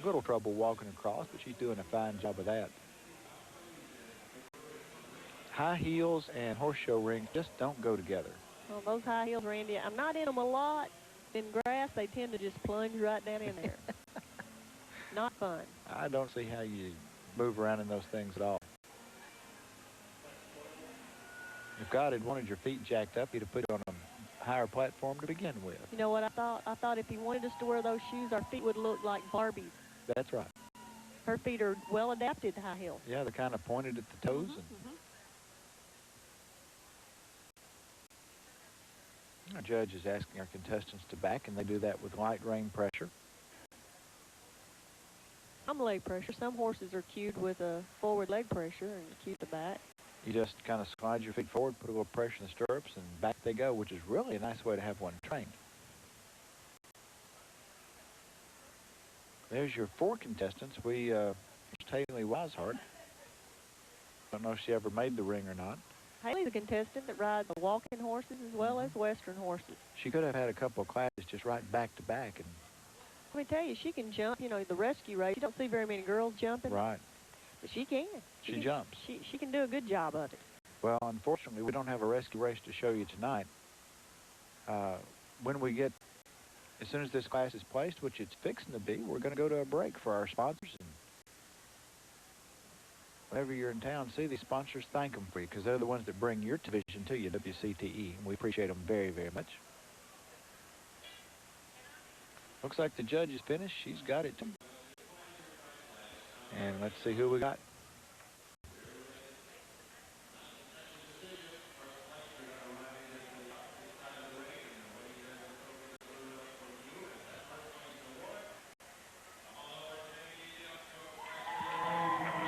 little trouble walking across, but she's doing a fine job of that. High heels and horse show rings just don't go together. Well, those high heels, Randy, I'm not in them a lot. In grass, they tend to just plunge right down in there. Not fun. I don't see how you move around in those things at all. If God had wanted your feet jacked up, he'd have put you on a higher platform to begin with. You know what I thought? I thought if he wanted us to wear those shoes, our feet would look like Barbies. That's right. Her feet are well adapted to high heels. Yeah, they're kind of pointed at the toes. Our judge is asking our contestants to back, and they do that with light rein pressure. Some leg pressure. Some horses are cued with a forward leg pressure and cue the back. You just kind of slide your feet forward, put a little pressure in the stirrups, and back they go, which is really a nice way to have one trained. There's your 4 contestants. There's Haley Weishart. Don't know if she ever made the ring or not. Haley's a contestant that rides the walking horses as well as Western horses. She could have had a couple of classes just right back to back. And let me tell you, she can jump. You know, the rescue race, you don't see very many girls jumping. Right. But she can. She jumps. She can do a good job of it. Well, unfortunately, we don't have a rescue race to show you tonight. When we get, as soon as this class is placed, which it's fixing to be, we're going to go to a break for our sponsors. And whenever you're in town, see these sponsors, thank them for you, because they're the ones that bring your division to you, WCTE, and we appreciate them very, very much. Looks like the judge is finished. She's got it, too. And let's see who we got.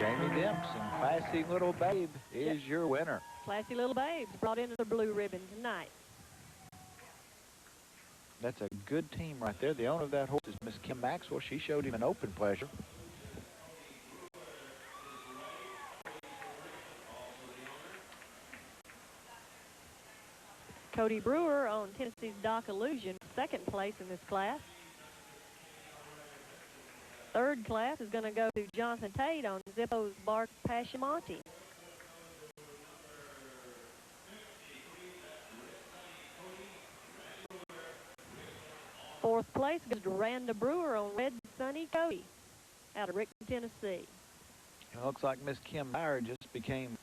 Jamie Dempson, classy little babe, is your winner. Classy little babes brought into the blue ribbon tonight. That's a good team right there. The owner of that horse is Miss Kim Maxwell. She showed him an open pleasure. Cody Brewer on Tennessee's Doc Illusion, 2nd place in this class. 3rd class is going to go to Jonathan Tate on Zippo's Bar Passamonte. Fourth place goes to Randa Brewer on Red Sunny Cody out of Rickman, Tennessee. It looks like Miss Kim Meyer just became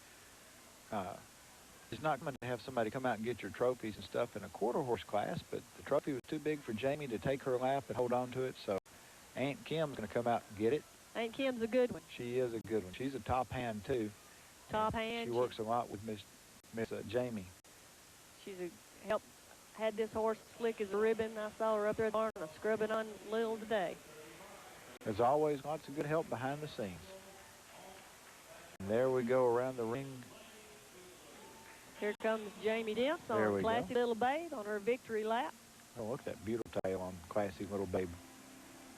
It's not going to have somebody come out and get your trophies and stuff in a quarter horse class, but the trophy was too big for Jamie to take her lap and hold on to it, so Aunt Kim's going to come out and get it. Aunt Kim's a good one. She is a good one. She's a top hand, too. Top hand. She works a lot with Miss Jamie. She's had this horse slick as a ribbon. I saw her up there at the barn scrubbing on little today. There's always lots of good help behind the scenes. And there we go around the ring. Here comes Jamie Dents on Classy Little Babe on her victory lap. Oh, look at that beautiful tail on Classy Little Babe.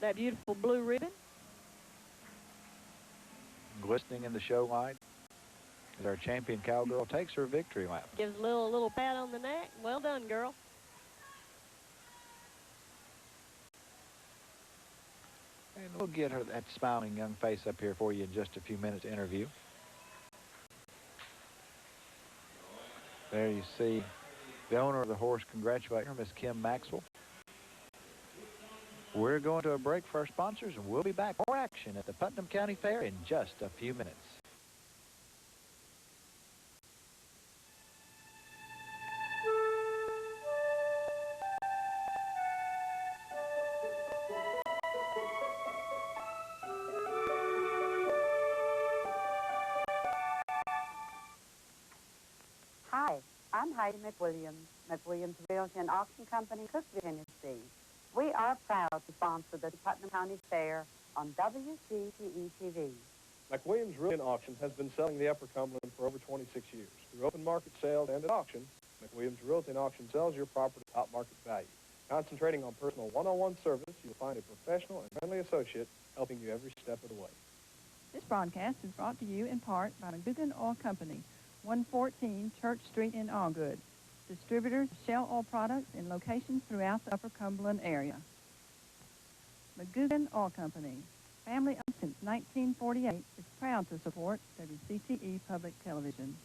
That beautiful blue ribbon. Glistening in the show light as our champion cowgirl takes her victory lap. Gives a little pat on the neck. Well done, girl. And we'll get her that smiling young face up here for you in just a few minutes to interview. There you see the owner of the horse congratulating her, Miss Kim Maxwell. We're going to a break for our sponsors, and we'll be back for more action at the Putnam County Fair in just a few minutes. Hi, I'm Heidi McWilliams, McWilliams Realty and Auction Company, Cookville, Tennessee. We are proud to sponsor the Putnam County Fair on WGTE-TV. McWilliams Realty and Auction has been selling the Upper Cumberland for over 26 years. Through open market sales and at auction, McWilliams Realty and Auction sells your property at top market value. Concentrating on personal one-on-one service, you'll find a professional and friendly associate helping you every step of the way. This broadcast is brought to you in part by McGugan Oil Company, 114 Church Street in Allgood. Distributors of Shell Oil products in locations throughout the Upper Cumberland area. McGugan Oil Company, family owned since 1948, is proud to support WCTE Public Television.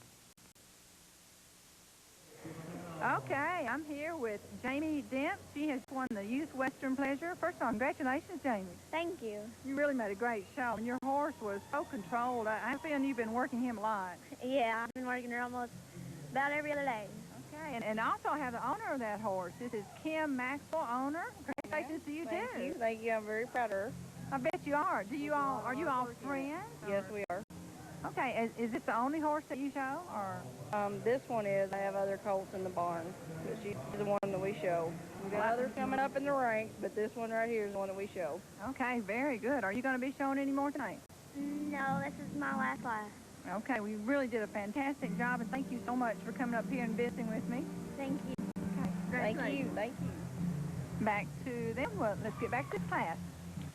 Okay, I'm here with Jamie Dent. She has won the Youth Western Pleasure. First of all, congratulations, Jamie. Thank you. You really made a great show, and your horse was so controlled. I have a feeling you've been working him a lot. Yeah, I've been working her almost about every other day. Okay, and also I have the owner of that horse. This is Kim Maxwell, owner. Congratulations to you, too. Thank you. I'm very proud of her. I bet you are. Are you all friends? Yes, we are. Okay, is this the only horse that you show, or? This one is. I have other colts in the barn, but she's the one that we show. We got others coming up in the ranks, but this one right here is the one that we show. Okay, very good. Are you going to be showing any more tonight? No, this is my last class. Okay, we really did a fantastic job, and thank you so much for coming up here and visiting with me. Thank you. Okay, Thank you. Thank you. Back to them. Well, let's get back to class.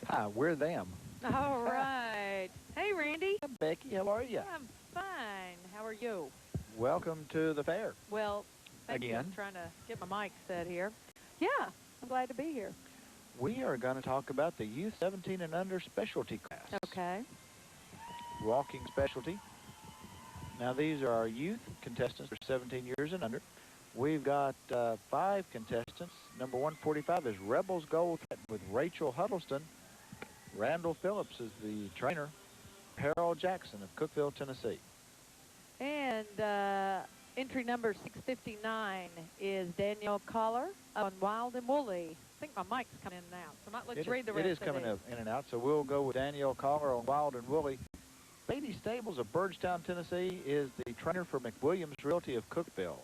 Hi, we're them. All right. Hey, Randy. Hi, Becky, how are you? I'm fine. How are you? Welcome to the fair. Well, thank you. Again. I'm trying to get my mic set here. Yeah, I'm glad to be here. We are going to talk about the Youth 17 and Under specialty class. Okay. Walking specialty. Now, these are our youth contestants for 17 years and under. We've got 5 contestants. Number 145 is Rebels Gold with Rachel Huddleston. Randall Phillips is the trainer. Harold Jackson of Cookville, Tennessee. And entry number 659 is Danielle Collar on Wild and Woolly. I think my mic's coming in and out, so let's read the rest of it. It is coming in and out, so we'll go with Danielle Collar on Wild and Woolly. Beatty Stables of Birdstown, Tennessee is the trainer for McWilliams Realty of Cookville.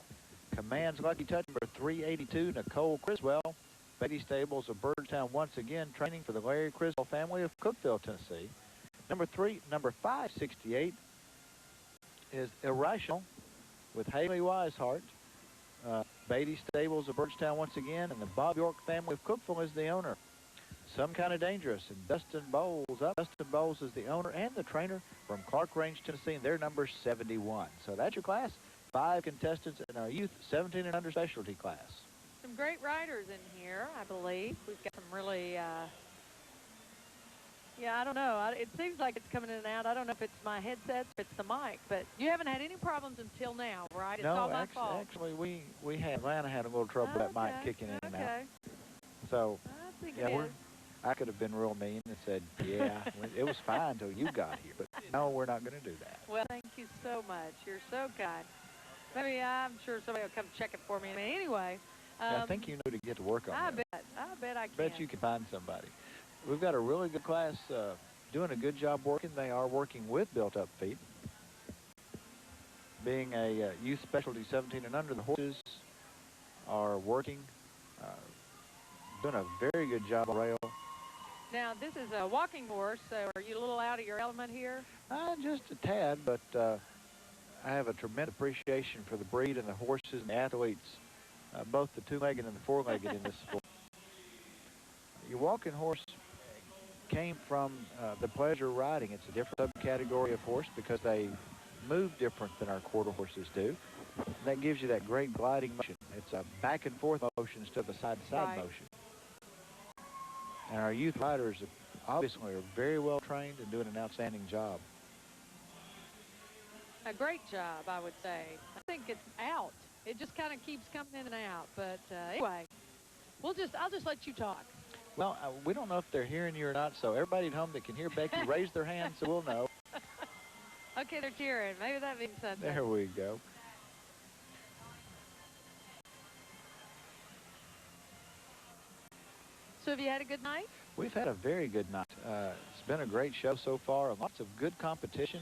Commands Lucky Touch number 382, Nicole Criswell. Beatty Stables of Birdstown once again training for the Larry Criswell family of Cookville, Tennessee. Number 568 is Irrational with Haley Weishart. Beatty Stables of Birdstown once again, and the Bob York family of Cookville is the owner. Some Kind of Dangerous, and Dustin Bowles up. Dustin Bowles is the owner and the trainer from Clark Range, Tennessee, and their number 71. So that's your class. 5 contestants in our youth 17 and under specialty class. Some great riders in here, I believe. We've got some really, yeah, I don't know. It seems like it's coming in and out. I don't know if it's my headset, if it's the mic, but you haven't had any problems until now, right? It's all my fault. Actually, we had, Atlanta had a little trouble with that mic kicking in and out. So, I think yeah, I could have been real mean and said, yeah, it was fine until you got here. But no, we're not going to do that. Well, thank you so much. You're so kind. Maybe I'm sure somebody will come check it for me. Anyway. I think you know to get to work on that. I bet I can. Bet you can find somebody. We've got a really good class doing a good job working. They are working with built-up feet. Being a youth specialty 17 and under, the horses are working, doing a very good job on rail. Now, this is a walking horse, so are you a little out of your element here? Just a tad, but I have a tremendous appreciation for the breed and the horses and the athletes, both the two-legged and the four-legged in this sport. Your walking horse came from the pleasure riding. It's a different subcategory of horse because they move different than our quarter horses do. And that gives you that great gliding motion. It's a back and forth motion instead of a side-to-side motion. And our youth riders obviously are very well trained and doing an outstanding job. A great job, I would say. I think it's out. It just kind of keeps coming in and out. But anyway, I'll just let you talk. Well, we don't know if they're hearing you or not, so everybody at home that can hear Becky, raise their hands so we'll know. Okay, they're cheering. Maybe that means something. There we go. So have you had a good night? We've had a very good night. It's been a great show so far. Lots of good competition.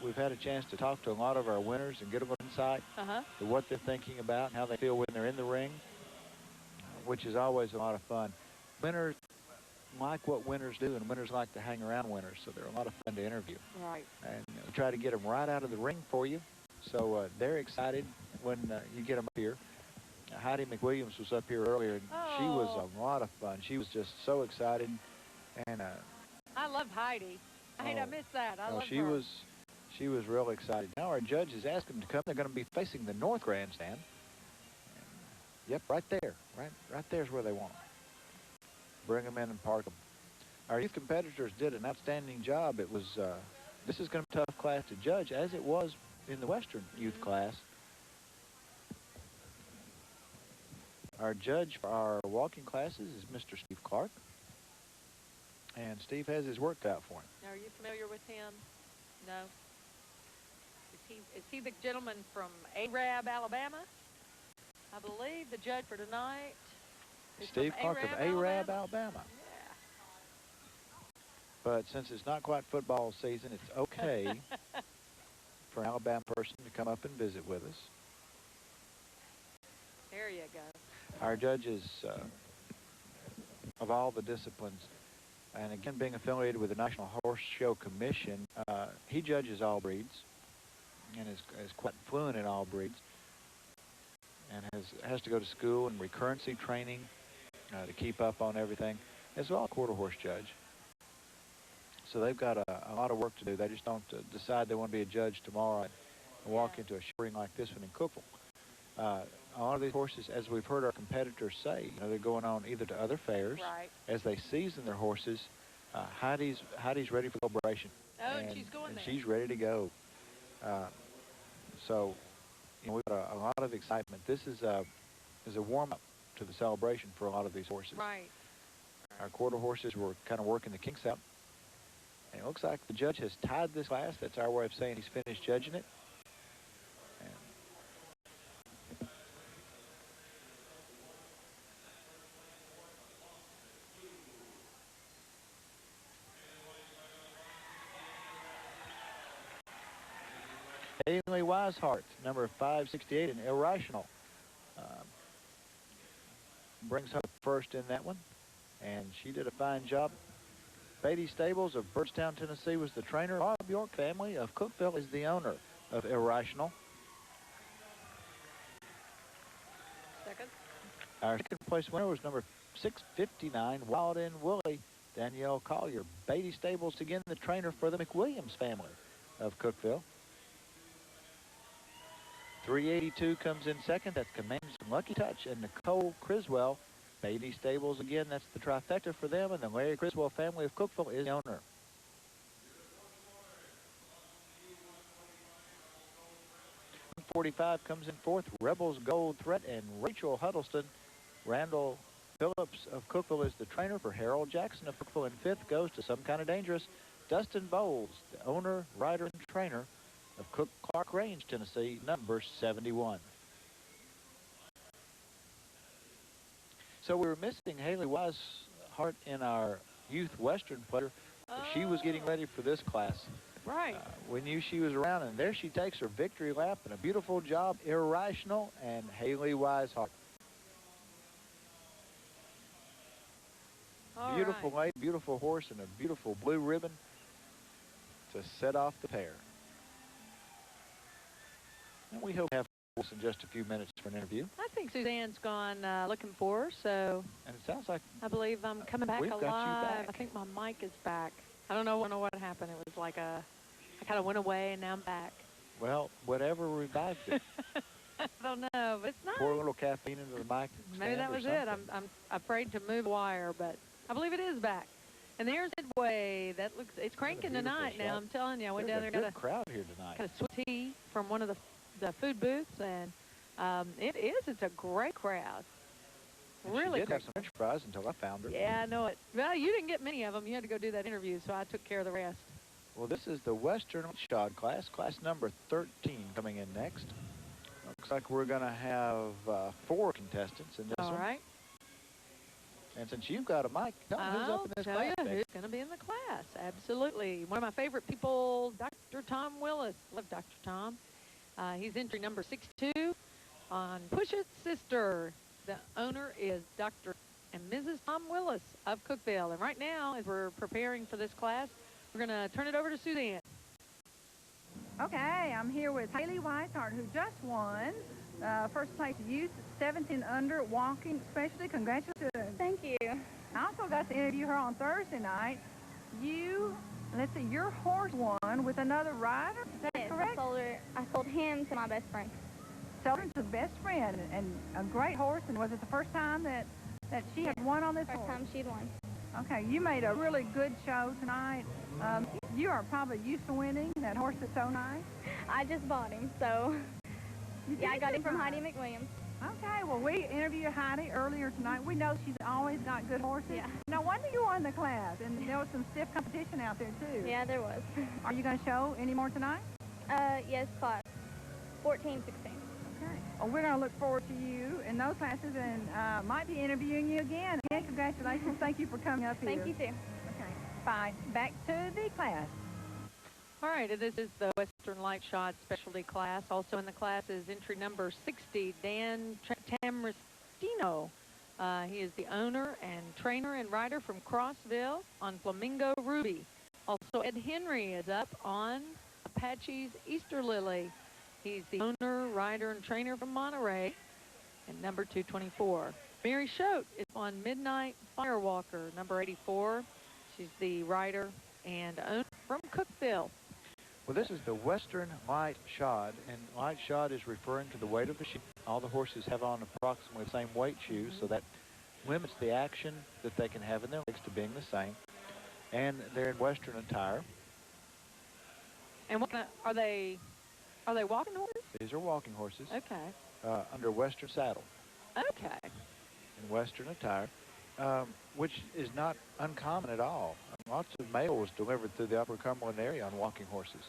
We've had a chance to talk to a lot of our winners and get a little insight to what they're thinking about and how they feel when they're in the ring, which is always a lot of fun. Winners like what winners do, and winners like to hang around winners, so they're a lot of fun to interview. Right. And we try to get them right out of the ring for you, so they're excited when you get them up here. Heidi McWilliams was up here earlier, and she was a lot of fun. She was just so excited, and I love Heidi. I missed that. I love she her. She was real excited. Now our judge has asked them to come. They're going to be facing the north grandstand. And, yep, right there. Right there's where they want them. Bring them in and park them. Our youth competitors did an outstanding job. It was this is going to be a tough class to judge, as it was in the Western youth class. Our judge for our walking classes is Mr. Steve Clark. And Steve has his work cut out for him. Now, are you familiar with him? No? Is he the gentleman from Arab, Alabama? I believe the judge for tonight is Steve from Clark of Arab, Alabama. Yeah. But since it's not quite football season, it's okay for an Alabama person to come up and visit with us. There you go. Our judges of all the disciplines, and again, being affiliated with the National Horse Show Commission, he judges all breeds and is quite fluent in all breeds, and has to go to school and recurrency training to keep up on everything, as well as a quarter horse judge. So they've got a lot of work to do. They just don't decide they want to be a judge tomorrow and walk into a ring like this one in Cookeville. A lot of these horses, as we've heard our competitors say, they're going on either to other fairs. Right. As they season their horses. Heidi's ready for celebration. Oh, and she's going there. She's ready to go. So, we've got a lot of excitement. This is a warm-up to the celebration for a lot of these horses. Right. Our quarter horses were kind of working the kinks out. And it looks like the judge has tied this class. That's our way of saying he's finished judging it. Haley Weishart, number 568, and Irrational, brings home first in that one, and she did a fine job. Beatty Stables of Birdstown, Tennessee was the trainer. Bob York family of Cookeville is the owner of Irrational. Second. Our second place winner was number 659, Wild and Woolly, Danielle Collier. Beatty Stables, again, the trainer for the McWilliams family of Cookeville. 382 comes in second. That's Commanders and Lucky Touch and Nicole Criswell. Beatty Stables, again, that's the trifecta for them, and the Larry Criswell family of Cookeville is the owner. .45 comes in fourth. Rebels Gold Threat and Rachel Huddleston. Randall Phillips of Cookeville is the trainer for Harold Jackson of Cookeville. And fifth goes to Some Kind of Dangerous. Dustin Bowles, the owner, rider, and trainer of Cook Clark Range, Tennessee, number 71. So we were missing Haley Weishart in our youth Western pleasure. She was getting ready for this class. Right. We knew she was around, and there she takes her victory lap in a beautiful job, Irrational, and Haley Weishart. Beautiful lady, beautiful horse, and a beautiful blue ribbon to set off the pair. And we hope to have us in just a few minutes for an interview. I think Suzanne's gone looking for her, so... And it sounds like... I believe I'm coming back we've alive. got you back. I think my mic is back. I don't know what happened. It was like I kind of went away, and now I'm back. Well, whatever revived it. I don't know, but it's nice. Pour a little caffeine into the mic. Maybe that was it. I'm afraid to move the wire, but I believe it is back. And there's Midway. That looks, it's cranking tonight now. I'm telling you, I went down there, got a crowd here tonight. Got a sweet tea from one of the food booths, and it's a great crowd. And really she did have some French fries until I found her. Yeah, I know it. Well, you didn't get many of them. You had to go do that interview, so I took care of the rest. Well, this is the Western Shod class number 13 coming in next. Looks like we're going to have 4 contestants in this one. All right. And since you've got a mic, tell me who's up in this class. I'll tell you who's going to be in the class. Absolutely. One of my favorite people, Dr. Tom Willis. Love Dr. Tom. He's entry number 62 on Push It Sister. The owner is Dr. and Mrs. Tom Willis of Cookeville. And right now, as we're preparing for this class, we're going to turn it over to Suzanne. Okay, I'm here with Haley Weishart, who just won first place youth 17 under walking specialty. Congratulations. Thank you. I also got to interview her on Thursday night. Let's see, your horse won with another rider. Is that correct? I sold him to my best friend. Sold him to best friend, and a great horse. And was it the first time that she had won on this horse? First time she'd won. Okay, you made a really good show tonight. You are probably used to winning. That horse is so nice. I just bought him, so yeah, I got him from Heidi McWilliams. Okay, well, we interviewed Heidi earlier tonight. We know she's always got good horses. Yeah. No wonder you won the class, and there was some stiff competition out there, too. Yeah, there was. Are you going to show any more tonight? Yes, class 14, 16. Okay. Well, we're going to look forward to you in those classes and might be interviewing you again. Again, congratulations. Thank you for coming up here. Thank you, too. Okay, bye. Back to the class. All right, and this is the Western Light Shod Specialty class. Also in the class is entry number 60, Dan Tamristino. He is the owner and trainer and rider from Crossville on Flamingo Ruby. Also, Ed Henry is up on Apache's Easter Lily. He's the owner, rider, and trainer from Monterey, and number 224. Mary Choate is on Midnight Firewalker, number 84. She's the rider and owner from Cookeville. Well, this is the Western Light Shod, and light shod is referring to the weight of the shoe. All the horses have on approximately the same weight shoes, so that limits the action that they can have in their legs to being the same. And they're in Western attire. And what are they walking horses? These are walking horses. Okay. Under Western saddle. Okay. In Western attire, which is not uncommon at all. Lots of mail was delivered through the Upper Cumberland area on walking horses.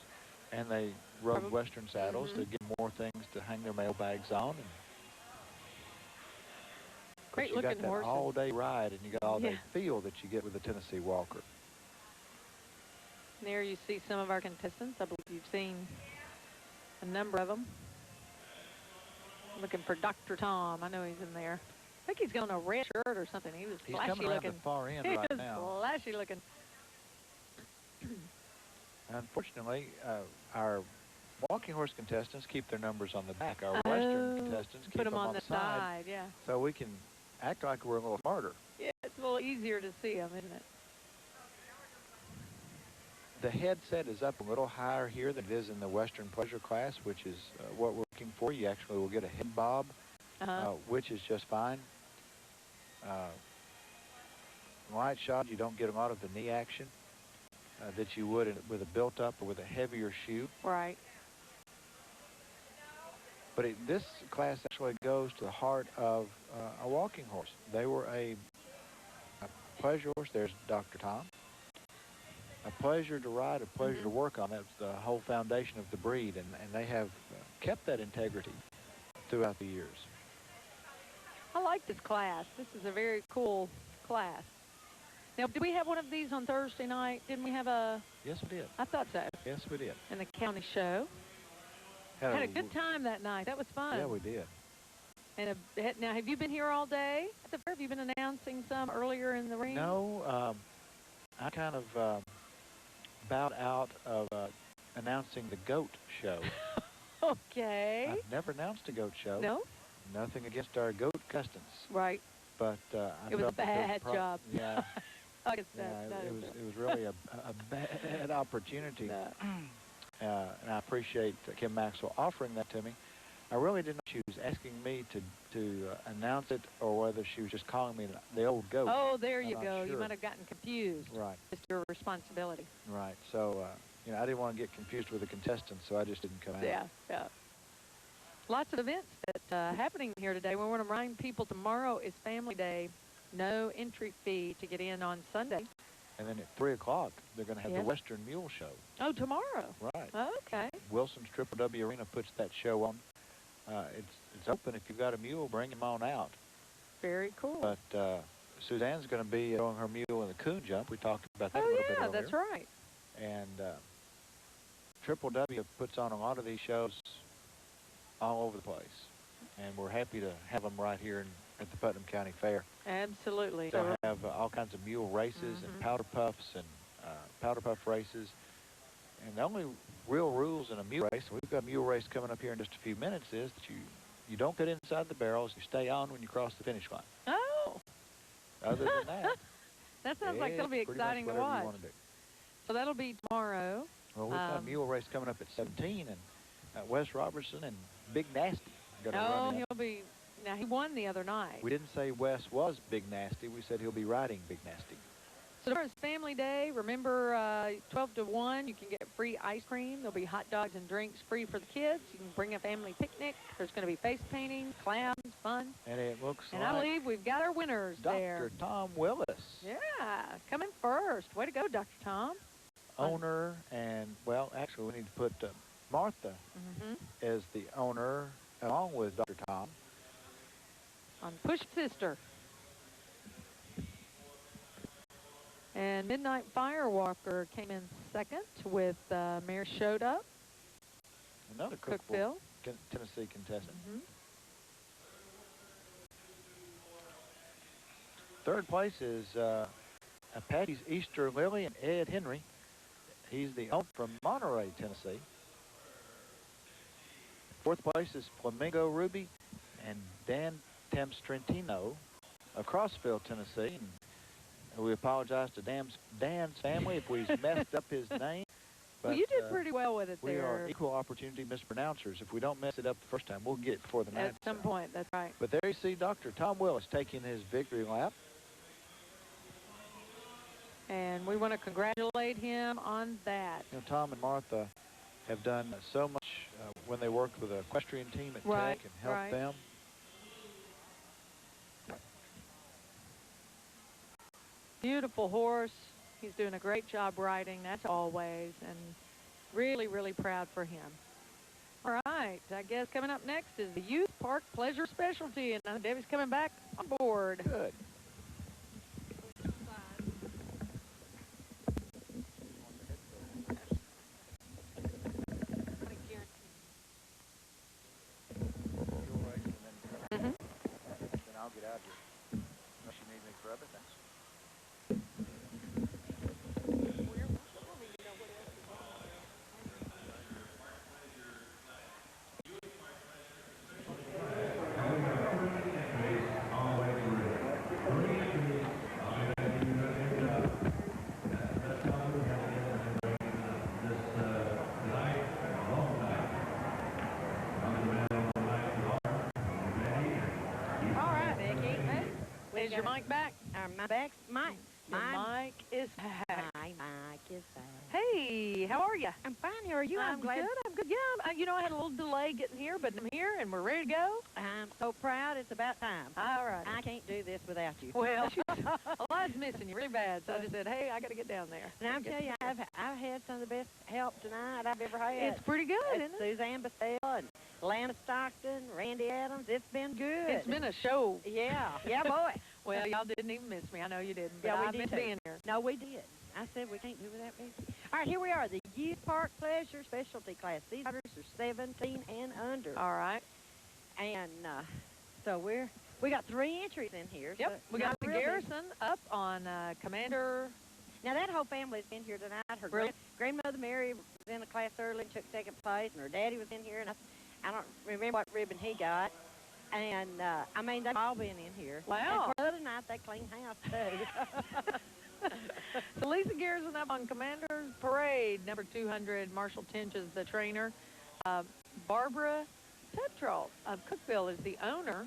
And they rode Western saddles to get more things to hang their mail bags on. And great looking horses. You got that all-day ride, and you got all that feel that you get with a Tennessee Walker. And there you see some of our contestants. I believe you've seen a number of them. Looking for Dr. Tom. I know he's in there. I think he's got on a red shirt or something. He was flashy coming around looking. the far end he right was now. Flashy looking. Unfortunately, our walking horse contestants keep their numbers on the back. Our Western contestants keep them on the side. Yeah. So we can act like we're a little smarter. Yeah, it's a little easier to see them, isn't it? The headset is up a little higher here than it is in the Western Pleasure class, which is what we're looking for. You actually will get a head bob, which is just fine. Light shod, you don't get a lot of the knee action that you would with a built-up or with a heavier shoe. Right. But this class actually goes to the heart of a walking horse. They were a pleasure horse. There's Dr. Tom. a pleasure to ride, a pleasure to work on. That's the whole foundation of the breed, and they have kept that integrity throughout the years. I like this class. This is a very cool class. Now, did we have one of these on Thursday night? Didn't we have a... Yes, we did. I thought so. Yes, we did. In the county show. Had a good time that night. That was fun. Yeah, we did. And now, have you been here all day at the fair? Have you been announcing some earlier in the ring? No, I kind of bowed out of announcing the goat show. Okay. I've never announced a goat show. No? Nothing against our goat contestants. Right. But it was a bad job. Yeah. I guess it was really a bad opportunity. No. And I appreciate Kim Maxwell offering that to me. I really didn't know she was asking me to announce it or whether she was just calling me the old goat. Oh, there you go. Sure. You might have gotten confused. Right. It's your responsibility. Right. So, you know, I didn't want to get confused with the contestants, so I just didn't come out. Yeah, yeah. Lots of events that happening here today. We want to remind people tomorrow is Family Day. No entry fee to get in on Sunday. And then at 3 o'clock, they're going to have the Western Mule Show. Oh, tomorrow. Right. Okay. Wilson's Triple W Arena puts that show on. It's open. If you've got a mule, bring him on out. Very cool. But Suzanne's going to be throwing her mule in the coon jump. We talked about that a little bit earlier. That's right. And Triple W puts on a lot of these shows all over the place. And we're happy to have them right here at the Putnam County Fair. Absolutely. They'll have all kinds of mule races and powder puffs and powder puff races. And the only real rules in a mule race, we've got a mule race coming up here in just a few minutes, is that you don't get inside the barrels. You stay on when you cross the finish line. Oh. Other than that. That sounds like that'll be exciting to watch. You want to do. So that'll be tomorrow. Well, we've got a mule race coming up at 17, and Wes Robertson and Big Nasty. Oh, he'll be. Now, he won the other night. We didn't say Wes was Big Nasty. We said he'll be riding Big Nasty. So tomorrow's Family Day. Remember, 12 to 1, you can get free ice cream. There'll be hot dogs and drinks free for the kids. You can bring a family picnic. There's going to be face painting, clowns, fun. And it looks like... And I believe we've got our winners there. Dr. Tom Willis. Yeah, coming first. Way to go, Dr. Tom. Owner and, well, actually, we need to put Martha as the owner along with Dr. Tom. On Push Sister. And Midnight Firewalker came in second with Mary Showed Up. Another Cookville, Tennessee contestant. Third place is Patty's Easter Lily and Ed Henry. He's the owner from Monterey, Tennessee. Fourth place is Flamingo Ruby and Dan Tamstrentino of Crossville, Tennessee. And we apologize to Dan's family if we messed up his name. But, well, you did pretty well with it we there. We are equal opportunity mispronouncers. If we don't mess it up the first time, we'll get it before the night. At some point, that's right. But there you see Dr. Tom Willis taking his victory lap. And we want to congratulate him on that. You know, Tom and Martha have done so much when they worked with the equestrian team at Tech and helped them. Beautiful horse. He's doing a great job riding, that's always, and really, really proud for him. All right, I guess coming up next is the Youth Park Pleasure Specialty, and Debbie's coming back on board. Good. I'll get out here. Unless you need me for other things. Is your mic back? My mic is back. My mic is is fine. Hey, how are you? I'm fine. How are you? I'm glad. good. I'm good. Yeah, you know, I had a little delay getting here, but I'm here and we're ready to go. I'm so proud. It's about time. All right. I can't do this without you. Well, I was missing you really bad, so I just said, hey, I got to get down there. And I'll tell you, I've had some of the best help tonight I've ever had. It's pretty good, isn't it? Suzanne Bastille and Lana Stockton, Randy Adams. It's been good. It's been a show. Yeah. Yeah, boy. Well, y'all didn't even miss me. I know you didn't, but Yeah, we I did missed too. being here. No, we did. I said we can't do without me. All right, here we are, the Youth Park Pleasure Specialty Class. These riders are 17 and under. All right. And so we got 3 entries in here. Yep, so we got the really. Garrison up on Commander. Now, that whole family's been here tonight. Her Really? grandmother Mary was in the class early and took second place, and her daddy was in here, and I don't remember what ribbon he got. And, I mean, they've all been in here. Wow. And for the other night, they cleaned house, too. So Lisa Garrison up on Commander's Parade. Number 200, Marshall Tinch is the trainer. Barbara Tetrall of Cookville is the owner.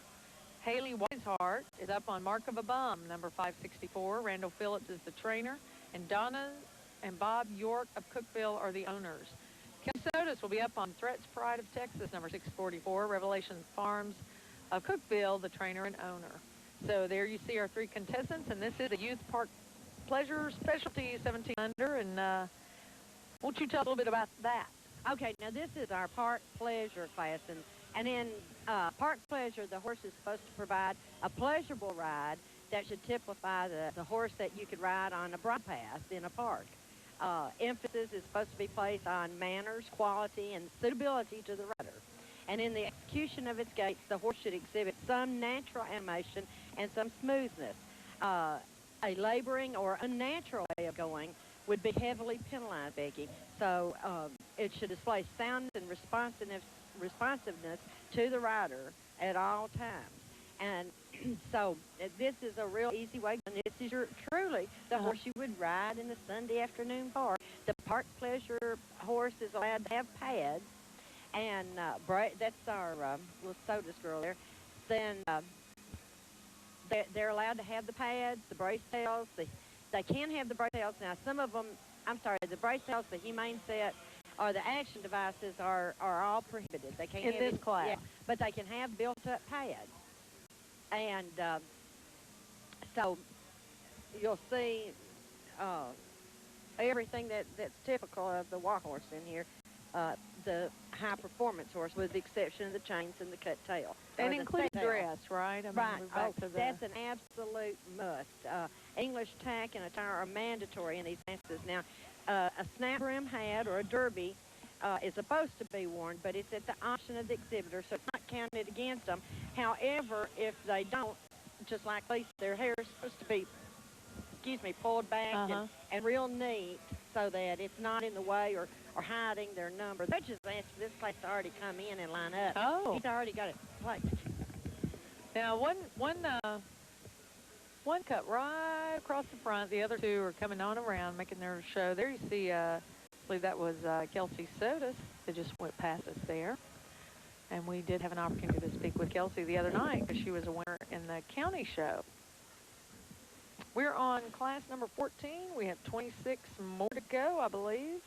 Haley Weishart is up on Mark of a Bum. Number 564, Randall Phillips is the trainer. And Donna and Bob York of Cookville are the owners. Kim Sodas will be up on Threats Pride of Texas, number 644. Revelation Farms of Cookville, the trainer and owner. So there you see our 3 contestants, and this is a Youth Park Pleasure Specialty 17 under. And won't you tell us a little bit about that? Okay, now this is our Park Pleasure class, and in Park Pleasure, the horse is supposed to provide a pleasurable ride that should typify the horse that you could ride on a broad path in a park. Emphasis is supposed to be placed on manners, quality, and suitability to the rider. And in the execution of its gaits, the horse should exhibit some natural animation and some smoothness. A laboring or unnatural way of going would be heavily penalized, Becky. So it should display soundness and responsiveness to the rider at all times. And so this is a real easy way. And this is truly the horse you would ride in the Sunday afternoon park. The Park Pleasure horse is allowed to have pads. And that's our little Sodas girl there. Then they're allowed to have the pads, the brace tails. They can have the brace tails. Now, some of them, I'm sorry, the brace tails, the humane set, or the action devices are all prohibited. They can't in have this it, class. Yeah, but they can have built-up pads. And so you'll see everything that's typical of the walk horse in here. The high-performance horse, with the exception of the chains and the cut tail. And including dress, right? I mean, Right. we're back to That's an absolute must. English tack and attire are mandatory in these classes. Now, a snap brim hat or a derby is supposed to be worn, but it's at the option of the exhibitor, so it's not counted against them. However, if they don't, just like Lisa, their hair is supposed to be, pulled back and real neat so that it's not in the way or hiding their number. They just asked for this class to already come in and line up. Oh. He's already got it placed. Now, one cut right across the front. The other 2 are coming on around, making their show. There you see, I believe that was Kelsey Sodas that just went past us there. And we did have an opportunity to speak with Kelsey the other night because she was a winner in the county show. We're on class number 14. We have 26 more to go, I believe.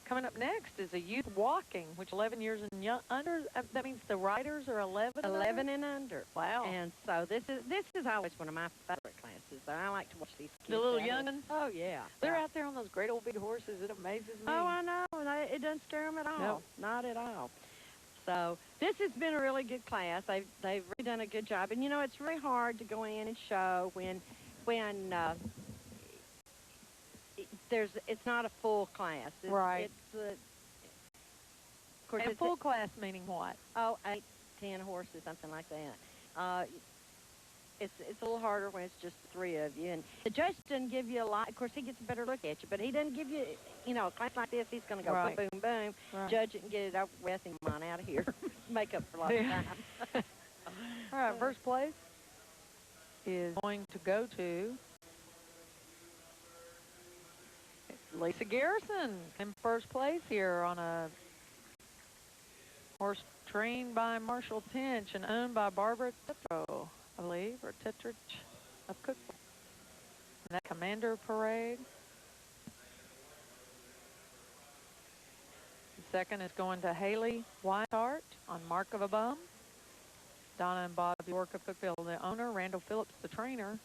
Coming up next is a youth walking, which 11 years and under. That means the riders are 11. 11 and under. Wow. And so this is always one of my favorite classes. I like to watch these kids. The little out young'uns. Oh yeah. They're out there on those great old big horses. It amazes me. Oh, I know. And it doesn't scare them at all. Nope. Not at all. So this has been a really good class. They've really done a good job. And you know, it's really hard to go in and show when it's not a full class. Right. Of course, And full class meaning what? Oh, 8, 10 horses, something like that. It's a little harder when it's just the 3 of you. And the judge doesn't give you a lot. Of course, he gets a better look at you, but he doesn't give you, a class like this, he's going to go Right. boom, boom, boom, Right. judge it and get it over with and come on out of here. Make up for lost time. All right, first place is going to go to Lisa Garrison in first place here on a horse trained by Marshall Tinch and owned by Barbara Tetro, I believe, or Tetrich of Cookville. And that Commander Parade. Second is going to Haley Whitehart on Mark of a Bum. Donna and Bob York of Cookville, the owner. Randall Phillips, the trainer.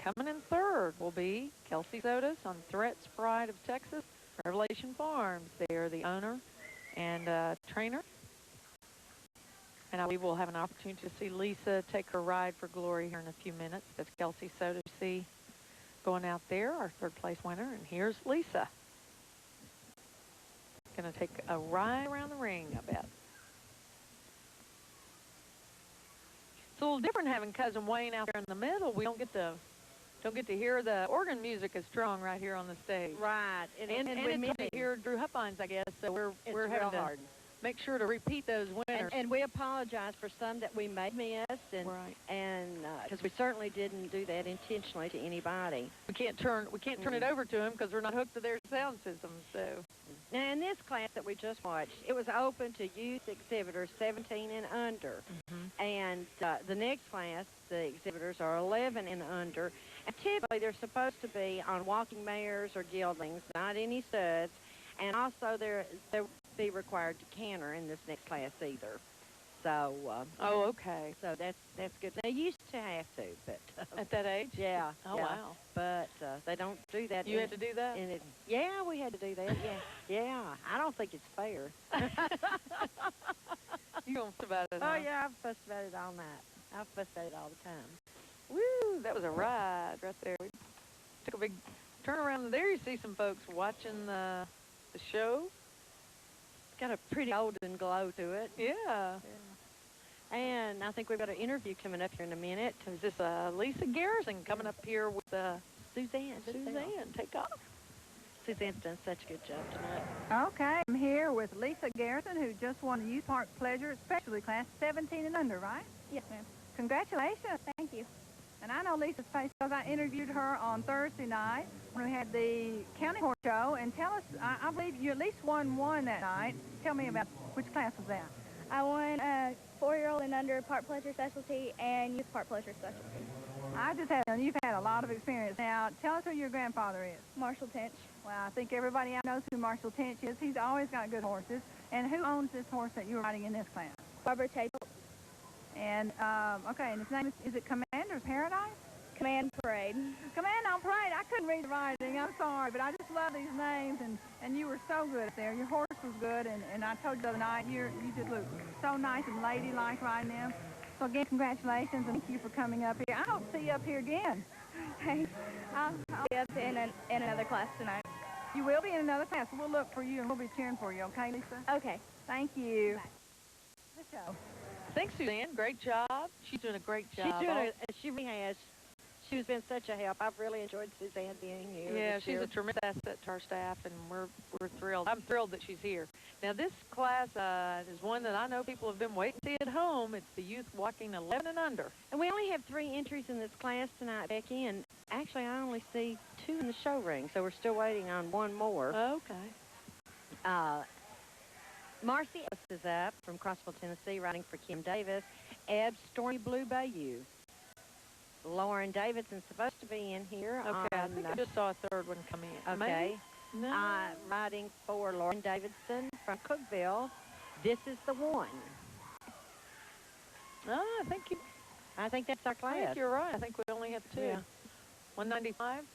Coming in third will be Kelsey Sodas on Threats Pride of Texas. Revelation Farms, they are the owner and trainer. And I believe we'll have an opportunity to see Lisa take her ride for glory here in a few minutes. That's Kelsey Soda C going out there, our third place winner. And here's Lisa. Going to take a ride around the ring, I bet. It's a little different having Cousin Wayne out there in the middle. We don't get to hear the organ music as strong right here on the stage. Right. And it's hard to hear Drew Huppines, I guess, so we're having to hard. Make sure to repeat those winners. And we apologize for some that we may miss, and because we certainly didn't do that intentionally to anybody. We can't turn it over to them because we're not hooked to their sound systems. So now in this class that we just watched, it was open to youth exhibitors 17 and under, and the next class, the exhibitors are 11 and under, and typically they're supposed to be on walking mares or geldings, not any studs, and also they're be required to canter in this next class either. So oh, okay. So that's good. They used to have to, but at that age, yeah. Oh, yeah. wow. But they don't do that. You had to do that? Yeah, we had to do that. Yeah. I don't think it's fair. You don't fuss about it? Oh yeah, I've fussed about it all night. I've fussed about it all the time. Woo! That was a ride right there. We took a big turn around there. You see some folks watching the show. Got a pretty golden glow to it. Yeah. And I think we've got an interview coming up here in a minute. Is this Lisa Garrison coming up here with Suzanne? Take off. Suzanne's done such a good job tonight. Okay, I'm here with Lisa Garrison, who just won the Youth Park Pleasure Specialty Class 17 and under, right? Yes, ma'am. Congratulations. Thank you. And I know Lisa's face because I interviewed her on Thursday night when we had the county horse show. And tell us, I believe you at least won one that night. Tell me about which class was that? I won 4-year-old and under Park Pleasure Specialty and Youth Park Pleasure Specialty. You've had a lot of experience. Now, tell us who your grandfather is. Marshall Tench. Well, I think everybody knows who Marshall Tench is. He's always got good horses. And who owns this horse that you're riding in this class? Barbara Chapel. And, okay, and his name is it Commander Paradise? Command Parade. Command on Parade. I couldn't read the writing. I'm sorry, but I just love these names, and you were so good up there. Your horse was good, and I told you the other night, you just look so nice and ladylike riding them. So, again, congratulations, and thank you for coming up here. I hope to see you up here again. Thanks. I'll be up in another class tonight. You will be in another class. We'll look for you, and we'll be cheering for you, okay, Lisa? Okay. Thank you. Bye. The show. Thanks, Suzanne. Great job. She's doing a great job. She really has. She's been such a help. I've really enjoyed Suzanne being here. Yeah, she's a tremendous asset to our staff, and we're thrilled. I'm thrilled that she's here. Now, this class is one that I know people have been waiting to see at home. It's the youth walking 11 and under. And we only have 3 entries in this class tonight, Becky, and actually I only see 2 in the show ring, so we're still waiting on 1 more. Okay. Marcy Ellis is up from Crossville, Tennessee, riding for Kim Davis. Eb Stormy Blue Bayou. Lauren Davidson's supposed to be in here. Okay, I think I just saw a third one come in. Okay. Maybe? No. Riding for Lauren Davidson from Cookville. This is the one. Oh, I think that's our class. I think you're right. I think we only have 2. Yeah. 195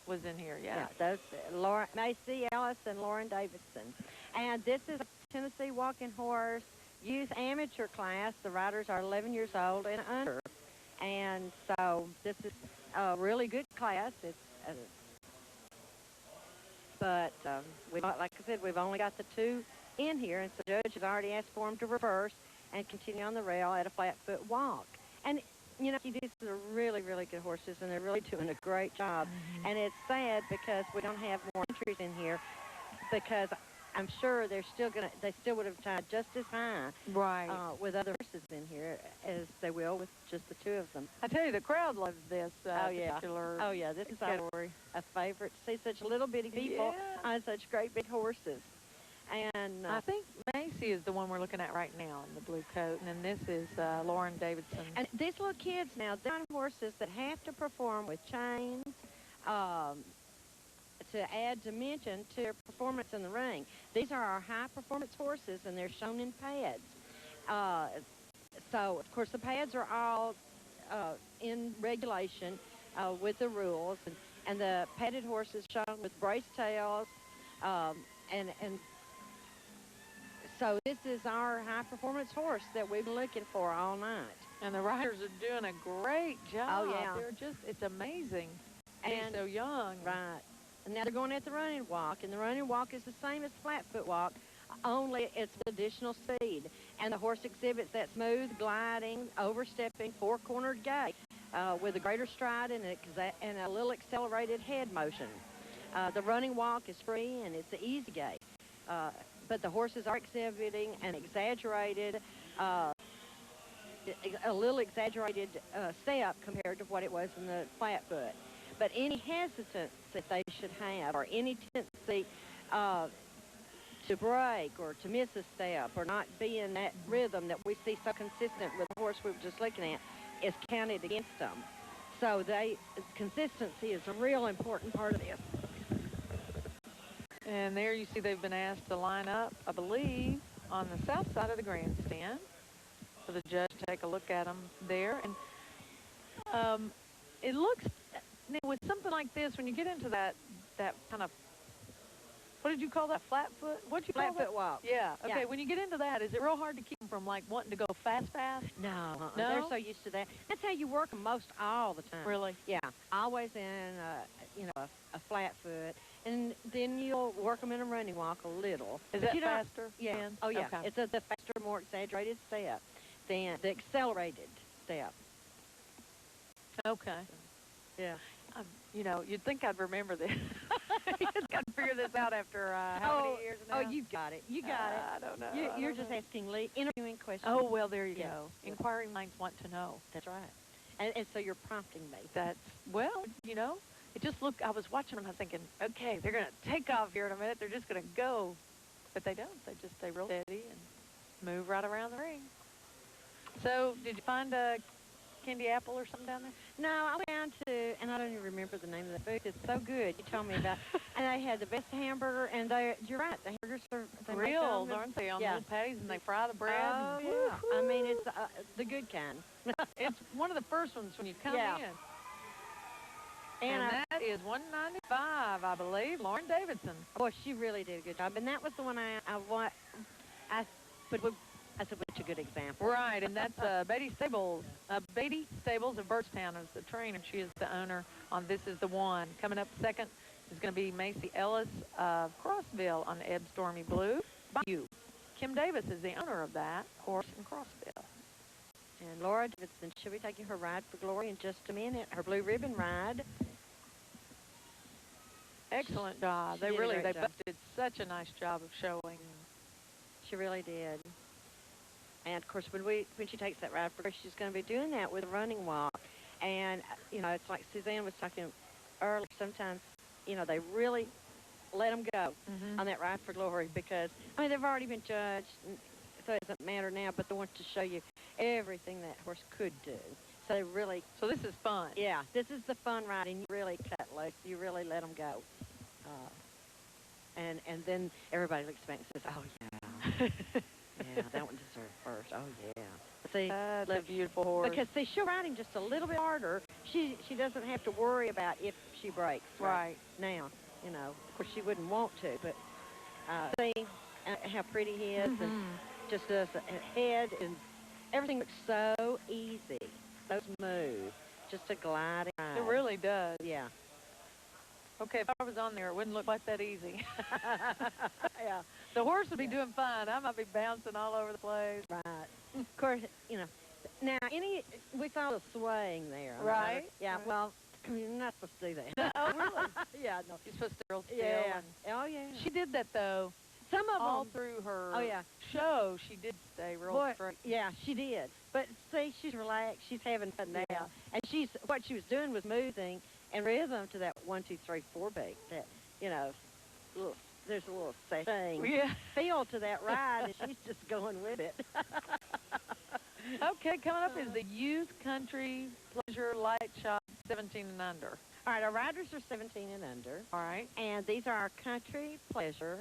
was in here, yeah. Yeah, those Macy Ellis and Lauren Davidson. And this is a Tennessee walking horse youth amateur class. The riders are 11 years old and under. And so this is a really good class. It's but like I said, we've only got the 2 in here, and so the judge has already asked for them to reverse and continue on the rail at a flat foot walk. And you know, these are really, really good horses, and they're really doing a great job. And it's sad because we don't have more entries in here, because I'm sure they still would have tied just as high, right, with other horses in here as they will with just the 2 of them. I tell you, the crowd loves this particular. Oh yeah, this is a favorite to see such little bitty people on such great big horses. And I think Macy is the one we're looking at right now in the blue coat, and then this is Lauren Davidson. And these little kids now, they're on horses that have to perform with chains, to add dimension to their performance in the ring. These are our high-performance horses, and they're shown in pads. So, of course, the pads are all in regulation with the rules, and the padded horse is shown with braced tails, and so this is our high-performance horse that we've been looking for all night. And the riders are doing a great job. Oh, yeah. They're just, it's amazing. And he's so young. Right. And now they're going at the running walk, and the running walk is the same as flat-foot walk, only it's additional speed. And the horse exhibits that smooth, gliding, overstepping, four-cornered gait with a greater stride and a little accelerated head motion. The running walk is free, and it's an easy gait. But the horses are exhibiting an exaggerated, a little exaggerated step compared to what it was in the flat foot. But any hesitance that they should have, or any tendency to break or to miss a step or not be in that rhythm that we see so consistent with the horse we were just looking at, is counted against them. So consistency is a real important part of this. And there you see they've been asked to line up, I believe, on the south side of the grandstand for the judge to take a look at them there. And it looks, with something like this, when you get into that kind of, what did you call that, flat foot? What'd you call that? Flat foot walk. Yeah, okay, Yeah. when you get into that, is it real hard to keep them from, like, wanting to go fast? No, No? they're so used to that. That's how you work them most all the time. Really? Yeah, always in, a flat foot. And then you'll work them in a running walk a little. Is But that you don't- faster? Yeah. Dan? Oh, yeah. Okay. It's the faster, more exaggerated step than the accelerated step. Okay. Yeah. You'd think I'd remember this. You've got to figure this out after how many years now? Oh, you've got it. You got it. I don't know. You're just asking interviewing questions. Oh, well, there you Yeah. go. Inquiring minds want to know. That's right. And so you're prompting me. Well, it just looked, I was watching them, I was thinking, okay, they're going to take off here in a minute. They're just going to go. But they don't. They just stay real steady and move right around the ring. So, did you find a candy apple or something down there? No, I went down to, and I don't even remember the name of the booth. It's so good. You told me about and they had the best hamburger, and you're right, the hamburgers they make Grilled, them. aren't they, on Yeah. little patties, and they fry the bread? Oh, and yeah. I mean, it's the good kind. It's one of the first ones when you come Yeah. in. And that is $1.95, I believe. Lauren Davidson. Boy, she really did a good job. And that was the one that's such a good example. Right, and that's Betty Stables. Betty Stables of Birchtown is the trainer. She is the owner on This Is the One. Coming up second is going to be Macy Ellis of Crossville on Ed Stormy Blue. Bayou. Kim Davis is the owner of that horse in Crossville. And Laura Davidson, she'll be taking her ride for glory in just a minute, her blue ribbon ride. Excellent job. They both did such a nice job of showing. She really did. And of course, when she takes that ride for glory, she's going to be doing that with a running walk. And it's like Suzanne was talking earlier. Sometimes, they really let them go on that ride for glory because they've already been judged, so it doesn't matter now. But they want to show you everything that horse could do. So they really. So this is fun. Yeah, this is the fun ride, and you really cut loose. You really let them go. And then everybody looks back and says, "Oh yeah, yeah, that one deserved first. Oh yeah." See, that's a beautiful horse. Because see, she'll ride him just a little bit harder. She doesn't have to worry about if she breaks. Right now, of course she wouldn't want to, but see how pretty he is, and just does a head, and everything looks so easy, so smooth, just a gliding ride. It really does. Yeah. Okay, if I was on there, it wouldn't look quite that easy. Yeah. The horse would be doing fine. I might be bouncing all over the place. Right. Of course, now we saw the swaying there. Right. Yeah, right. well, you're not supposed to do that. Oh, really? Yeah, no. You're supposed to stay real still. Yeah. and- Oh, yeah. She did that, though. Some of all them. through her Oh, yeah. show, she did stay real Boy, straight. yeah, she did. But see, she's relaxed. She's having fun now. Yeah. And what she was doing was moving and rhythm to that 1, 2, 3, 4 beat. That, there's a little sashaying feel to that ride, and she's just going with it. Okay, coming up is the Youth Country Pleasure Light Shot 17 and under. All right, our riders are 17 and under. All right. And these are our country pleasure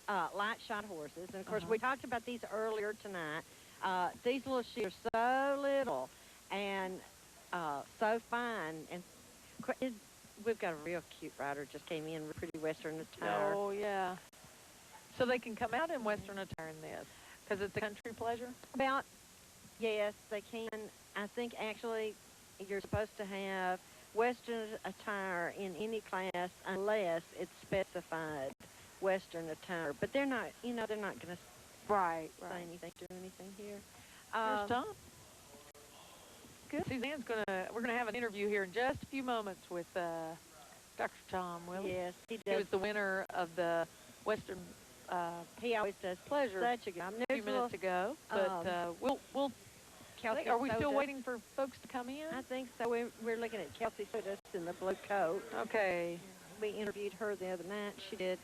light shod horses. And, of course, we talked about these earlier tonight. These little sheep are so little and so fine. And we've got a real cute rider just came in, pretty Western attire. Oh, yeah. So they can come out in Western attire in this because it's a country pleasure? Well, yes, they can. I think, actually, you're supposed to have Western attire in any class unless it's specified Western attire. But they're not, they're not going to say anything, do anything here. Here's Tom. Good. Suzanne's we're gonna have an interview here in just a few moments with Dr. Tom Willis. Yes, he does. He was the winner of the Western. He always does pleasure. Such a good. A few minutes ago, but we'll. Kelsey are we still Soda. waiting for folks to come in? I think so. We're looking at Kelsey Soda in the blue coat. Okay. We interviewed her the other night. She did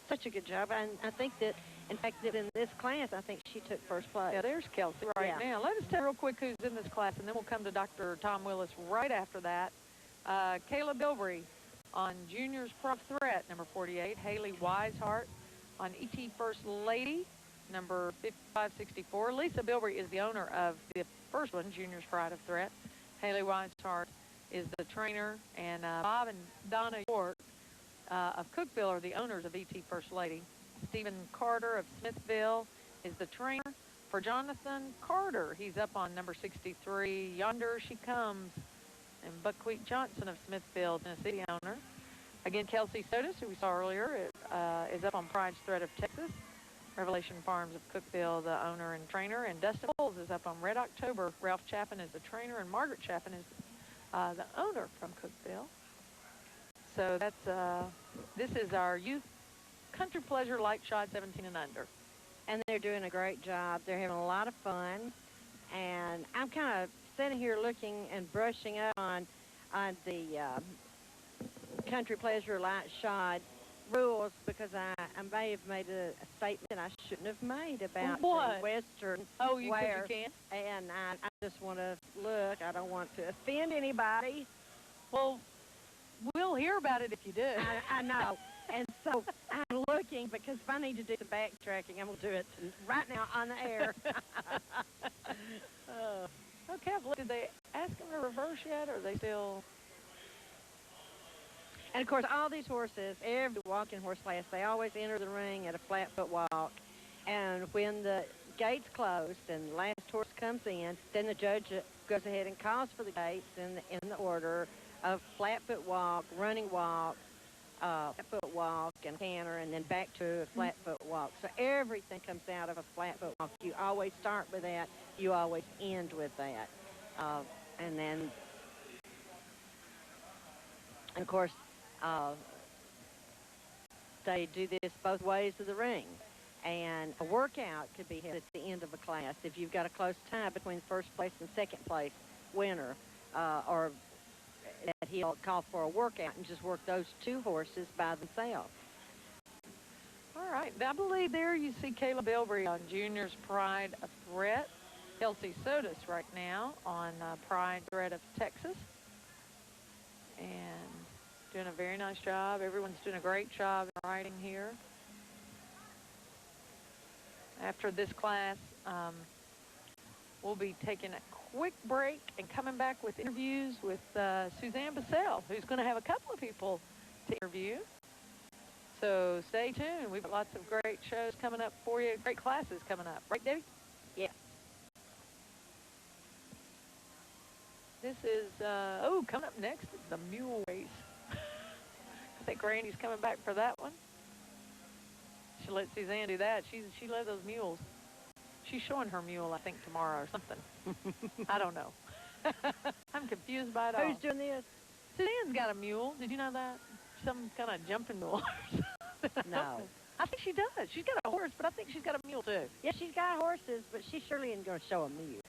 such a good job, and I think that, in fact, that in this class, I think she took first place. Yeah, there's Kelsey right now. Let us tell real quick who's in this class, and then we'll come to Dr. Tom Willis right after that. Kayla Bilbrey on Juniors Prop Threat, number 48. Haley Wisehart on ET First Lady, number 5564. Lisa Bilbrey is the owner of the first one, Juniors Pride of Threat. Haley Wisehart is the trainer, and Bob and Donna York of Cookville are the owners of ET First Lady. Stephen Carter of Smithville is the trainer. For Jonathan Carter, he's up on number 63. Yonder She Comes. And Buckwheat Johnson of Smithville, Tennessee, the owner. Again, Kelsey Sodas, who we saw earlier, is up on Pride's Threat of Texas. Revelation Farms of Cookville, the owner and trainer. And Dustin Bowles is up on Red October. Ralph Chapin is the trainer, and Margaret Chapin is the owner from Cookville. So that's this is our youth country pleasure light shod 17 and under. And they're doing a great job. They're having a lot of fun. And I'm kind of sitting here looking and brushing up on the country pleasure light shod rules because I may have made a statement that I shouldn't have made about the Western wear. You can. And I just want to look. I don't want to offend anybody. Well, we'll hear about it if you do. I know. And so I'm looking because if I need to do some backtracking, I'm going to do it right now on the air. Okay, did they ask them to reverse yet, or are they still? And, of course, all these horses, every walking horse class, they always enter the ring at a flat foot walk. And when the gates closed and the last horse comes in, then the judge goes ahead and calls for the gates in the order of flat foot walk, running walk, flat foot walk, and canter, and then back to a flat foot walk. So everything comes out of a flat foot walk. You always start with that. You always end with that. And then, and of course, they do this both ways of the ring. And a workout could be held at the end of a class if you've got a close tie between first place and second place winner, or that he'll call for a workout and just work those two horses by themselves. All right. I believe there you see Kayla Bilbrey on Juniors Pride of Threat. Kelsey Sodas right now on Pride Threat of Texas. And doing a very nice job. Everyone's doing a great job in riding here. After this class, we'll be taking a quick break and coming back with interviews with Suzanne Bissell, who's going to have a couple of people to interview. So stay tuned. We've got lots of great shows coming up for you, great classes coming up. Right, Debbie? Yeah. This is, coming up next is the mule race. I think Randy's coming back for that one. She'll let Suzanne do that. She loves those mules. She's showing her mule, I think, tomorrow or something. I don't know. I'm confused by it all. Who's doing this? Suzanne's got a mule. Did you know that? Some kind of jumping mule. No. I think she does. She's got a horse, but I think she's got a mule, too. Yeah, she's got horses, but she surely isn't going to show a mule.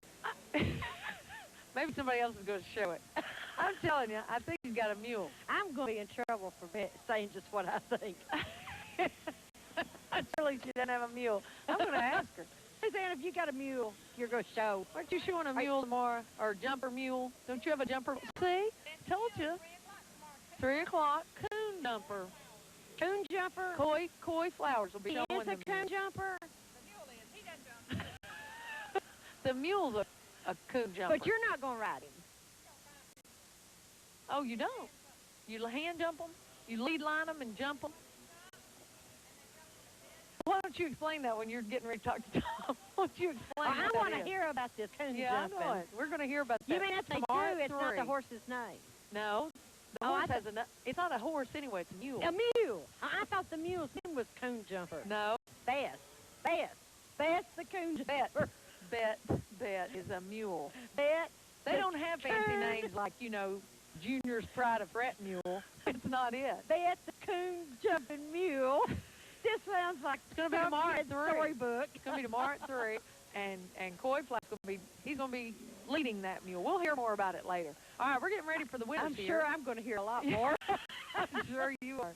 Maybe somebody else is going to show it. I'm telling you, I think she's got a mule. I'm going to be in trouble for saying just what I think. Surely she doesn't have a mule. I'm going to ask her. Suzanne, if you got a mule, you're going to show. Aren't you showing a mule tomorrow? Or a jumper mule? Don't you have a jumper? See? Told you. 3 o'clock, coon jumper. Coon jumper? Coy Flowers will be showing He is a coon jumper? The mule's a coon jumper. But you're not going to ride him. Oh, you don't? You hand jump them? You lead line them and jump them? Why don't you explain that when you're getting ready to talk to Tom? Why don't you explain I want to hear about this coon jumping. I know it. We're going to hear about that. You mean that's tomorrow true? It's not the horse's name. No. The horse has it's not a horse anyway. It's a mule. A mule. I thought the mule's name was coon jumper. No. Bess the coon jumper. Bet is a mule. Bet. They don't have fancy names like, you know, Junior's Pride of Rat Mule. It's not it. Bet the coon jumping mule. This sounds like it's going to be tomorrow at 3. Storybook. It's going to be tomorrow at 3, and Coy Flack's he's going to be leading that mule. We'll hear more about it later. All right, we're getting ready for the winners here. I'm sure I'm going to hear a lot more. I'm sure you are.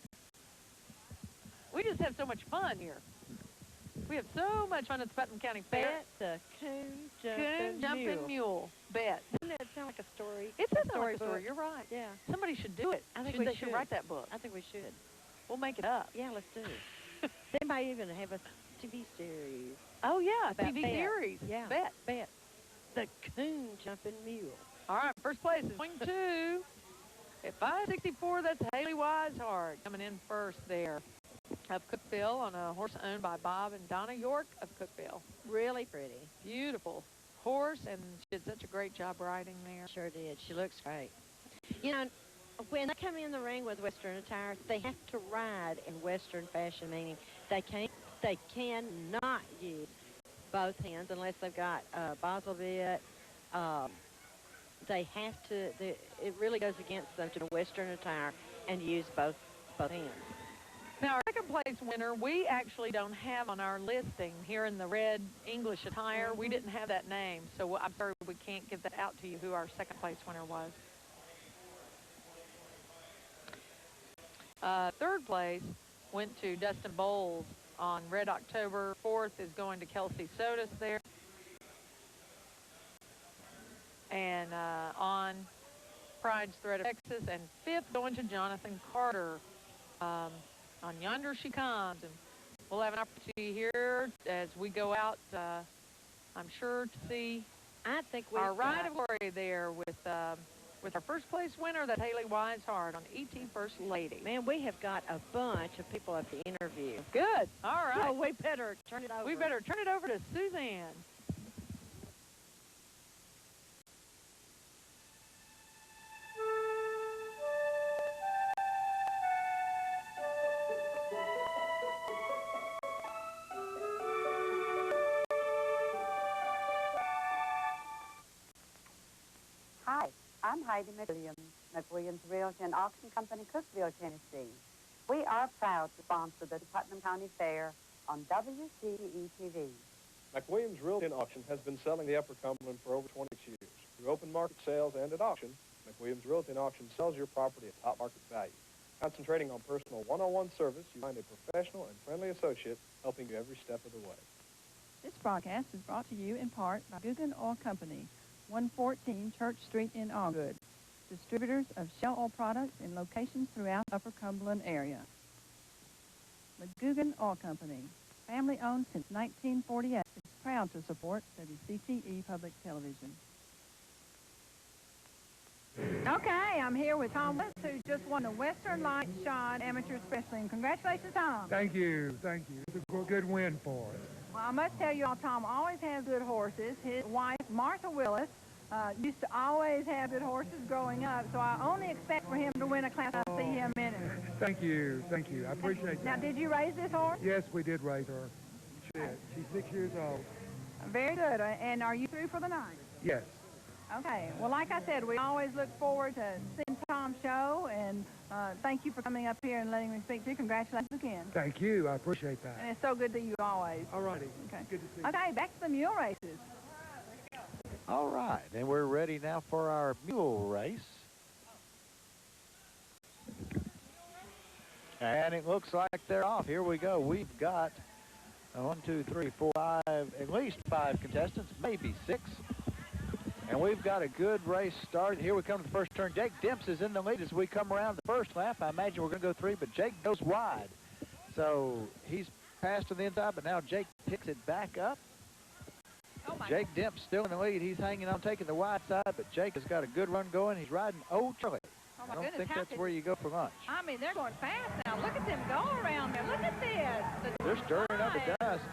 We just have so much fun here. We have so much fun at the Putnam County Fair. Bet the coon jumping mule. Bet. Doesn't it sound like a story? It does sound like a story. You're right. Yeah. Somebody should do it. I think they should write that book. I think we should. We'll make it up. Yeah, let's do it. They might even have a TV series. Oh, yeah, about TV series. Yeah. Bet. The coon jumping mule. All right, first place is going to, at 564, that's Haley Wisehart coming in first there of Cookville on a horse owned by Bob and Donna York of Cookville. Really pretty. Beautiful horse, and she did such a great job riding there. Sure did. She looks great. You know, when they come in the ring with Western attire, they have to ride in Western fashion, meaning they cannot use both hands unless they've got a Basel bit. They have to, it really goes against them to the Western attire and use both hands. Now, our second place winner, we actually don't have on our listing here in the red English attire. We didn't have that name, so I'm sorry we can't give that out to you who our second place winner was. Third place went to Dustin Bowles on Red October. Fourth is going to Kelsey Sodas there. And on Pride's Thread of Texas. And fifth going to Jonathan Carter. On Yonder She Comes. And we'll have an opportunity here as we go out, I'm sure, to see our ride of glory there with our first place winner, that Haley Wisehart on ET First Lady. Man, we have got a bunch of people at the interview. Good. All right. So we better turn it over. We better turn it over to Suzanne. Hi, I'm Heidi McWilliams Realty and Auction Company, Cookville, Tennessee. We are proud to sponsor the Putnam County Fair on WCETV. McWilliams Realty and Auction has been selling the Upper Cumberland for over 26 years. Through open market sales and at auction, McWilliams Realty and Auction sells your property at top market value. Concentrating on personal one-on-one service, you find a professional and friendly associate helping you every step of the way. This broadcast is brought to you in part by Guggen Oil Company, 114 Church Street in Allgood, distributors of Shell Oil products in locations throughout the Upper Cumberland area. The Guggen Oil Company, family-owned since 1948, is proud to support WCTE Public Television. Okay, I'm here with Tom West, who just won the Western Light Shod Amateur Specialty. And congratulations, Tom. Thank you. It's a good win for us. Well, I must tell you all, Tom always has good horses. His wife, Martha Willis, used to always have good horses growing up, so I only expect for him to win a class. I'll see him in it. Thank you. I appreciate that. Now, did you raise this horse? Yes, we did raise her. She's 6 years old. Very good. And are you through for the night? Yes. Okay. Well, like I said, we always look forward to seeing Tom's show, and thank you for coming up here and letting me speak to you. Congratulations again. Thank you. I appreciate that. And it's so good to you always. All righty. Okay. Good to see you. Okay, back to the mule races. All right, and we're ready now for our mule race. And it looks like they're off. Here we go. We've got 1, 2, 3, 4, 5, at least 5 contestants, maybe 6. And we've got a good race started. Here we come to the first turn. Jake Demps is in the lead as we come around the first lap. I imagine we're going to go 3, but Jake goes wide. So he's passed to the inside, but now Jake picks it back up. Oh Jake Demps still in the lead. He's hanging on, taking the wide side, but Jake has got a good run going. He's riding Old Charlie. Oh my I don't goodness, think that's where you go for lunch. I mean, they're going fast now. Look at them go around there. Look at this. They're stirring up the dust.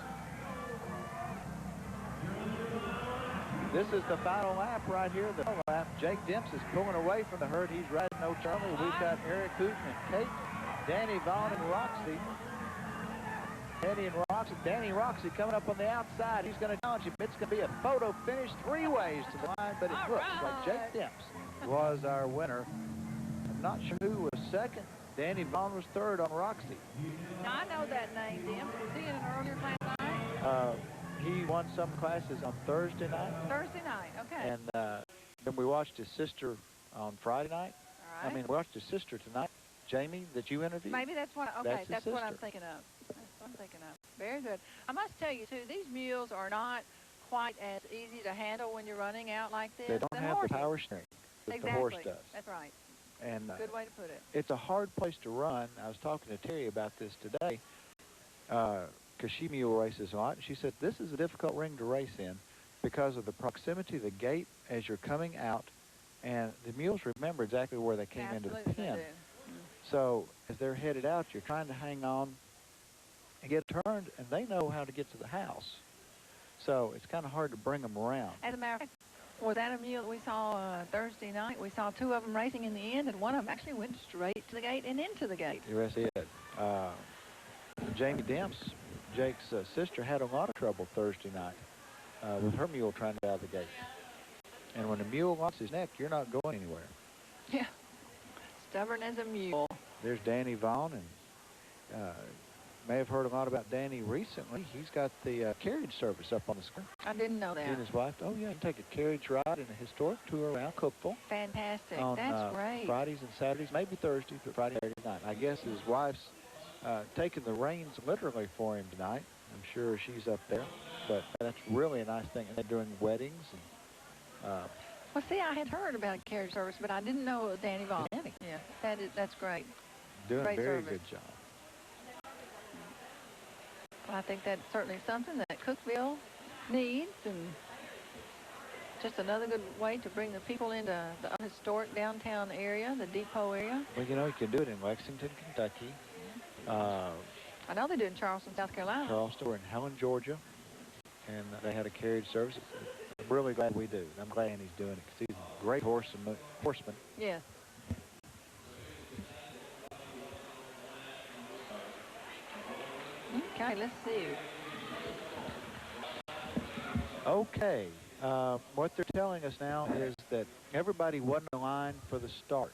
This is the final lap right here, the final lap. Jake Demps is pulling away from the herd. He's riding Old Charlie. We've got Eric Hooten and Kate, Danny Vaughn and Roxy. Danny Roxy coming up on the outside. He's going to challenge him. It's going to be a photo finish 3 ways to the line, but it looks like Jake Demps was our winner. I'm not sure who was second. Danny Vaughn was third on Roxy. Now, I know that name, Demps. Was he in an earlier class night? He won some classes on Thursday night. Thursday night, okay. And then we watched his sister on Friday night. All right. I mean, we watched his sister tonight, Jamie, that you interviewed. Maybe that's what, okay, that's what I'm sister. thinking of. That's what I'm thinking of. Very good. I must tell you, too, these mules are not quite as easy to handle when you're running out like this. They don't than have horses. the power steering that Exactly. the horse does. That's right. And Good way to put it. it's a hard place to run. I was talking to Terry about this today because she mule races a lot. And she said this is a difficult ring to race in because of the proximity of the gate as you're coming out. And the mules remember exactly where they came into the Absolutely, pen. they do. So as they're headed out, you're trying to hang on and get turned, and they know how to get to the house. So it's kind of hard to bring them around. As a matter of fact, was that a mule that we saw Thursday night? We saw 2 of them racing in the end, and one of them actually went straight to the gate and into the gate. Yes, he did. Jamie Demps, Jake's sister, had a lot of trouble Thursday night with her mule trying to get out of the gate. And when a mule wants his neck, you're not going anywhere. Yeah. Stubborn as a mule. There's Danny Vaughn, and may have heard a lot about Danny recently. He's got the carriage service up on the screen. I didn't know that. He and his wife, oh yeah, you can take a carriage ride and a historic tour around Cookville. Fantastic. On, That's great. Fridays and Saturdays, maybe Thursday, but Friday, Saturday night. I guess his wife's taking the reins literally for him tonight. I'm sure she's up there, but that's really a nice thing. And during weddings. And, well, see, I had heard about a carriage service, but I didn't know it was Danny Vaughn. Danny. Yeah, that's great. Doing great a very service. good job. Well, I think that's certainly something that Cookville needs, and just another good way to bring the people into the historic downtown area, the depot area. Well, you know, you can do it in Lexington, Kentucky. I know they do in Charleston, South Carolina. Charleston, or in Helen, Georgia, and they had a carriage service. I'm really glad we do. I'm glad he's doing it because he's a great horseman. Yes. Okay, let's see. Okay, what they're telling us now is that everybody wasn't in line for the start.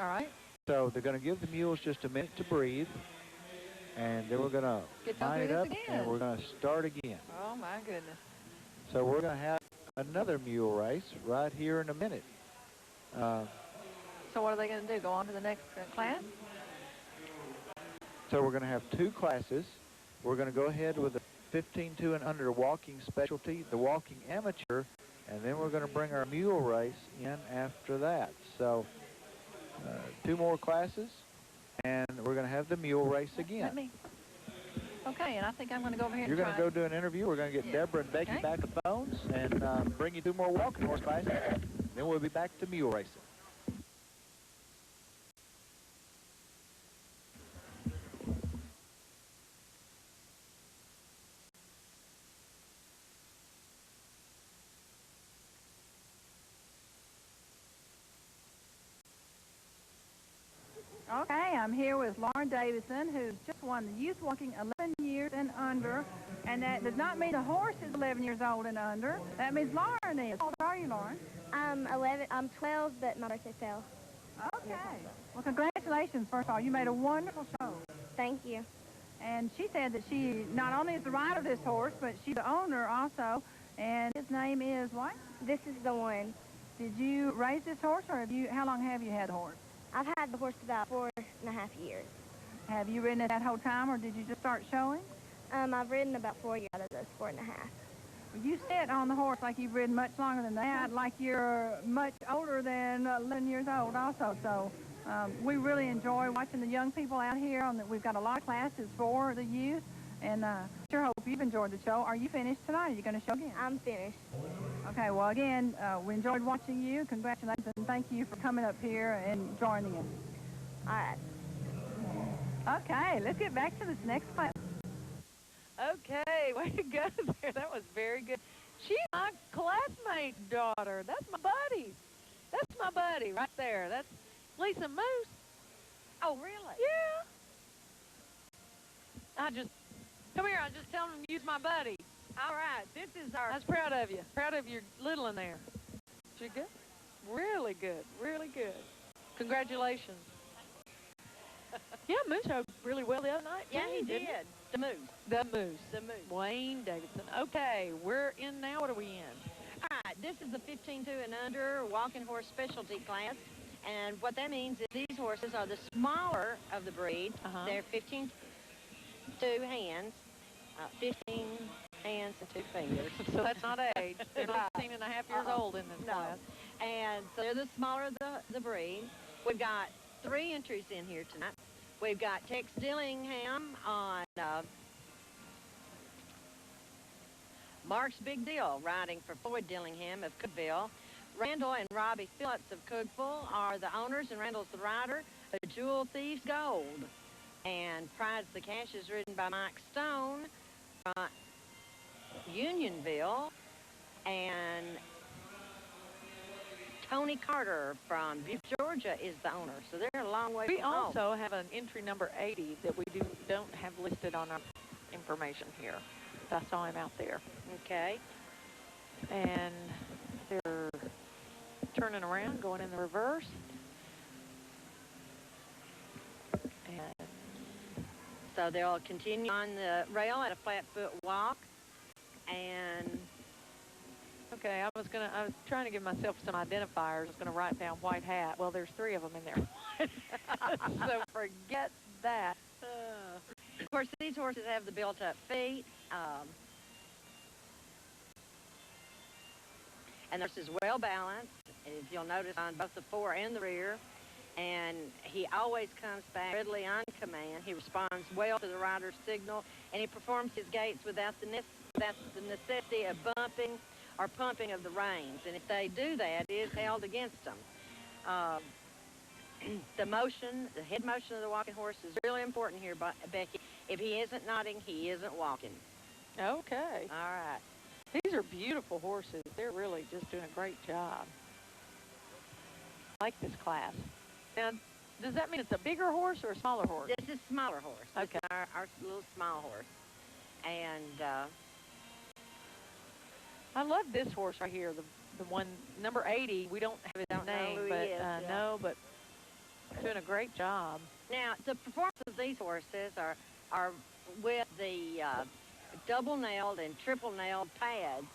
All right. So they're going to give the mules just a minute to breathe, and then we're going to line it up, and we're going to start again. Oh, my goodness. So we're going to have another mule race right here in a minute. So what are they going to do, go on to the next class? So we're going to have 2 classes. We're going to go ahead with the 15-2 and under walking specialty, the walking amateur, and then we're going to bring our mule race in after that. So 2 more classes, and we're going to have the mule race again. Okay, and I think I'm going to go over here You're and going to go do an interview. We're going to get Deborah and Becky back to phones and bring you 2 more walking horse classes. Then we'll be back to mule racing. Okay, I'm here with Lauren Davison, who's just won the youth walking 11 years and under, and that does not mean the horse is 11 years old and under. That means Lauren is. How old are you, Lauren? I'm 11. I'm 12, but my birthday fell. Okay. Well, congratulations, first of all. You made a wonderful show. Thank you. And she said that she not only is the rider of this horse, but she's the owner also, and his name is what? This is the one. Did you raise this horse, or how long have you had the horse? I've had the horse about 4.5 years. Have you ridden it that whole time, or did you just start showing? I've ridden about 4 years out of those 4.5. You sit on the horse like you've ridden much longer than that, like you're much older than 11 years old also. So we really enjoy watching the young people out here. We've got a lot of classes for the youth, and sure hope you've enjoyed the show. Are you finished tonight? Are you going to show again? I'm finished. Okay, well, again, we enjoyed watching you. Congratulations, and thank you for coming up here and joining us. All right. Okay, let's get back to this next class. Okay, way to go there. That was very good. She's my classmate's daughter. That's my buddy. That's my buddy right there. That's Lisa Moose. Oh, really? Yeah. Come here. I just tell them to use my buddy. All right, this is our... I was proud of you. Proud of your little in there. She good? Really good. Really good. Congratulations. Yeah, Moose showed really well the other night. Yeah, he didn't did. The Moose. The Moose. The Moose. Wayne Davidson. Okay, we're in now. What are we in? All right, this is the 15-2 and under walking horse specialty class. And what that means is these horses are the smaller of the breed. They're 15-2 hands, 15 hands and 2 fingers. So that's not age. They're 16 and a half years old in this class. And so they're the smaller of the breed. We've got 3 entries in here tonight. We've got Tex Dillingham on Mark's Big Deal, riding for Floyd Dillingham of Cookville. Randall and Robbie Phillips of Cookville are the owners, and Randall's the rider of Jewel Thieves Gold. And Pride's the Cash is ridden by Mike Stone from Unionville. And Tony Carter from Butte, Georgia is the owner. So they're a long way We from home. also have an entry number 80 that we don't have listed on our information here. I saw him out there. Okay. And they're turning around, going in the reverse. And so they'll continue on the rail at a flat foot walk. And okay, I was trying to give myself some identifiers. I was gonna write down white hat. Well, there's 3 of them in there. So forget that. Of course, these horses have the built-up feet. And the horse is well balanced, if you'll notice, on both the fore and the rear. And he always comes back readily on command. He responds well to the rider's signal, and he performs his gaits without the necessity of bumping or pumping of the reins. And if they do that, it is held against them. The motion, the head motion of the walking horse is really important here, Becky. If he isn't nodding, he isn't walking. Okay. All right. These are beautiful horses. They're really just doing a great job. I like this class. Now, does that mean it's a bigger horse or a smaller horse? This is a smaller horse. Okay. Our little small horse. And I love this horse right here, the one, number 80. We don't have his name, but no, but doing a great job. Now, the performance of these horses are with the double-nailed and triple-nailed pads,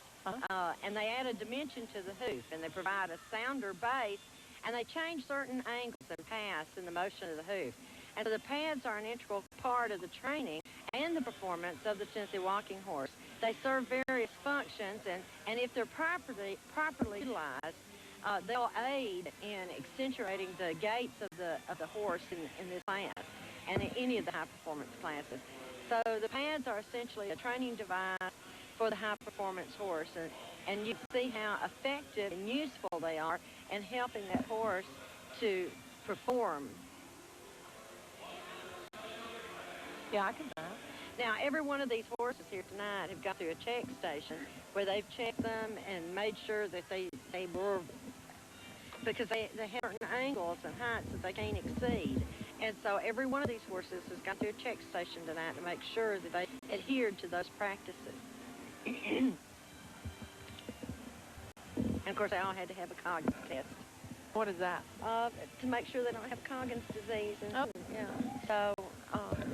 and they add a dimension to the hoof, and they provide a sounder base, and they change certain angles and paths in the motion of the hoof. And so the pads are an integral part of the training and the performance of the Tennessee walking horse. They serve various functions, and if they're properly utilized, they'll aid in accentuating the gaits of the horse in this class and in any of the high-performance classes. So the pads are essentially a training device for the high-performance horse, and you can see how effective and useful they are in helping that horse to perform. Yeah, I can do that. Now, every one of these horses here tonight have gone through a check station where they've checked them and made sure that they were, because they have certain angles and heights that they can't exceed. And so every one of these horses has gone through a check station tonight to make sure that they adhered to those practices. And, of course, they all had to have a Coggins test. What is that? To make sure they don't have Coggins disease. And, yeah. So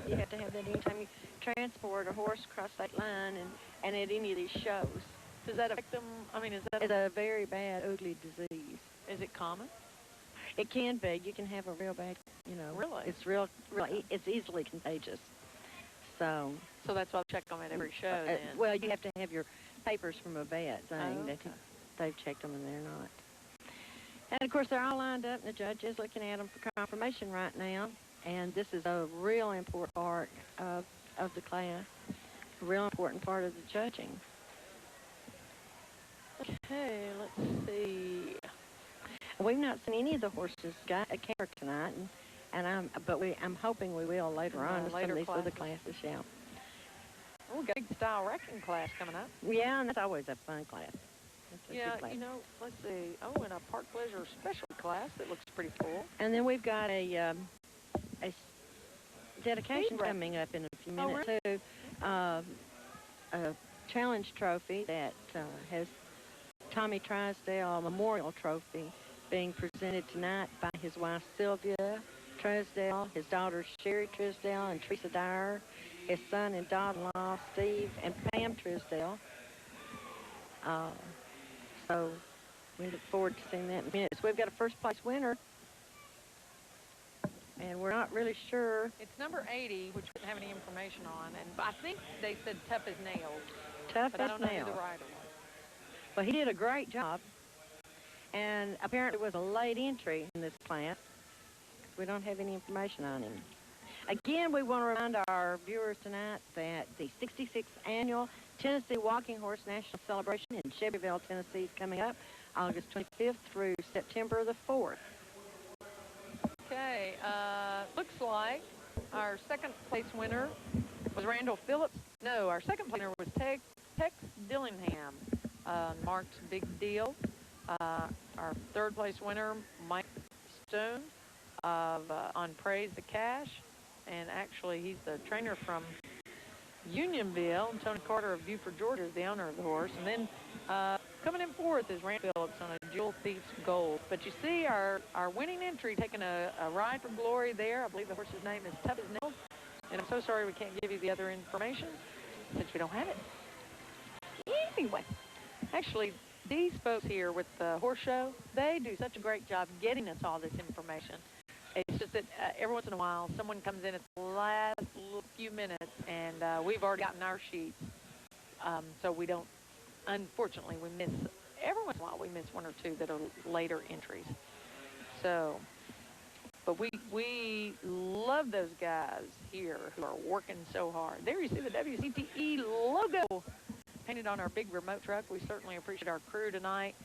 you have to have that anytime you transport a horse across that line and at any of these shows. Does that affect them? I mean, is that it's a very bad, ugly disease. Is it common? It can be. You can have a real bad, Really? It's really, it's easily contagious. So that's why I check them at every show then. Well, you have to have your papers from a vet saying that okay. they've checked them and they're not. And, of course, they're all lined up, and the judge is looking at them for confirmation right now. And this is a real important part of the class, a real important part of the judging. Okay, let's see. We've not seen any of the horses got a camera tonight, but I'm hoping we will later on in some of these other classes, yeah. Oh, we got a big style wrecking class coming up. Yeah, and that's always a fun class. Yeah, you know, let's see. Oh, and a park pleasure special class that looks pretty cool. And then we've got a dedication coming up in a few minutes, too. A challenge trophy that has Tommy Trisdale Memorial Trophy being presented tonight by his wife Sylvia Trisdale, his daughters Sherry Trisdale and Teresa Dyer, his son and daughter-in-law Steve and Pam Trisdale. So we look forward to seeing that in minutes. We've got a first place winner, and we're not really sure. It's number 80, which we didn't have any information on, and I think they said tough as nails. Tough but as I don't know nails. who the rider was. Well, he did a great job, and apparently was a late entry in this class. We don't have any information on him. Again, we want to remind our viewers tonight that the 66th Annual Tennessee Walking Horse National Celebration in Shelbyville, Tennessee is coming up August 25th through September the 4th. Okay, looks like our second place winner was Randall Phillips. No, our second place winner was Tex Dillingham. Mark's Big Deal. Our third place winner, Mike Stone on Praise the Cash. And actually, he's the trainer from Unionville. And Tony Carter of Buford, Georgia is the owner of the horse. And then coming in fourth is Randall Phillips on a Jewel Thief's Gold. But you see our winning entry taking a ride for glory there. I believe the horse's name is Tough as Nails. And I'm so sorry we can't give you the other information since we don't have it. Anyway, actually, these folks here with the horse show, they do such a great job getting us all this information. It's just that every once in a while, someone comes in at the last few minutes, and we've already gotten our sheets. So we don't, unfortunately, every once in a while, we miss one or two that are later entries. So, but we love those guys here who are working so hard. There you see the WCTE logo painted on our big remote truck. We certainly appreciate our crew tonight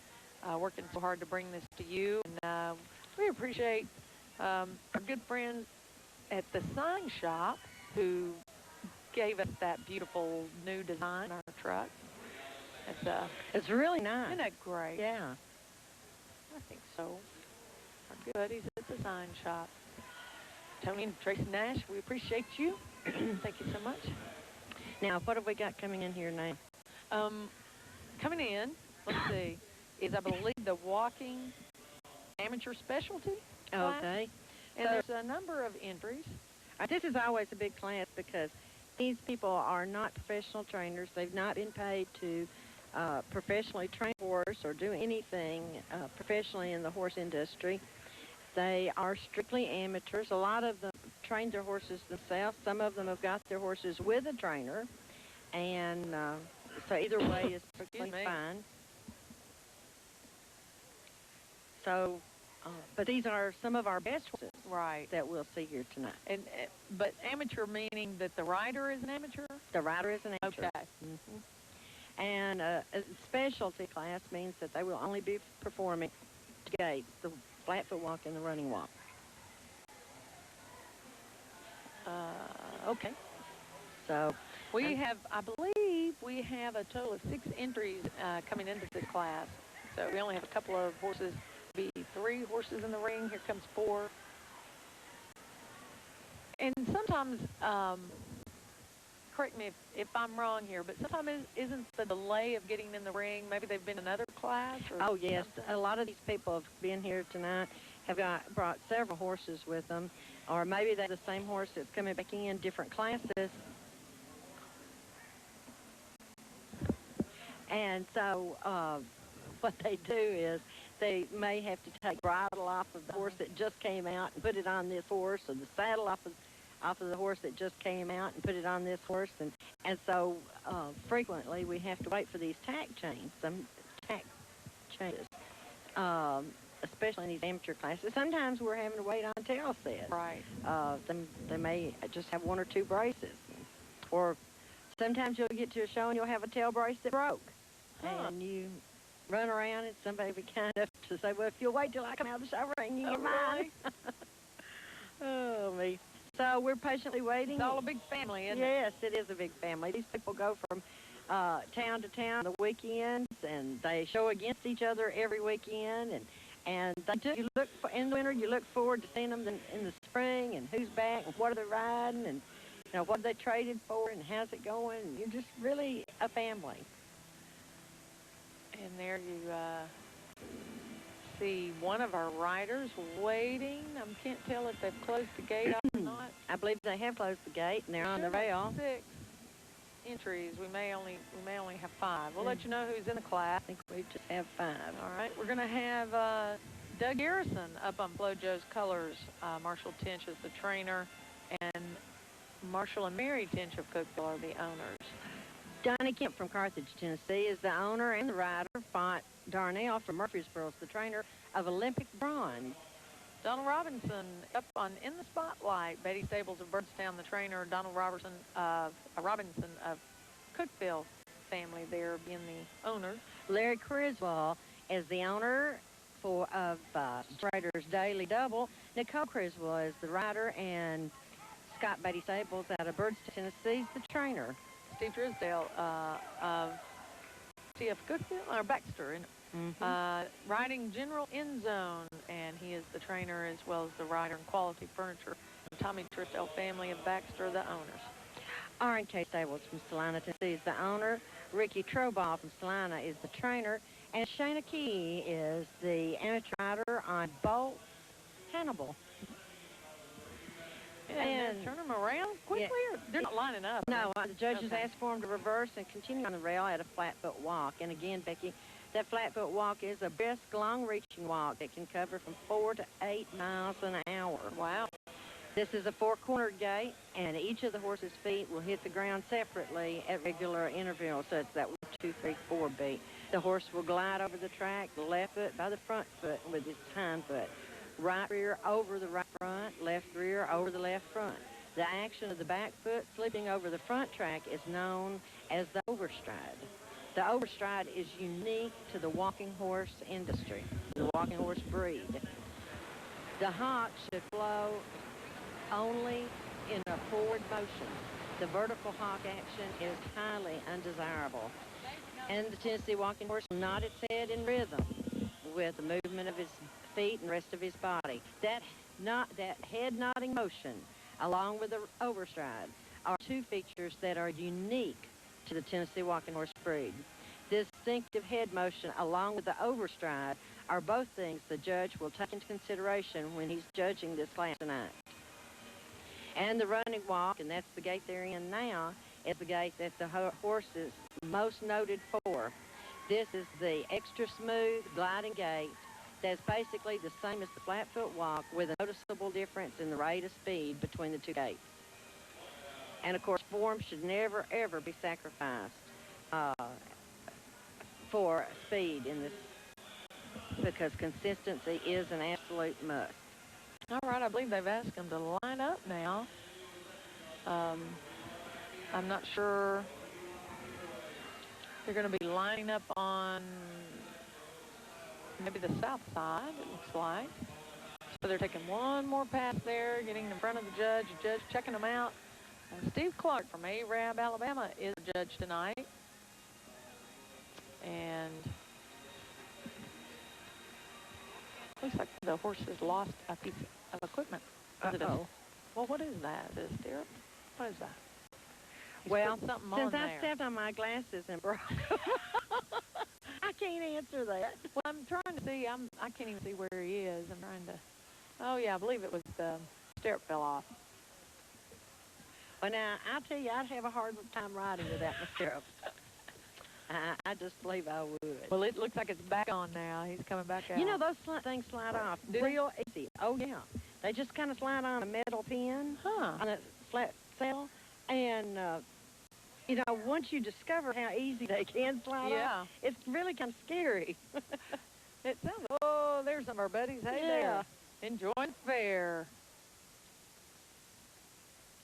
working so hard to bring this to you. And we appreciate our good friends at the sign shop who gave us that beautiful new design on our truck. It's really nice. Isn't that great? Yeah. I think so. Our good buddies at the sign shop. Tony and Tracy Nash, we appreciate you. Thank you so much. Now, what have we got coming in here now? Coming in, let's see, is I believe the walking amateur specialty class. Okay. And there's a number of entries. This is always a big class because these people are not professional trainers. They've not been paid to professionally train a horse or do anything professionally in the horse industry. They are strictly amateurs. A lot of them train their horses themselves. Some of them have got their horses with a trainer. And so either way is perfectly fine. So, but these are some of our best horses, right, that we'll see here tonight. And but amateur meaning that the rider is an amateur? The rider is an amateur. Okay. Mm-hmm. And a specialty class means that they will only be performing the gaits, the flat foot walk and the running walk. Okay. So we have, I believe, we have a total of 6 entries coming into this class. So we only have a couple of horses. Be 3 horses in the ring. Here comes 4. And sometimes, correct me if I'm wrong here, but sometimes isn't the delay of getting in the ring, maybe they've been in another class? Or oh, yes. A lot of these people have been here tonight, have brought several horses with them, or maybe they're the same horse that's coming back in different classes. And so what they do is they may have to take bridle off of the horse that just came out and put it on this horse, or the saddle off of the horse that just came out and put it on this horse. And And so frequently we have to wait for these tack changes, especially in these amateur classes. Sometimes we're having to wait on tail sets. Right. They may just have one or two braces. Or sometimes you'll get to a show and you'll have a tail brace that broke. And you run around and somebody will be kind enough to say, well, if you'll wait till I come out of the shower and you get mine. Oh, me. So we're patiently waiting. It's all a big family, isn't it? Yes, it is a big family. These people go from town to town on the weekends, and they show against each other every weekend. And they do. You look for, in the winter, you look forward to seeing them in the spring, and who's back, and what are they riding, and what they traded for, and how's it going. And you're just really a family. And there you see one of our riders waiting. I can't tell if they've closed the gate or not. I believe they have closed the gate, and they're on the rail. 6 entries. We may only have 5. We'll let you know who's in the class. I think we just have 5. All right. We're going to have Doug Garrison up on FloJo's colors. Marshall Tinch is the trainer, and Marshall and Mary Tinch of Cookville are the owners. Donnie Kemp from Carthage, Tennessee is the owner and the rider. Font Darnell from Murfreesboro is the trainer of Olympic bronze. Donald Robinson up on In the Spotlight. Betty Stables of Birdstown, the trainer. Donald Robinson of Cookville family there being the owner. Larry Criswell is the owner of Strader's Daily Double. Nicole Criswell is the rider, and Scott Betty Stables out of Birdstown, Tennessee is the trainer. Steve Drisdale of TF Cookville, or Baxter, riding General End Zone, and he is the trainer as well as the rider in Quality Furniture. Tommy Trisdale family of Baxter, the owners. R&K Stables from Salina, Tennessee is the owner. Ricky Troball from Salina is the trainer, and Shayna Key is the amateur rider on Bolt Hannibal. And turn them around quickly, or they're not lining up. No, the judges asked for them to reverse and continue on the rail at a flat-foot walk. And again, Becky, that flat-foot walk is a brisk, long-reaching walk that can cover from 4 to 8 miles an hour. Wow. This is a 4-cornered gate, and each of the horse's feet will hit the ground separately at regular intervals. So it's that 1, 2, 3, 4 beat. The horse will glide over the track, the left foot by the front foot with his hind foot. Right rear over the right front, left rear over the left front. The action of the back foot slipping over the front track is known as the overstride. The overstride is unique to the walking horse industry, the walking horse breed. The hock should flow only in a forward motion. The vertical hock action is highly undesirable. And the Tennessee walking horse will nod its head in rhythm with the movement of his feet and rest of his body. That head nodding motion, along with the overstride, are 2 features that are unique to the Tennessee walking horse breed. This distinctive head motion, along with the overstride, are both things the judge will take into consideration when he's judging this class tonight. And the running walk, and that's the gait they're in now, is the gait that the horse is most noted for. This is the extra smooth gliding gait that's basically the same as the flat-foot walk, with a noticeable difference in the rate of speed between the 2 gaits. And, of course, form should never, ever be sacrificed for speed in this, because consistency is an absolute must. All right, I believe they've asked them to line up now. I'm not sure. They're going to be lining up on maybe the south side, it looks like. So they're taking one more pass there, getting in front of the judge checking them out. Steve Clark from Arab, Alabama is the judge tonight. And looks like the horse has lost a piece of equipment. Well, what is that? Is it a stirrup? What is that? Well, since I stepped on my glasses and broke them, I can't answer that. Well, I'm trying to see. I can't even see where he is. I'm trying to. Oh yeah, I believe it was the stirrup fell off. Well, now I'll tell you, I'd have a hard time riding without my stirrup. I just believe I would. Well, it looks like it's back on now. He's coming back out. You know, those things slide off real easy. Oh yeah, they just kind of slide on a metal pin on a flat saddle, and You know, once you discover how easy they can slide off, it's really kind of scary. It sounds, oh, there's some of our buddies. Hey there. Enjoying the fair.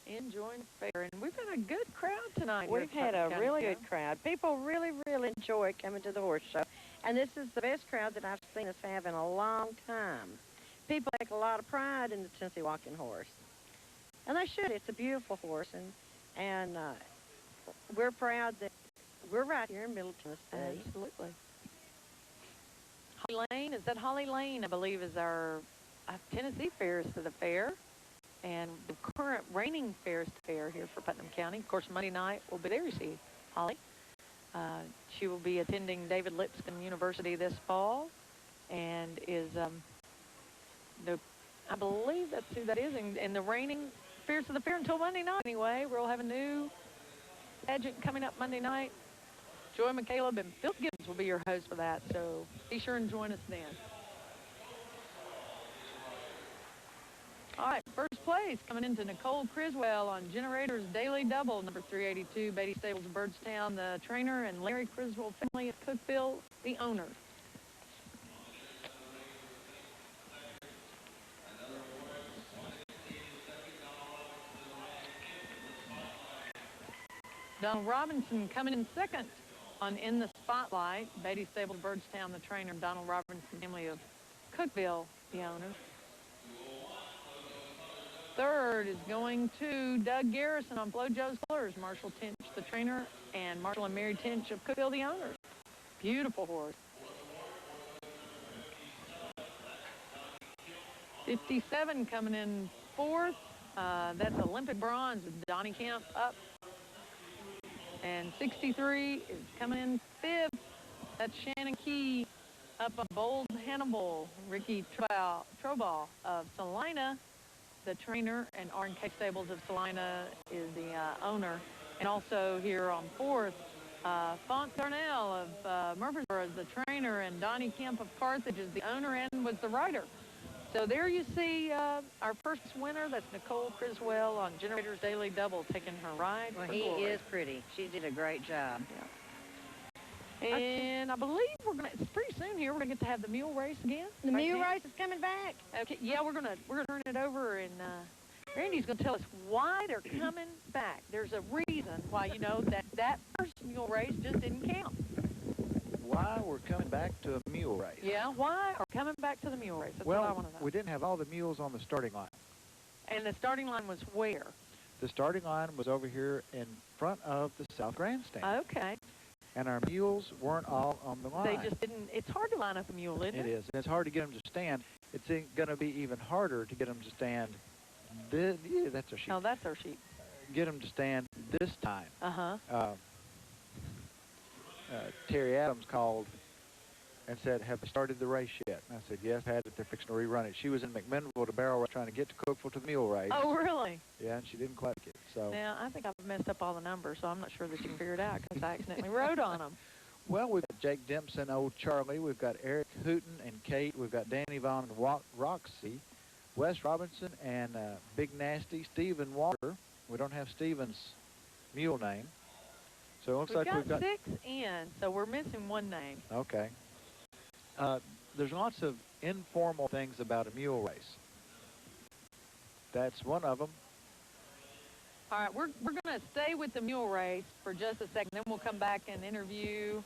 Enjoying the fair. And we've had a good crowd tonight. We've had a really good crowd. People really, really enjoy coming to the horse show. And this is the best crowd that I've seen us have in a long time. People take a lot of pride in the Tennessee Walking Horse. And they should. It's a beautiful horse. And we're proud that we're right here in Middle Tennessee. Absolutely. Holly Lane, is that Holly Lane, I believe, is our Tennessee Fairs to the fair. And the current reigning Fairs to fair here for Putnam County. Of course, Monday night we'll be there to see Holly. She will be attending David Lipscomb University this fall and is, I believe that's who that is, and the reigning Fairs to the fair until Monday night anyway. We'll have a new pageant coming up Monday night. Joy McCaleb and Phil Gibbs will be your host for that, so be sure and join us then. All right, first place coming into Nicole Criswell on Generator's Daily Double, number 382, Beatty Stables of Birdstown, the trainer, and Larry Criswell family of Cookville, the owner. Donald Robinson coming in second on In the Spotlight, Beatty Stables of Birdstown, the trainer, and Donald Robinson family of Cookville, the owner. Third is going to Doug Garrison on Blow Joe's Colors, Marshall Tinch, the trainer, and Marshall and Mary Tinch of Cookville, the owners. Beautiful horse. 57 coming in fourth. That's Olympic Bronze with Donnie Kemp up. And 63 is coming in fifth. That's Shannon Key up on Bold Hannibal. Ricky Troball of Salina, the trainer, and R&K Stables of Salina is the owner. And also here on fourth, Font Darnell of Murfreesboro is the trainer, and Donnie Kemp of Carthage is the owner and was the rider. So there you see our first winner. That's Nicole Criswell on Generator's Daily Double taking her ride. Well, he is pretty. She did a great job. Yeah. And I believe we're gonna. It's pretty soon here. We're gonna get to have the mule race again. The mule race is coming back. Okay. Yeah, we're gonna turn it over, and Randy's gonna tell us why they're coming back. There's a reason why, you know, that first mule race just didn't count. Why we're coming back to a mule race? Yeah, why are coming back to the mule race? That's what I want to know. We didn't have all the mules on the starting line. And the starting line was where? The starting line was over here in front of the South Grandstand. Okay. And our mules weren't all on the line. They just didn't. It's hard to line up a mule, isn't it? It is. And it's hard to get them to stand. It's going to be even harder to get them to stand. Yeah, that's our sheet. Oh, that's our sheet. Get them to stand this time. Uh-huh. Terry Adams called and said, "Have we started the race yet?" And I said, "Yes, had it. They're fixing to rerun it." She was in McMinnville to barrel race trying to get to Cookville to the mule race. Oh, really? Yeah, and she didn't quite get it. So now, I think I've messed up all the numbers, so I'm not sure that you can figure it out because I accidentally rode on them. Well, we've got Jake Dempson, Old Charlie. We've got Eric Hooten and Kate. We've got Danny Vaughn and Roxy. Wes Robinson and Big Nasty. Stephen Walker. We don't have Stephen's mule name. So it looks like we've got 6 in, so we're missing one name. Okay. There's lots of informal things about a mule race. That's one of them. All right, we're going to stay with the mule race for just a second. Then we'll come back and interview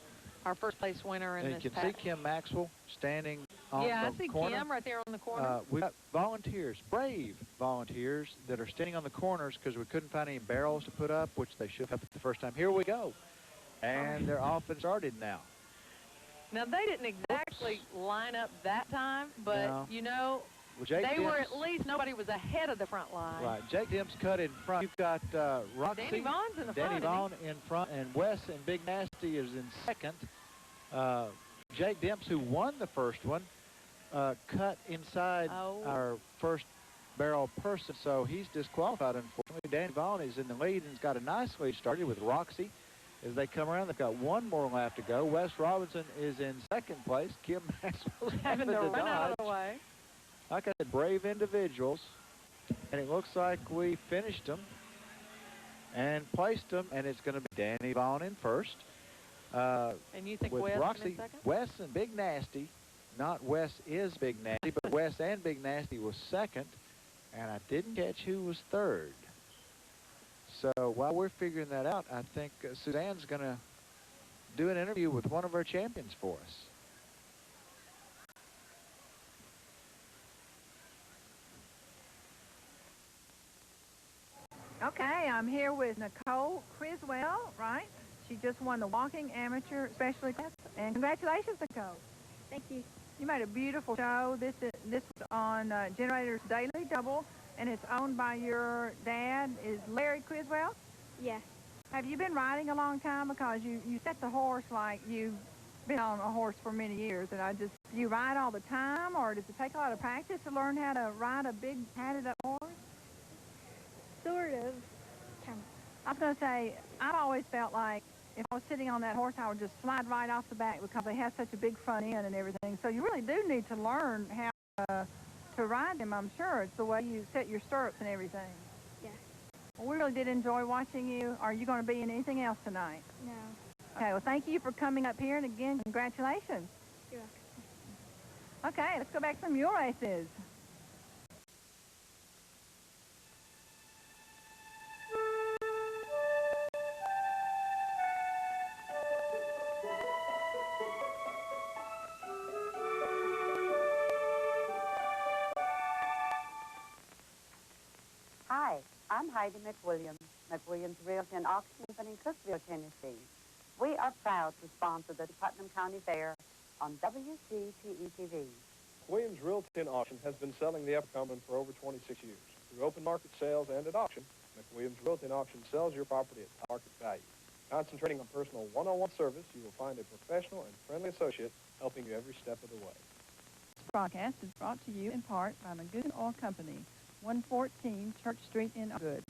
our first place winner in and this you can see Kim Maxwell standing on yeah, the I see corner. Kim right there on the corner. We've got volunteers, brave volunteers, that are standing on the corners because we couldn't find any barrels to put up, which they should have the first time. Here we go. And they're off and started now. Now, they didn't exactly line up that time, but, No. you know, Well, they were at least, nobody was ahead of the front line. Right. Jake Dim's cut in front. You've got Roxy. Danny Vaughn's in the Danny front. Vaughn in front, and Wes and Big Nasty is in second. Jake Dimps, who won the first one, cut inside our first barrel person, so he's disqualified, unfortunately. Danny Vaughn is in the lead and has got a nice lead started with Roxy. As they come around, they've got one more lap to go. Wes Robinson is in second place. Kim Maxwell's having to run out of the way. Like I said, brave individuals. And it looks like we finished them. and placed them, and it's going to be Danny Vaughn in first. And you think with Wes Roxy, in second? Wes and Big Nasty. Not Wes is Big Nasty, but Wes and Big Nasty was second, and I didn't catch who was third. So while we're figuring that out, I think Suzanne's going to do an interview with one of our champions for us. Okay, I'm here with Nicole Criswell, right? She just won the walking amateur specialty class, and congratulations, Nicole. Thank you. You made a beautiful show. This was on Generator's Daily Double, and it's owned by your dad, is Larry Criswell? Yeah. Have you been riding a long time? Because you set the horse like you've been on a horse for many years, and do you ride all the time, or does it take a lot of practice to learn how to ride a big, padded-up horse? Sort of. I was going to say, I've always felt like if I was sitting on that horse, I would just slide right off the back because they have such a big front end and everything. So you really do need to learn how to ride them, I'm sure. It's the way you set your stirrups and everything. Yeah. Well, we really did enjoy watching you. Are you going to be in anything else tonight? No. Okay, well, thank you for coming up here, and again, congratulations. You're welcome. Okay, let's go back to the mule races. Hi, I'm Heidi McWilliams, McWilliams Realty and Auction in Cookeville, Tennessee. We are proud to sponsor the Putnam County Fair on WCTE-TV. Williams Realty and Auction has been selling the Upper Cumberland for over 26 years. Through open market sales and at auction, McWilliams Realty and Auction sells your property at market value. Concentrating on personal one-on-one service, you will find a professional and friendly associate helping you every step of the way. This broadcast is brought to you in part by McGugan Oil Company, 114 Church Street in Good.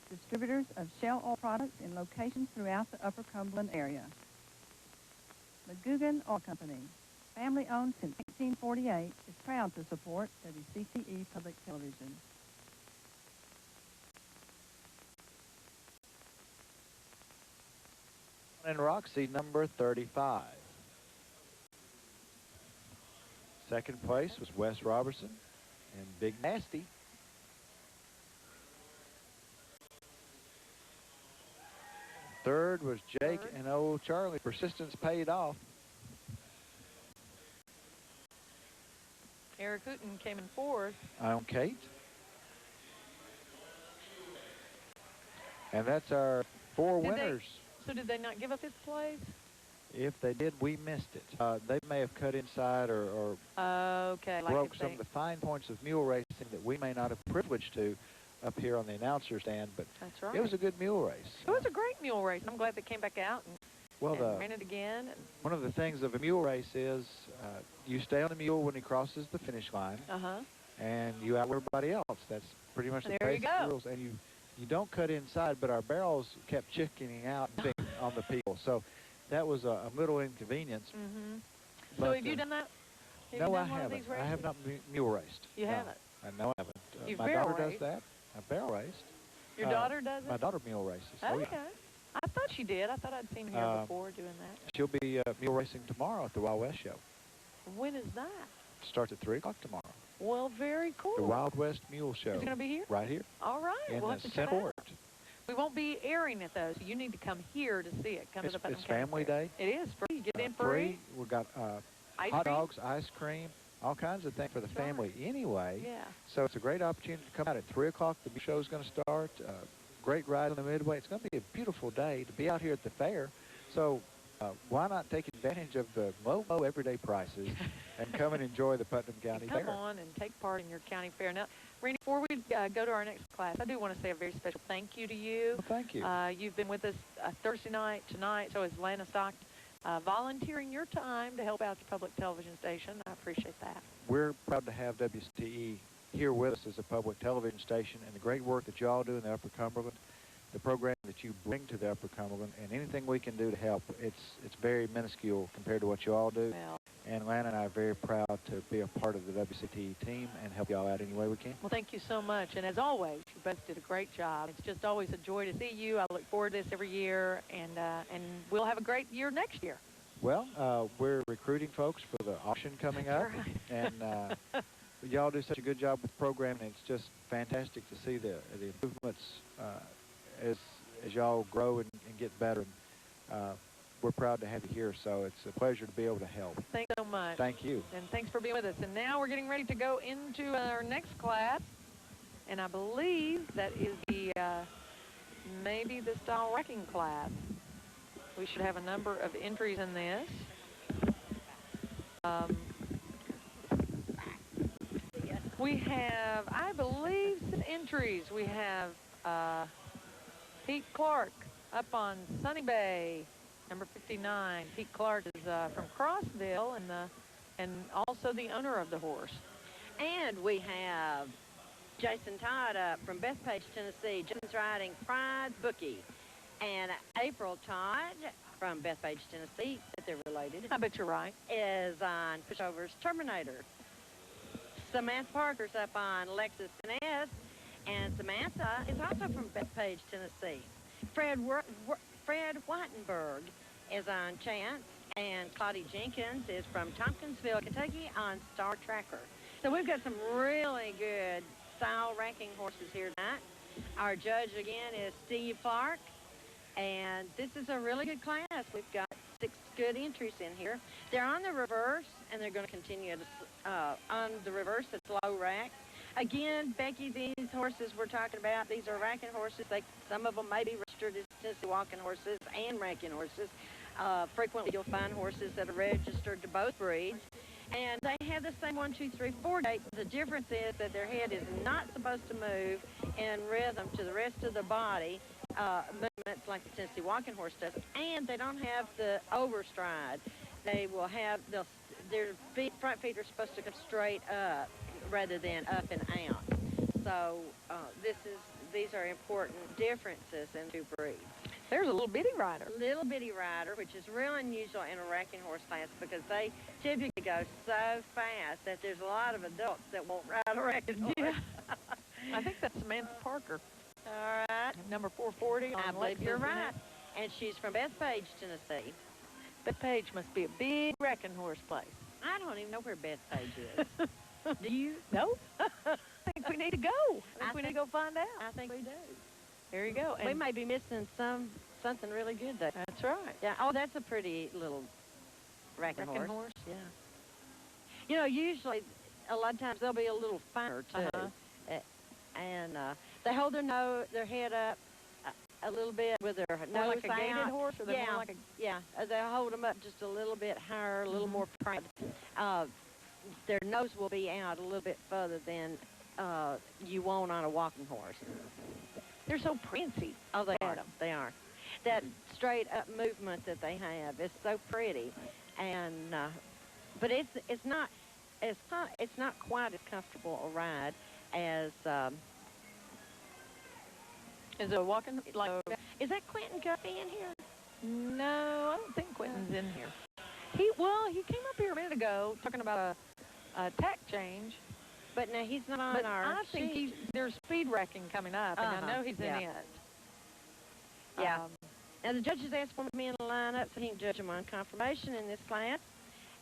Distributors of Shell Oil products in locations throughout the Upper Cumberland area. McGugan Oil Company, family-owned since 1848, is proud to support WCTE Public Television. And Roxy, number 35. Second place was Wes Robertson and Big Nasty. Third was Jake and old Charlie. Persistence paid off. Eric Hooten came in fourth. On Kate. And that's our four winners. So did they not give up his place? If they did, we missed it. They may have cut inside or okay, like broke some of the fine points of mule racing that we may not have privileged to up here on the announcer stand, but that's right. It was a good mule race. It was a great mule race. I'm glad they came back out and ran it again. And one of the things of a mule race is you stay on the mule when he crosses the finish line, and you outweigh everybody else. That's pretty much the basic rules. And you don't cut inside, but our barrels kept chickening out on the people. So that was a little inconvenience. But, so have you done that? No, I haven't. I have not mule raced. You haven't? No, I haven't. You've my daughter does that. I barrel raced. Your daughter does it? My daughter mule races. Okay. I thought she did. I thought I'd seen her before doing that. She'll be mule racing tomorrow at the Wild West Show. When is that? Starts at 3 o'clock tomorrow. Well, very cool. The Wild West Mule Show. Is it going to be here? Right here. All right. In we'll the Center. We won't be airing it, though, so you need to come here to see it. Come to the Putnam It's family day. It is free. You get in free. We've got hot dogs, ice cream, all kinds of things for the family anyway. Yeah. So it's a great opportunity to come out at 3 o'clock. The show's going to start. Great ride on the Midway. It's going to be a beautiful day to be out here at the fair. So why not take advantage of the low everyday prices and come and enjoy the Putnam County Fair? Come on and take part in your county fair. Now, Randy, before we go to our next class, I do want to say a very special thank you to you. Well, thank you. You've been with us Thursday night, tonight, so is Lana Stockton. Volunteering your time to help out your public television station. I appreciate that. We're proud to have WCTE here with us as a public television station, and the great work that y'all do in the Upper Cumberland, the program that you bring to the Upper Cumberland, and anything we can do to help, it's very minuscule compared to what you all do. Well, And Lana and I are very proud to be a part of the WCT team and help y'all out any way we can. Well, thank you so much. And as always, you both did a great job. It's just always a joy to see you. I look forward to this every year, and we'll have a great year next year. Well, we're recruiting folks for the auction coming up, Right. and y'all do such a good job with programming. It's just fantastic to see the improvements as y'all grow and get better. We're proud to have you here, so it's a pleasure to be able to help. Thanks so much. Thank you. And thanks for being with us. And now we're getting ready to go into our next class, and I believe that is the maybe the style wrecking class. We should have a number of entries in this. We have, I believe, 6 entries. We have Pete Clark up on Sunny Bay, number 59. Pete Clark is from Crossville and also the owner of the horse. And we have Jason Todd up from Bethpage, Tennessee. Jason's riding Pride Bookie. And April Todd from Bethpage, Tennessee, if they're related. I bet you're right. Is on Pushover's Terminator. Samantha Parker's up on Lexus NS. And Samantha is also from Bethpage, Tennessee. Fred Whitenberg is on Chance. And Claudia Jenkins is from Tompkinsville, Kentucky on Star Tracker. So we've got some really good style ranking horses here tonight. Our judge again is Steve Clark. And this is a really good class. We've got 6 good entries in here. They're on the reverse, and they're going to continue to, on the reverse. It's low rack. Again, Becky, these horses we're talking about, these are racking horses. Some of them may be registered as Tennessee walking horses and racking horses. Frequently, you'll find horses that are registered to both breeds. And they have the same 1, 2, 3, 4 gait. The difference is that their head is not supposed to move in rhythm to the rest of the body. Movements like the Tennessee walking horse does, and they don't have the overstride. They will have their front feet are supposed to come straight up rather than up and out. So these are important differences in 2 breeds. There's a little bitty rider. Little bitty rider, which is real unusual in a racking horse class because they typically go so fast that there's a lot of adults that won't ride a racking horse. Yeah. I think that's Samantha Parker. All right. Number 440 on I believe Lexus you're right. NS. And she's from Bethpage, Tennessee. Bethpage must be a big wrecking horse place. I don't even know where Bethpage is. Do you? No. I think we need to go. I think we need to go find out. I think we do. There you go. And we may be missing something really good there. That's right. Yeah. Oh, that's a pretty little racking horse. Yeah. You know, usually, a lot of times they'll be a little finer too. And they hold their head up a little bit with their nose like a out. gaited horse, or yeah, more like a... yeah. They hold them up just a little bit higher, a little more proud. Their nose will be out a little bit further than you want on a walking horse. They're so princy. Oh, they are. They are. That straight up movement that they have is so pretty, and but it's not quite as comfortable a ride as. Is it a walking like? Is that Quentin Guffey in here? No, I don't think Quentin's in here. He came up here a minute ago talking about a tack change. But now he's not on but our I think sheet. there's speed wrecking coming up, and I know he's in it. Yeah. Now the judges asked for me in the lineup so he can judge them on confirmation in this class,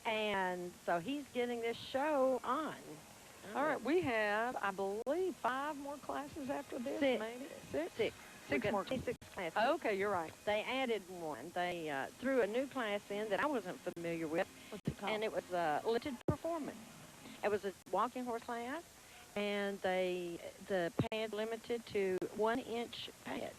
and so he's getting this show on. All right, we have, I believe, 5 more classes after this, 6. maybe? 6. 6 more. 6 classes. Okay, you're right. They added one. They threw a new class in that I wasn't familiar with. What's it called? And it was limited performance. It was a walking horse class, and the pad limited to 1-inch pad.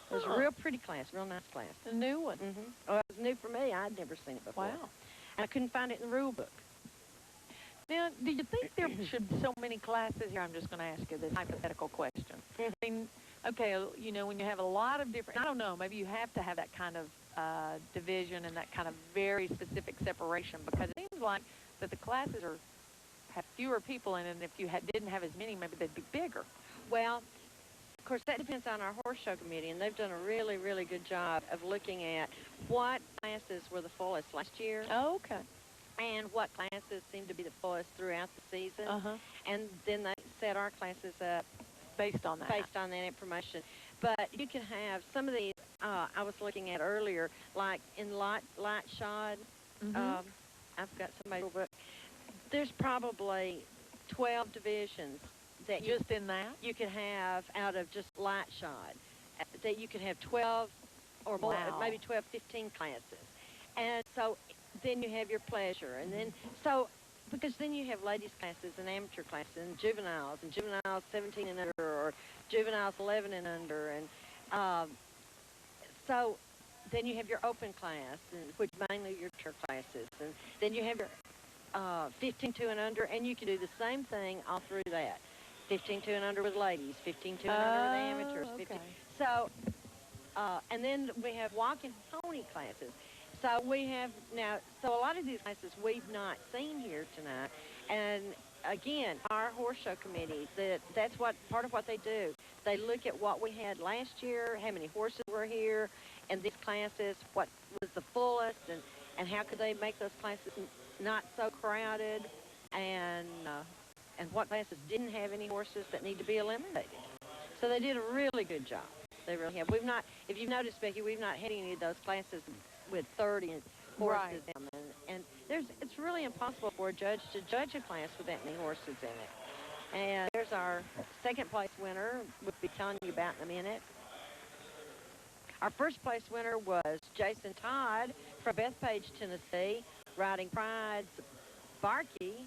It was a real pretty class, real nice class. A new one. Well, it was new for me. I'd never seen it before. Wow. And I couldn't find it in the rule book. Now, do you think there should be so many classes here? I'm just going to ask you this hypothetical question. I mean, okay, you know, when you have a lot of different, I don't know, maybe you have to have that kind of division and that kind of very specific separation, because it seems like that the classes have fewer people in it, and if you didn't have as many, maybe they'd be bigger. Well, of course, that depends on our horse show committee, and they've done a really, really good job of looking at what classes were the fullest last year. Oh, okay. and what classes seem to be the fullest throughout the season. And then they set our classes up based on that information. But you can have some of these, I was looking at earlier, like in light shod. I've got somebody, but there's probably 12 divisions that just in that you could have out of just light shod. That you could have 12 or more, maybe 12, 15 classes. And so then you have your pleasure. And then, because then you have ladies classes and amateur classes and juveniles 17 and under, or juveniles 11 and under. And so then you have your open class, which mainly your church classes. And then you have your 15 to and under, and you can do the same thing all through that. 15 to and under with ladies, 15 to and under with amateurs. 15. So, and then we have walking pony classes. So we have now, so a lot of these classes we've not seen here tonight. And again, our horse show committee, that's what part of what they do. They look at what we had last year, how many horses were here, and these classes, what was the fullest, and how could they make those classes not so crowded, and what classes didn't have any horses that need to be eliminated. So they did a really good job. They really have. We've not, if you've noticed, Becky, we've not had any of those classes with 30 horses in them. And it's really impossible for a judge to judge a class with that many horses in it. And there's our second place winner, we'll be telling you about in a minute. Our first place winner was Jason Todd from Bethpage, Tennessee, riding Pride's Barkey.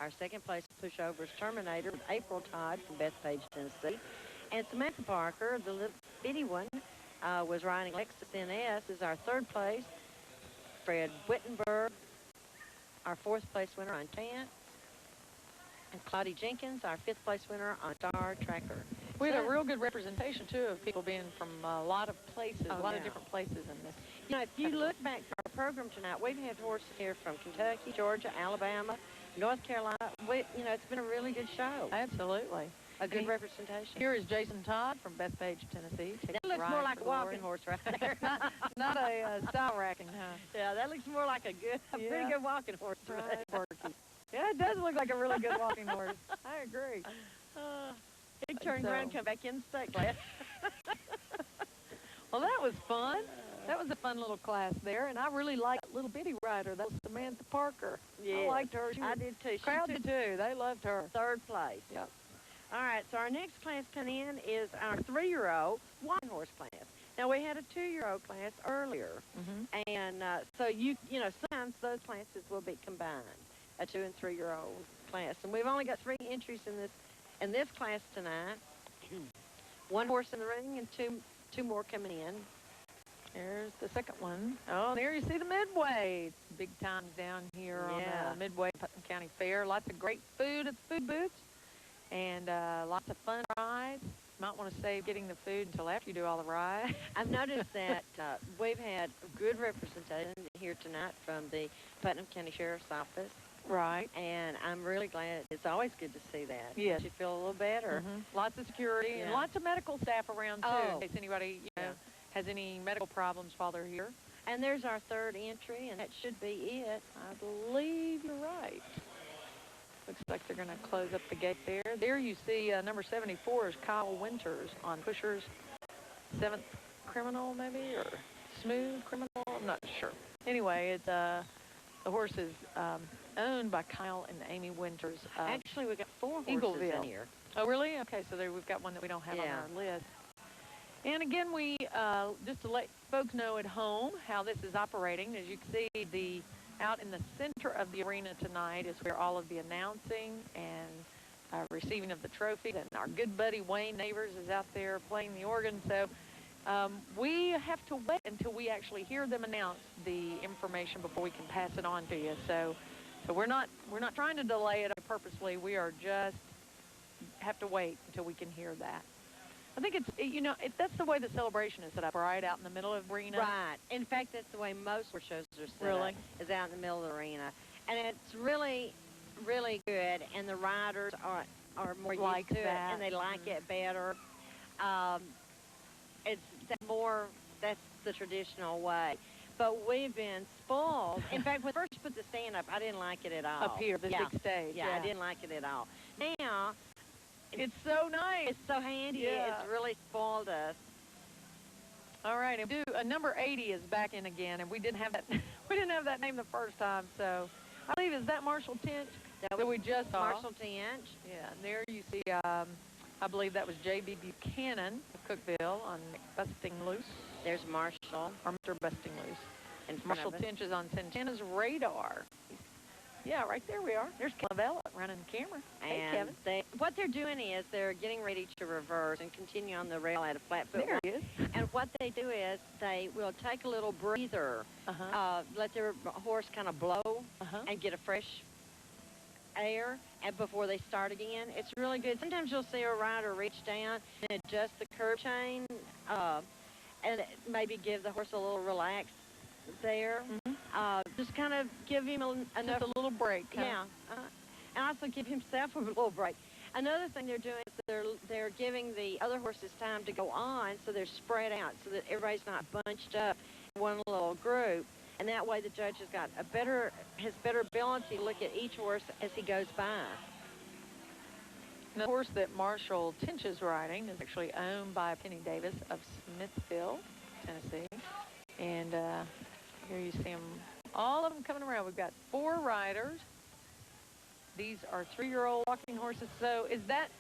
Our second place pushover is Terminator with April Todd from Bethpage, Tennessee. And Samantha Parker, the little bitty one, was riding Lexus NS, is our third place. Fred Wittenberg, our fourth place winner on Chance. And Claudia Jenkins, our fifth place winner on Star Tracker. We had a real good representation, too, of people being from a lot of places, a lot of different places in this. You know, if you look back to our program tonight, we've had horses here from Kentucky, Georgia, Alabama, North Carolina. You know, it's been a really good show. Absolutely. A good representation. Here is Jason Todd from Bethpage, Tennessee. That looks more like a walking horse right there. Not a style racking, huh? Yeah, that looks more like a pretty good walking horse. Right. Yeah, it does look like a really good walking horse. I agree. He'd turn around and come back in the stake class. Well, that was fun. That was a fun little class there, and I really liked that little bitty rider. That was Samantha Parker. Yeah, I liked her. I did too. Crowd did too. They loved her. Third place. Yep. All right, so our next class coming in is our 3-year-old walking horse class. Now, we had a 2-year-old class earlier, and so you know, sometimes those classes will be combined, a 2- and 3-year-old class. And we've only got 3 entries in this class tonight. 1 horse in the ring and two more coming in. There's the second one. Oh, there you see the Midway. Big times down here on the Midway Putnam County Fair. Lots of great food at the food booths. And lots of fun rides. Might want to save getting the food until after you do all the rides. I've noticed that we've had good representation here tonight from the Putnam County Sheriff's Office. Right. And I'm really glad. It's always good to see that. Yes. Makes you feel a little better. Lots of security and lots of medical staff around, too, in case anybody has any medical problems while they're here. And there's our 3rd entry, and that should be it. I believe you're right. Looks like they're going to close up the gate there. There you see number 74 is Kyle Winters on Pusher's 7th Criminal, maybe, or Smooth Criminal. I'm not sure. Anyway, it's the horse is owned by Kyle and Amy Winters. Actually, we've got 4 horses in here. Oh, really? Okay, so we've got one that we don't have on our list. And again, we just to let folks know at home how this is operating. As you can see, out in the center of the arena tonight is where all of the announcing and receiving of the trophies, and our good buddy Wayne Neighbors is out there playing the organ. So we have to wait until we actually hear them announce the information before we can pass it on to you. So we're not trying to delay it purposely. We are just have to wait until we can hear that. I think that's the way the celebration is set up, right out in the middle of the arena. Right. In fact, that's the way most horse shows are set up, is out in the middle of the arena. And it's really, really good, and the riders are more used to it, and they like it better. That's the traditional way. but we've been spoiled. In fact, when I first put the stand up, I didn't like it at all. Up here, this big stage. Yeah, I didn't like it at all. Now, it's so nice. It's so handy. Yeah. It's really spoiled us. All right, and number 80 is back in again, and we didn't have that. We didn't have that name the first time, so I believe is that Marshall Tinch that we just saw. Marshall Tinch. Yeah, and there you see. I believe that was J.B. Buchanan of Cookville on Busting Loose. There's Marshall. Or Mr. Busting Loose. And Marshall Tinch is on Santana's radar. Yeah, right there we are. There's Kevin running the camera. Hey, Kevin. What they're doing is they're getting ready to reverse and continue on the rail at a flat foot. There he is. And what they do is they will take a little breather, let their horse kind of blow and get a fresh air and before they start again. It's really good. Sometimes you'll see a rider reach down and adjust the curb chain and maybe give the horse a little relax there. Just kind of give him enough, a little break. Yeah, and also give himself a little break. Another thing they're doing is they're giving the other horses time to go on, so they're spread out, so that everybody's not bunched up in one little group. And that way the judge has got has better ability to look at each horse as he goes by. The horse that Marshall Tinch is riding is actually owned by Penny Davis of Smithville, Tennessee. And here you see them, all of them coming around. We've got 4 riders. These are 3-year-old walking horses. So is that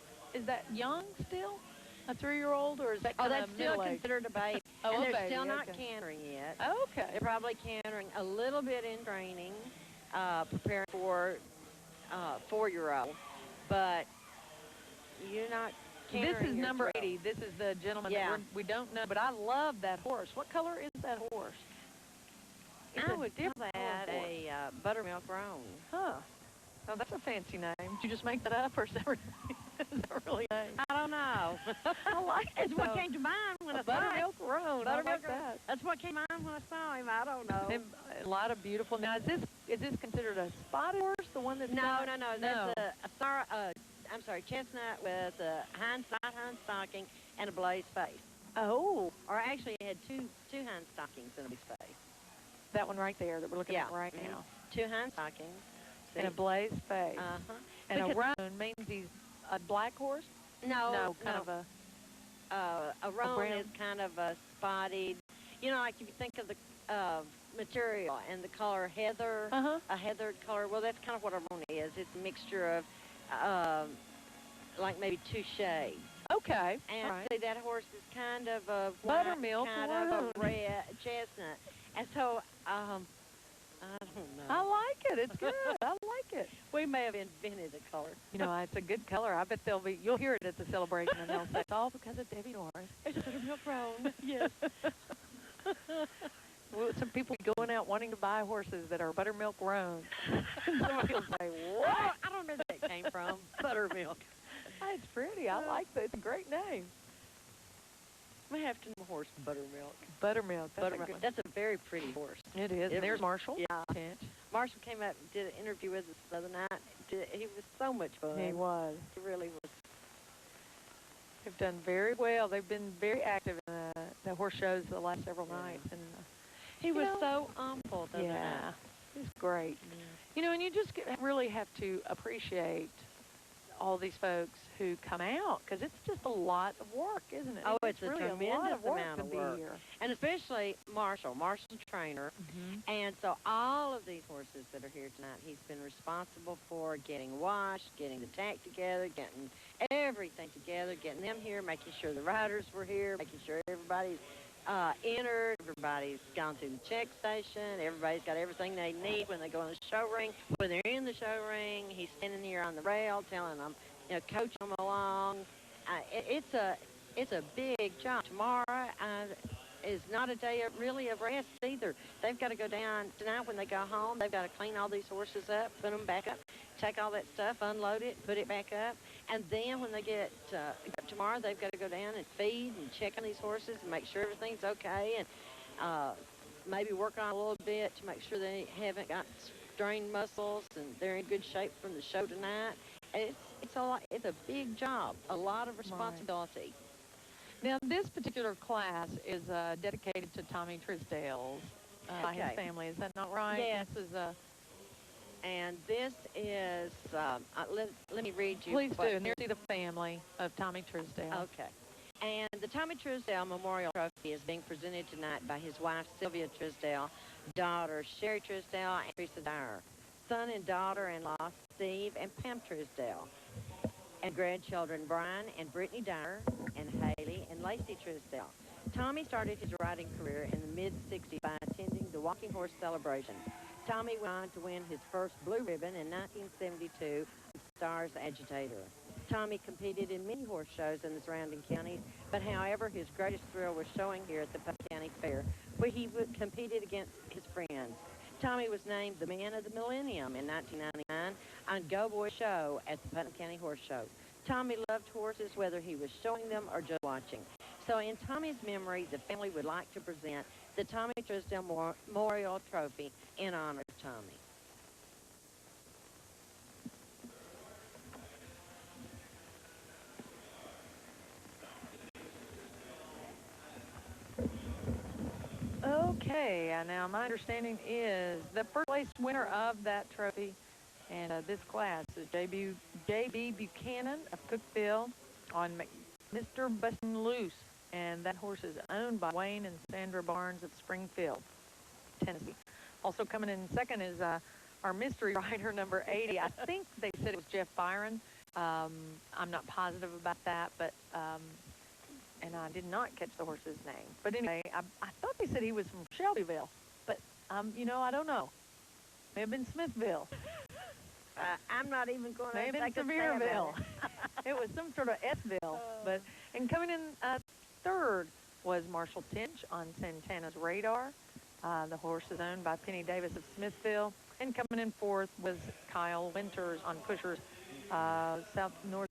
young still? A 3-year-old, or is that kind of that's still considered a baby. Oh, and they're baby, still not cantering yet. Okay. They're probably cantering a little bit in training, preparing for 4-year-old. But you're not cantering. This is number 80. This is the gentleman that we don't know, but I love that horse. What color is that horse? I would call that a buttermilk roan. Huh. Oh, that's a fancy name. Did you just make that up, or is that really a name? I don't know. I like it. It's what came to mind when I saw Buttermilk roan. Buttermilk I like that. That's what came to mind when I saw him. I don't know. And a lot of beautiful. Now, is this considered a spotted horse? The one that's no. That's a chestnut with a hind stocking and a blaze face. Oh. Or actually, it had two hind stockings and a blaze face. That one right there that we're looking at right now. 2 hind stockings. See? And a blaze face. And a roan means he's a black horse? No, kind of a roan is kind of a spotted, you know, like if you think of the material and the color heather, a heathered color. Well, that's kind of what a roan is. It's a mixture of like maybe 2 shades. Okay. And see, that horse is kind of a buttermilk kind of a red chestnut. And so, I don't know. I like it. It's good. I like it. We may have invented a color. You know, it's a good color. I bet you'll hear it at the celebration, and they'll say, it's all because of Debbie Norris. It's a buttermilk roan. Yes. Well, some people going out wanting to buy horses that are buttermilk roan. Somebody will say, what? I don't know where that came from. Buttermilk. It's pretty. I like that. It's a great name. We have to name a horse Buttermilk. Buttermilk. That's a very pretty horse. It is. And there's Marshall. Yeah. Marshall came out and did an interview with us the other night. He was so much fun. He was. He really was. They've done very well. They've been very active in the horse shows the last several nights. And he was so humble the other night. Yeah. It was great. You know, and you just really have to appreciate all these folks who come out, because it's just a lot of work, isn't it? Oh, it's a really tremendous amount to of be work. here. And especially Marshall's a trainer. And so all of these horses that are here tonight, he's been responsible for getting washed, getting the tack together, getting everything together, getting them here, making sure the riders were here, making sure everybody's entered, everybody's gone through the check station, everybody's got everything they need when they go in the show ring. When they're in the show ring, he's standing here on the rail telling them, you know, coaching them along. It's a big job. Tomorrow is not a day of rest either. They've got to go down tonight when they go home. They've got to clean all these horses up, put them back up, take all that stuff, unload it, put it back up. And then when they get tomorrow, they've got to go down and feed and check on these horses and make sure everything's okay, and maybe work on a little bit to make sure they haven't got strained muscles and they're in good shape from the show tonight. It's a lot. It's a big job, a lot of responsibility. Now, this particular class is dedicated to Tommy Trisdale's by by his family. Is that not right? Yes. This is and this is, let me read you. Please do. And here's the family of Tommy Truesdale. Okay. And the Tommy Truesdale Memorial Trophy is being presented tonight by his wife, Sylvia Truesdale, daughter, Sherry Truesdale, and Teresa Dyer, son and daughter-in-law, Steve and Pam Truesdale, and grandchildren, Brian and Brittany Dyer, and Haley and Lacey Truesdale. Tommy started his riding career in the mid-'60s by attending the Walking Horse Celebration. Tommy went on to win his first blue ribbon in 1972 with Stars Agitator. Tommy competed in many horse shows in the surrounding counties, but however, his greatest thrill was showing here at the Putnam County Fair, where he competed against his friends. Tommy was named the Man of the Millennium in 1999 on Go Boy Show at the Putnam County Horse Show. Tommy loved horses, whether he was showing them or just watching. So in Tommy's memory, the family would like to present the Tommy Truesdale Memorial Trophy in honor of Tommy. Okay, now my understanding is the first place winner of that trophy and this class is J.B. Buchanan of Cookville on Mr. Bustin' Loose, and that horse is owned by Wayne and Sandra Barnes of Springfield, Tennessee. Also coming in second is our mystery rider, number 80. I think they said it was Jeff Byron. I'm not positive about that, but and I did not catch the horse's name. But anyway, I thought they said he was from Shelbyville, but you know, I don't know. May have been Smithville. I'm not even going to May have been Sevierville. It was some sort of S-ville. And coming in third was Marshall Tinch on Santana's Radar. The horse is owned by Penny Davis of Smithville. And coming in fourth was Kyle Winters on Pusher's South-North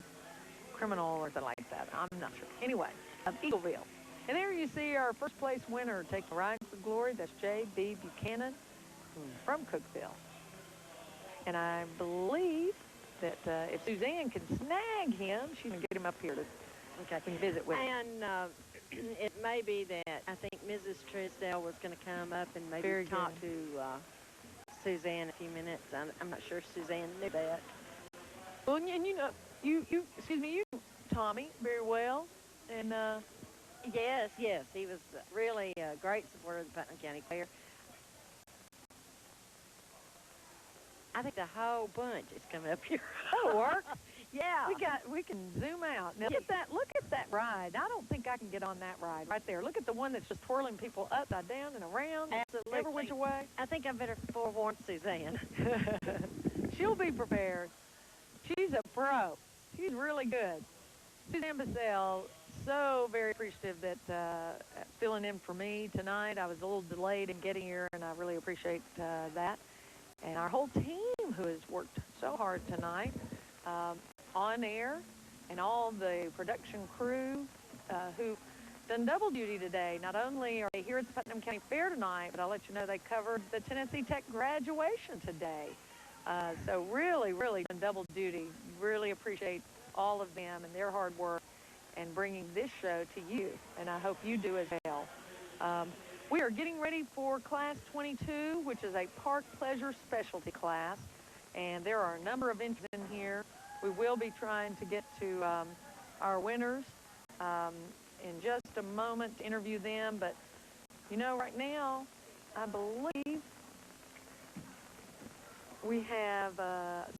Criminal or something like that. I'm not sure. Anyway, of Eagleville. And there you see our first place winner taking the ride for glory. That's J.B. Buchanan from Cookville. And I believe that if Suzanne can snag him, she can get him up here to visit with him. And it may be that I think Mrs. Truesdale was going to come up and maybe talk to Suzanne a few minutes. I'm not sure Suzanne knew that. Well, and you know, you know Tommy very well. And yes, he was really a great supporter of the Putnam County Fair. I think the whole bunch is coming up here. That'll work. Yeah. We can zoom out. Now look at that ride. I don't think I can get on that ride right there. Look at the one that's just twirling people upside down and around. Absolutely. Every which way. I think I better forewarn Suzanne. She'll be prepared. She's a pro. She's really good. Suzanne Bissell, so very appreciative that filling in for me tonight. I was a little delayed in getting here, and I really appreciate that. And our whole team who has worked so hard tonight on air, and all the production crew who done double duty today. Not only are they here at the Putnam County Fair tonight, but I'll let you know they covered the Tennessee Tech graduation today. So really done double duty. Really appreciate all of them and their hard work and bringing this show to you, and I hope you do as well. We are getting ready for Class 22, which is a Park Pleasure Specialty class, and there are a number of entries in here. We will be trying to get to our winners in just a moment to interview them, but you know, right now, I believe we have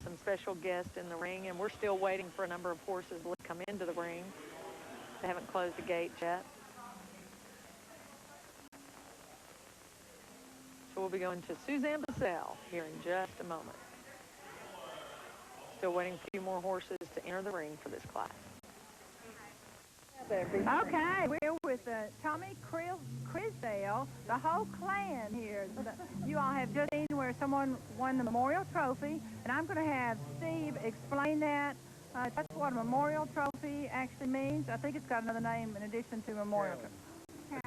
some special guests in the ring, and we're still waiting for a number of horses to come into the ring. They haven't closed the gate yet. So we'll be going to Suzanne Bissell here in just a moment. Still waiting for a few more horses to enter the ring for this class. Okay, we're with Tommy Truesdale, the whole clan here. You all have just seen where someone won the Memorial Trophy, and I'm going to have Steve explain that. That's what a Memorial Trophy actually means. I think it's got another name in addition to Memorial Trophy.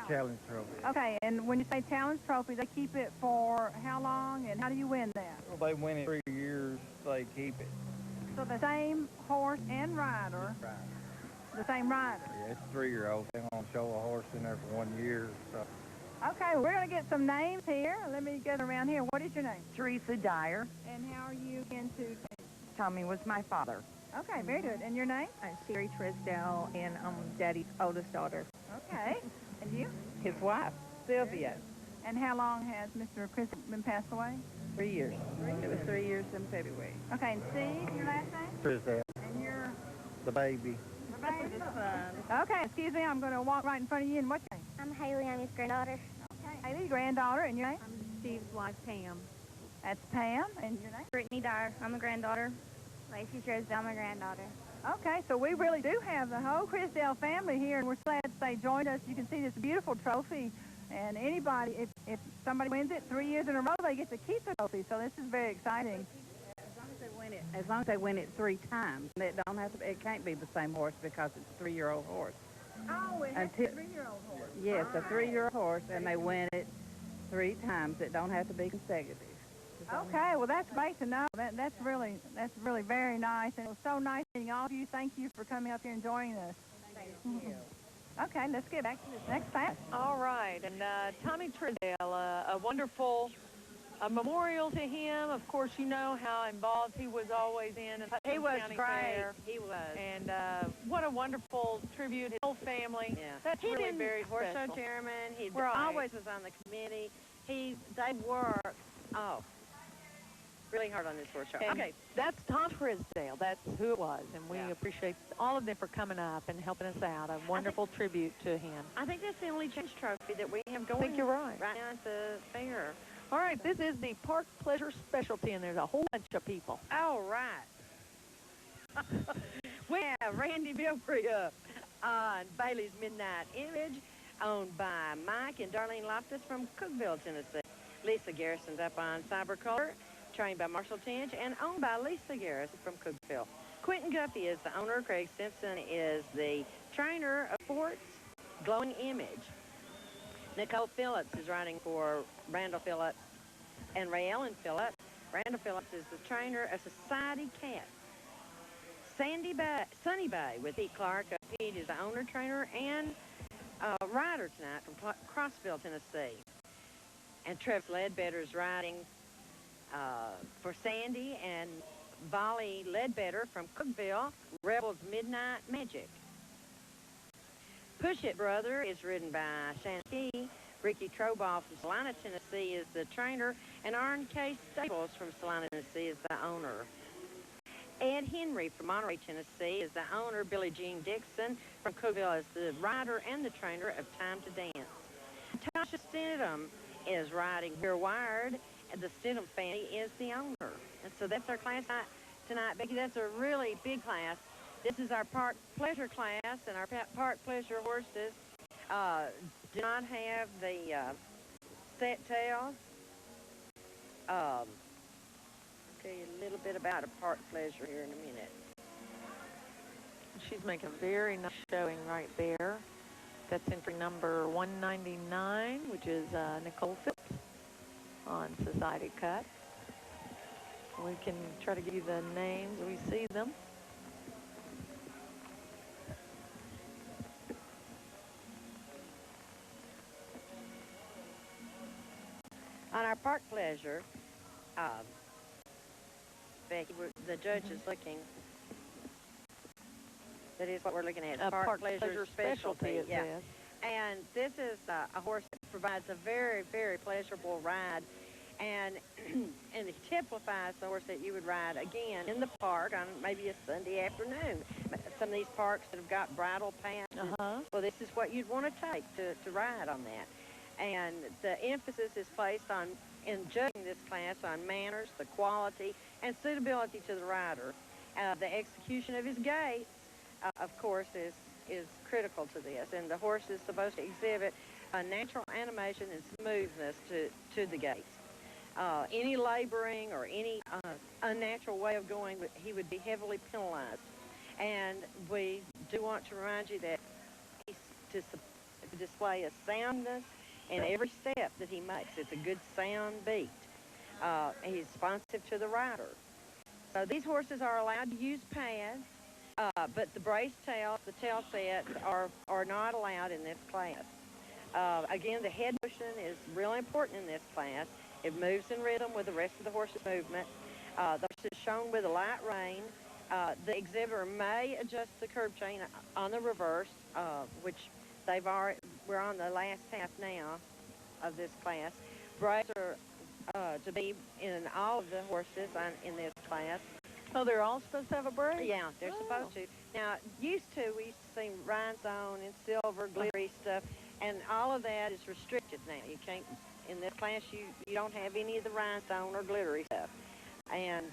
Challenge Trophy. Okay, and when you say Challenge Trophy, they keep it for how long, and how do you win that? Well, they win it 3 years, they keep it. So the same horse and rider, the same rider. Yeah, it's a 3-year-old. They don't show a horse in there for 1 year, so Okay, we're going to get some names here. Let me get around here. What is your name? Teresa Dyer. And how are you into... Tommy was my father. Okay, very good. And your name? I'm Sherry Trisdale, and I'm Daddy's oldest daughter. Okay. And you? His wife, Sylvia. And how long has Mr. Chris been passed away? 3 years. It was 3 years in February. Okay, and Steve, your last name? Trisdale. And you're... The baby. The baby? Okay, excuse me, I'm going to walk right in front of you. And what's your name? I'm Haley. I'm his granddaughter. Okay, Haley, granddaughter. And your name? I'm Steve's wife, Pam. That's Pam. And your name? Brittany Dyer. I'm a granddaughter. Lacey Trisdale. I'm a granddaughter. Okay, so we really do have the whole Crisdale family here, and we're glad they joined us. You can see this beautiful trophy, and anybody, if somebody wins it 3 years in a row, they get to keep the trophy, so this is very exciting. As long as they win it 3 times, it don't have to. It can't be the same horse because it's a 3-year-old horse. Oh, it's a 3-year-old horse. Yes, a 3-year-old horse, and they win it 3 times. It don't have to be consecutive. Okay, well, that's great to know. That's really very nice, and it was so nice meeting all of you. Thank you for coming up here and joining us. Thank you. Okay, let's get back to this next class. All right, and Tommy Trisdale, a wonderful memorial to him. Of course, you know how involved he was always in. He was County great. Fair. He was. And what a wonderful tribute. His whole family. Yeah. That's He really didn't very horse show special. chairman. He Right. always was on the committee. They worked. Really hard on this horse show. And Okay. that's Tom Trisdale. That's who it was. And we appreciate all of them for coming up and helping us out. A wonderful tribute to him. I think that's the only change trophy that we have going. I think you're right. Right now at the fair. All right, this is the Park Pleasure Specialty, and there's a whole bunch of people. All right. We have Randy Bilbrey up on Bailey's Midnight Image, owned by Mike and Darlene Loftus from Cookeville, Tennessee. Lisa Garrison's up on Cybercolor, trained by Marshall Tinch, and owned by Lisa Garrison from Cookeville. Quentin Guffey is the owner. Craig Simpson is the trainer of Sports Glowing Image. Nicole Phillips is riding for Randall Phillips and Ray Ellen Phillips. Randall Phillips is the trainer of Society Cat. Sunny Bay with Pete Clark. Pete is the owner, trainer, and rider tonight from Crossville, Tennessee. And Trev Ledbetter is riding for Sandy, and Volley Ledbetter from Cookeville, Rebels Midnight Magic. Push It Brother is ridden by Shanty. Ricky Troball from Salina, Tennessee is the trainer, and R&K Staples from Salina, Tennessee is the owner. Ed Henry from Monterey, Tennessee is the owner. Billie Jean Dixon from Cookeville is the rider and the trainer of Time to Dance. Tasha Stidham is riding Here Wired, and the Stidham family is the owner. And so that's our class tonight, Becky. That's a really big class. This is our Park Pleasure class, and our Park Pleasure horses do not have the set tails. I'll tell you a little bit about a Park Pleasure here in a minute. She's making a very nice showing right there. That's entry number 199, which is Nicole Phillips on Society Cut. We can try to give you the names as we see them. On our Park Pleasure, Becky, the judge is looking. That is what we're looking at. Park Pleasure Specialty, it yeah. says. And this is a horse that provides a very, very pleasurable ride, and and it typifies the horse that you would ride again in the park on maybe a Sunday afternoon. Some of these parks that have got bridle paths, well, this is what you'd want to take to ride on that. And the emphasis is placed on, in judging this class, on manners, the quality, and suitability to the rider. The execution of his gait, of course, is critical to this, and the horse is supposed to exhibit a natural animation and smoothness to the gait. Any laboring or any unnatural way of going, he would be heavily penalized. And we do want to remind you that he's to display a soundness in every step that he makes. It's a good sound beat. He's responsive to the rider. So these horses are allowed to use pads, but the brace tails, the tail sets, are not allowed in this class. Again, the head motion is really important in this class. It moves in rhythm with the rest of the horse's movement. The horse is shown with a light rein. The exhibitor may adjust the curb chain on the reverse, which we're on the last half now of this class. Brakes are to be in all of the horses in this class. Oh, they're all supposed to have a brake? Yeah, they're supposed to. Now, we used to see rhinestone and silver, glittery stuff, and all of that is restricted now. You can't, in this class, you don't have any of the rhinestone or glittery stuff. And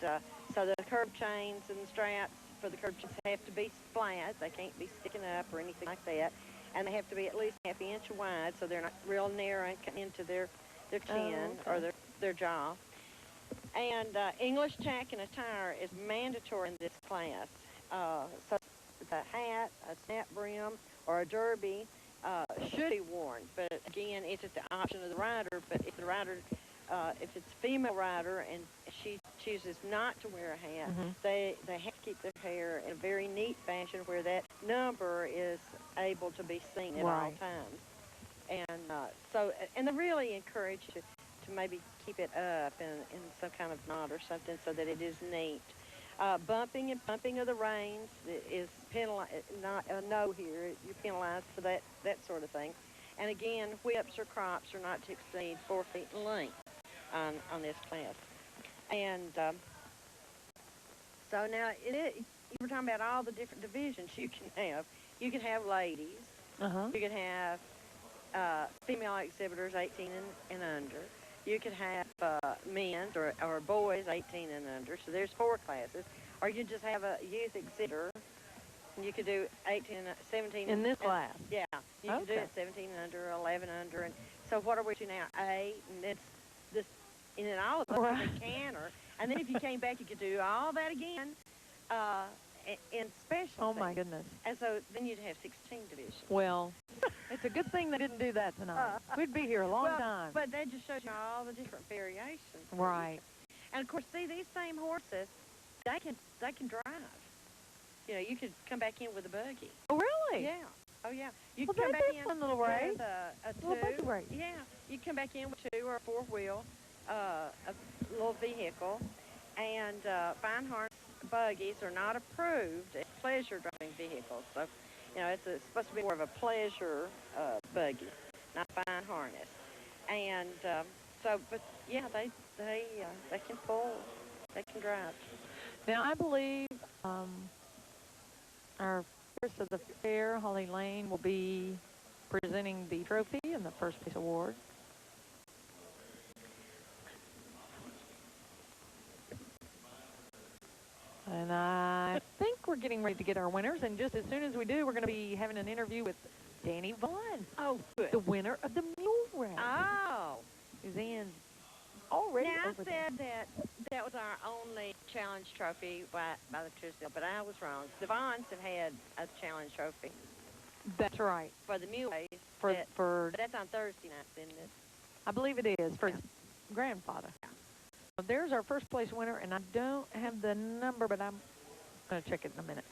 so the curb chains and the straps for the curb chains have to be flat. They can't be sticking up or anything like that. And they have to be at least ½ inch wide, so they're not real narrow and cut into their chin or their jaw. And English tack and attire is mandatory in this class. So the hat, a snap brim, or a derby should be worn. But again, it's at the option of the rider. But if the rider, if it's a female rider and she chooses not to wear a hat, they have to keep their hair in a very neat fashion where that number is able to be seen at all times. And and they really encourage you to maybe keep it up in some kind of knot or something so that it is neat. Bumping and pumping of the reins is penalized, not a no here. You're penalized for that sort of thing. And again, whips or crops are not to exceed 4 feet in length on this class. And so now you were talking about all the different divisions you can have. You can have ladies. You can have female exhibitors 18 and under. You could have men or boys 18 and under. So there's 4 classes. Or you just have a youth exhibitor. And you could do 18 and 17. In this class? Yeah. You can do it 17 and under, 11 under. And so what are we to now? A, and it's this, and then all of us are canner. And then if you came back, you could do all that again in specialty. Oh, my goodness. And so then you'd have 16 divisions. Well, it's a good thing they didn't do that tonight. We'd be here a long time. But that just shows you all the different variations. Right. And, of course, see, these same horses, they can drive. You know, you could come back in with a buggy. Oh, really? Yeah. Oh, yeah. You Well, can come back in a little race. with a little buggy race. Yeah. You come back in with 2 or 4-wheel, a little vehicle, and fine harness buggies are not approved as pleasure driving vehicles. So, you know, it's supposed to be more of a pleasure buggy, not fine harness. And but yeah, they can pull, they can drive. Now, I believe our first of the fair, Holly Lane, will be presenting the trophy and the first place award. And I think we're getting ready to get our winners. And just as soon as we do, we're going to be having an interview with Danny Vaughn. Oh, good. The winner of the mule race. Oh. Suzanne's already Now, over I said that was our only challenge trophy by the Truesdale, but I was wrong. The Vaughns have had a challenge trophy. That's right. For the mule race. But that's on Thursday nights, isn't it? I believe it is, for his grandfather. Yeah. Well, there's our first place winner, and I don't have the number, but I'm going to check it in a minute.